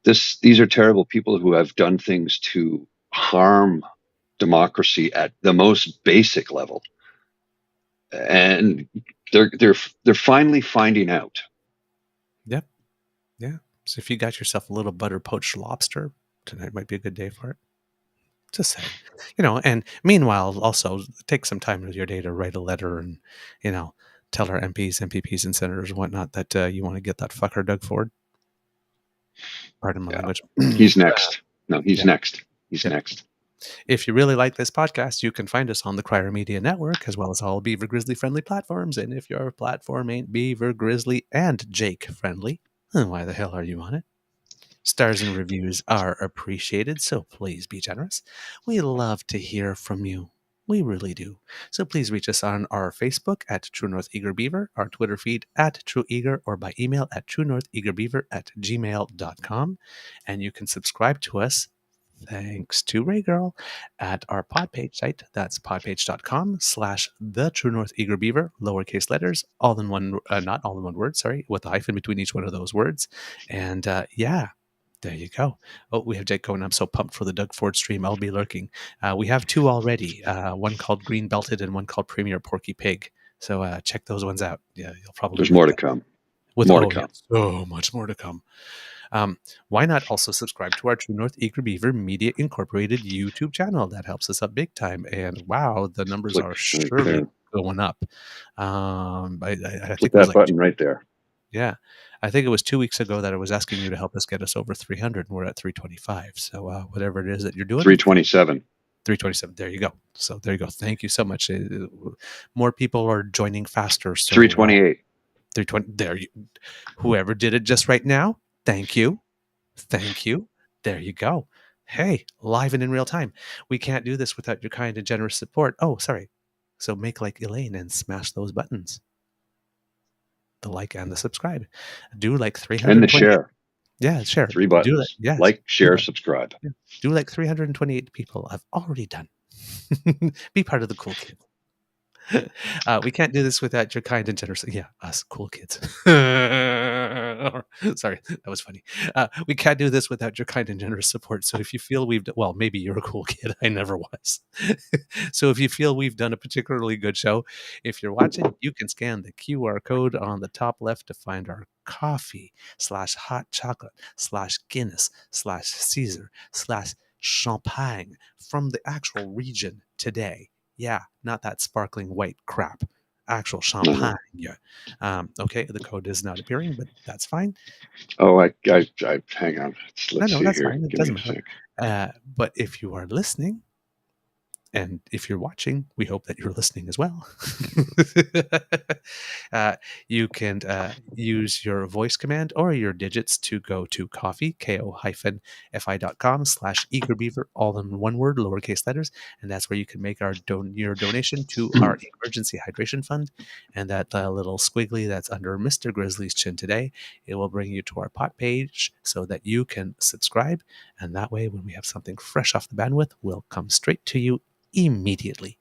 these are terrible people who have done things to harm democracy at the most basic level, and they're finally finding out. Yep. Yeah. So if you got yourself a little butter poached lobster, tonight might be a good day for it. Just saying, and meanwhile, also take some time with your day to write a letter and, tell our MPs, MPPs, and senators and whatnot that you want to get that fucker Doug Ford. Pardon my language. He's next. No, he's next. He's next. If you really like this podcast, you can find us on the Crier Media Network, as well as all Beaver Grizzly friendly platforms. And if your platform ain't Beaver Grizzly and Jake friendly, then why the hell are you on it? Stars and reviews are appreciated, so please be generous. We love to hear from you. We really do. So please reach us on our Facebook at True North Eager Beaver, our Twitter feed at True Eager, or by email at truenortheagerbeaver@gmail.com. And you can subscribe to us, thanks to Ray Girl, at our Podpage site. That's podpage.com/the True North Eager Beaver, lowercase letters, all in one, not all in one word, sorry, with a hyphen between each one of those words. And there you go. Oh, we have Jake going. I'm so pumped for the Doug Ford stream. I'll be lurking. We have two already, one called Green Belted and one called Premier Porky Pig. So check those ones out. Yeah, you'll probably. There's more to come. More to come. So much more to come. Why not also subscribe to our True North Eager Beaver Media Incorporated YouTube channel? That helps us up big time. And wow, the numbers are surely going up. I think that button right there. Yeah. I think it was 2 weeks ago that I was asking you to help us get us over 300, and we're at 325. So whatever it is that you're doing. 327. 327. There you go. So there you go. Thank you so much. More people are joining faster. So 328. 320. There you. Whoever did it just right now, thank you. Thank you. There you go. Hey, live and in real time. We can't do this without your kind and generous support. Oh, sorry. So make like Elaine and smash those buttons. The like and the subscribe. Do like 300 and the share. Yeah, share. 3 buttons. Like, share, subscribe. Yeah. Do like 328 people I've already done. Be part of the cool kid. We can't do this without your kind and generous. Yeah, us cool kids. Sorry, that was funny. We can't do this without your kind and generous support. So if you feel well, maybe you're a cool kid. I never was. So if you feel we've done a particularly good show, if you're watching, you can scan the QR code on the top left to find our coffee/hot chocolate/Guinness/Caesar/champagne from the actual region today. Yeah, not that sparkling white crap. Actual champagne. Okay, the code is not appearing, but that's fine. Oh, I hang on. Let's see that's here. fine. It doesn't matter. But if you are listening, and if you're watching, we hope that you're listening as well. You can use your voice command or your digits to go to ko-fi.com/eagerbeaver, all in one word, lowercase letters. And that's where you can make your donation to our emergency hydration fund. And that little squiggly that's under Mr. Grizzly's chin today, it will bring you to our pot page so that you can subscribe. And that way, when we have something fresh off the bandwidth, we'll come straight to you immediately.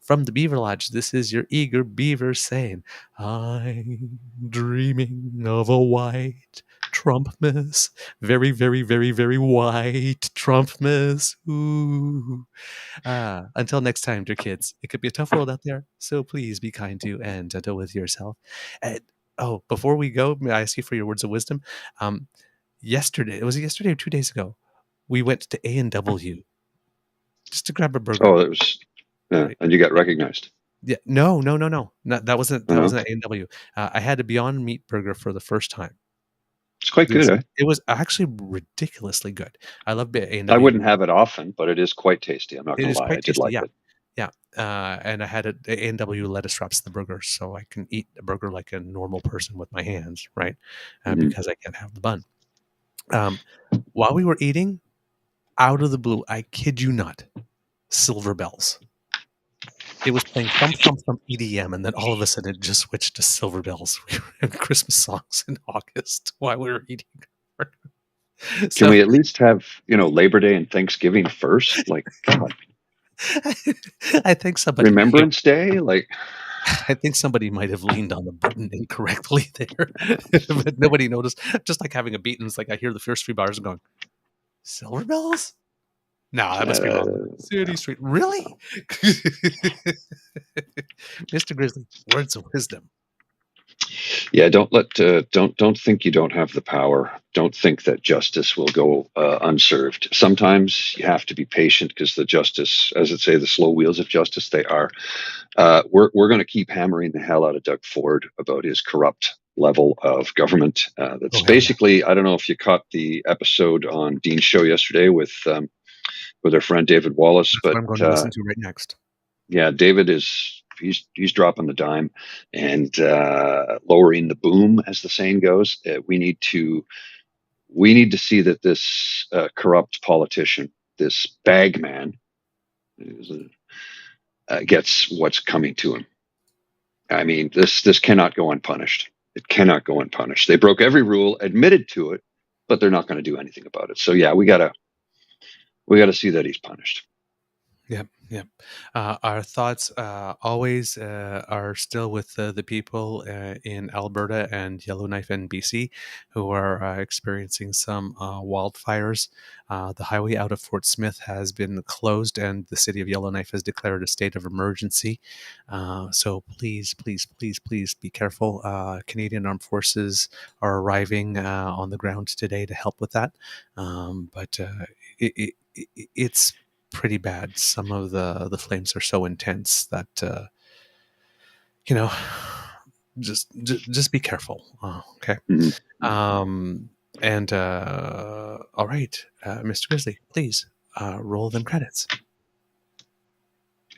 From the Beaver Lodge, this is your eager beaver saying, I'm dreaming of a white Trumpmas. Very, very, very, very white Trumpmas. Ooh. Until next time, dear kids, it could be a tough world out there, so please be kind to and gentle with yourself. And, before we go, may I ask you for your words of wisdom? Yesterday, was it yesterday or 2 days ago? We went to A&W just to grab a burger. Oh, it was, right. And you got recognized. Yeah, no. That wasn't A&W. I had a Beyond Meat burger for the first time. It's quite good, eh? It was actually ridiculously good. I love A&W. I wouldn't have it often, but it is quite tasty. I'm not It going is to lie. I quite did tasty, like yeah. it. Yeah, and I had A&W lettuce wraps the burger, so I can eat a burger like a normal person with my hands, right? Mhm. Because I can't have the bun. While we were eating, out of the blue, I kid you not, Silver Bells. It was playing some EDM, and then all of a sudden it just switched to Silver Bells. We were in Christmas songs in August while we were eating. Can we at least have, Labor Day and Thanksgiving first? Like, God. I think somebody Remembrance Day? Like, I think somebody might have leaned on the button incorrectly there, but nobody noticed. Just like having a beat, and it's like I hear the first 3 bars going, Silver Bells? No, that must be wrong. City Street. Really? Mr. Grizzly, words of wisdom. yeah, don't think you don't have the power. Don't think that justice will go unserved. Sometimes you have to be patient because the justice, as it say, the slow wheels of justice, they are. We're going to keep hammering the hell out of Doug Ford about his corrupt level of government. That's basically, I don't know if you caught the episode on Dean's show yesterday with our friend David Wallace, That's but what I'm going to listen to right next. Yeah, David he's dropping the dime and lowering the boom, as the saying goes. We need to see that this corrupt politician, this bag man, gets what's coming to him. I mean, this cannot go unpunished. It cannot go unpunished. They broke every rule, admitted to it, but they're not going to do anything about it. So yeah, we gotta see that he's punished. Yep. Our thoughts always are still with the people in Alberta and Yellowknife and BC who are experiencing some wildfires. The highway out of Fort Smith has been closed, and the city of Yellowknife has declared a state of emergency. So please be careful. Canadian Armed Forces are arriving on the ground today to help with that. But it's pretty bad. Some of the flames are so intense that just be careful. Okay. Mm-hmm. And all right, Mr. Grizzly, please roll them credits. I'm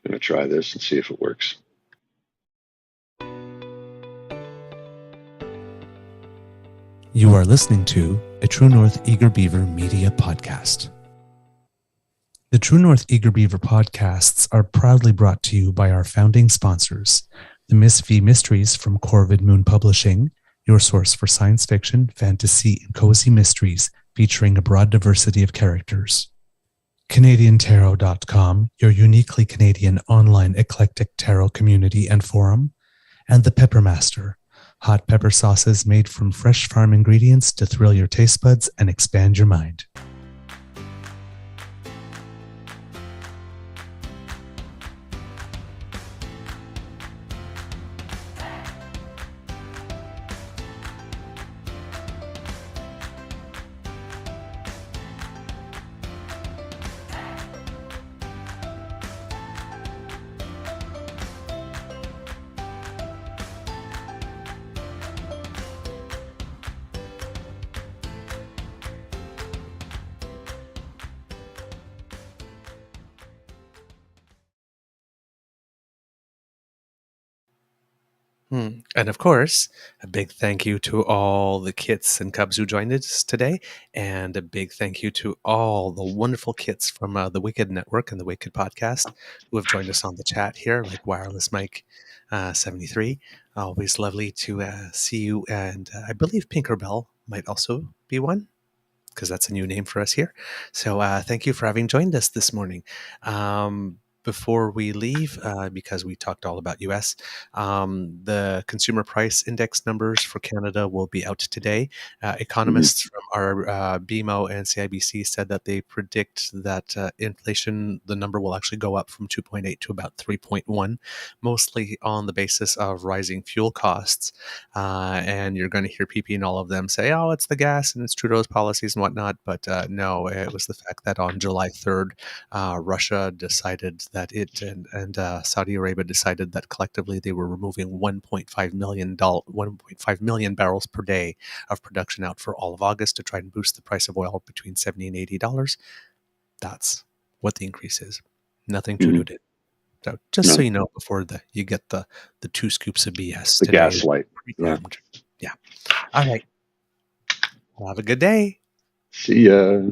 gonna try this and see if it works. You are listening to a True North Eager Beaver Media Podcast. The True North Eager Beaver podcasts are proudly brought to you by our founding sponsors, the Miss V Mysteries from Corvid Moon Publishing, your source for science fiction, fantasy, and cozy mysteries featuring a broad diversity of characters. CanadianTarot.com, your uniquely Canadian online eclectic tarot community and forum, and The Peppermaster, hot pepper sauces made from fresh farm ingredients to thrill your taste buds and expand your mind. And of course, a big thank you to all the kits and cubs who joined us today, and a big thank you to all the wonderful kits from the Wicked Network and the Wicked Podcast who have joined us on the chat here, like Wireless Mike 73. Always lovely to see you, and I believe Pinkerbell might also be one, because that's a new name for us here. So thank you for having joined us this morning. Before we leave, because we talked all about US, the consumer price index numbers for Canada will be out today. Economists from our BMO and CIBC said that they predict that inflation, the number will actually go up from 2.8 to about 3.1, mostly on the basis of rising fuel costs. And you're going to hear PP and all of them say, oh, it's the gas and it's Trudeau's policies and whatnot. But no, it was the fact that on July 3rd, Russia decided that it and Saudi Arabia decided that collectively they were removing 1.5 million barrels per day of production out for all of August to try and boost the price of oil between $70 and $80. That's what the increase is. Nothing Trudeau did. So just so you know, before you get the 2 scoops of BS The today. gaslight. Yeah. All right. Well, have a good day. See ya.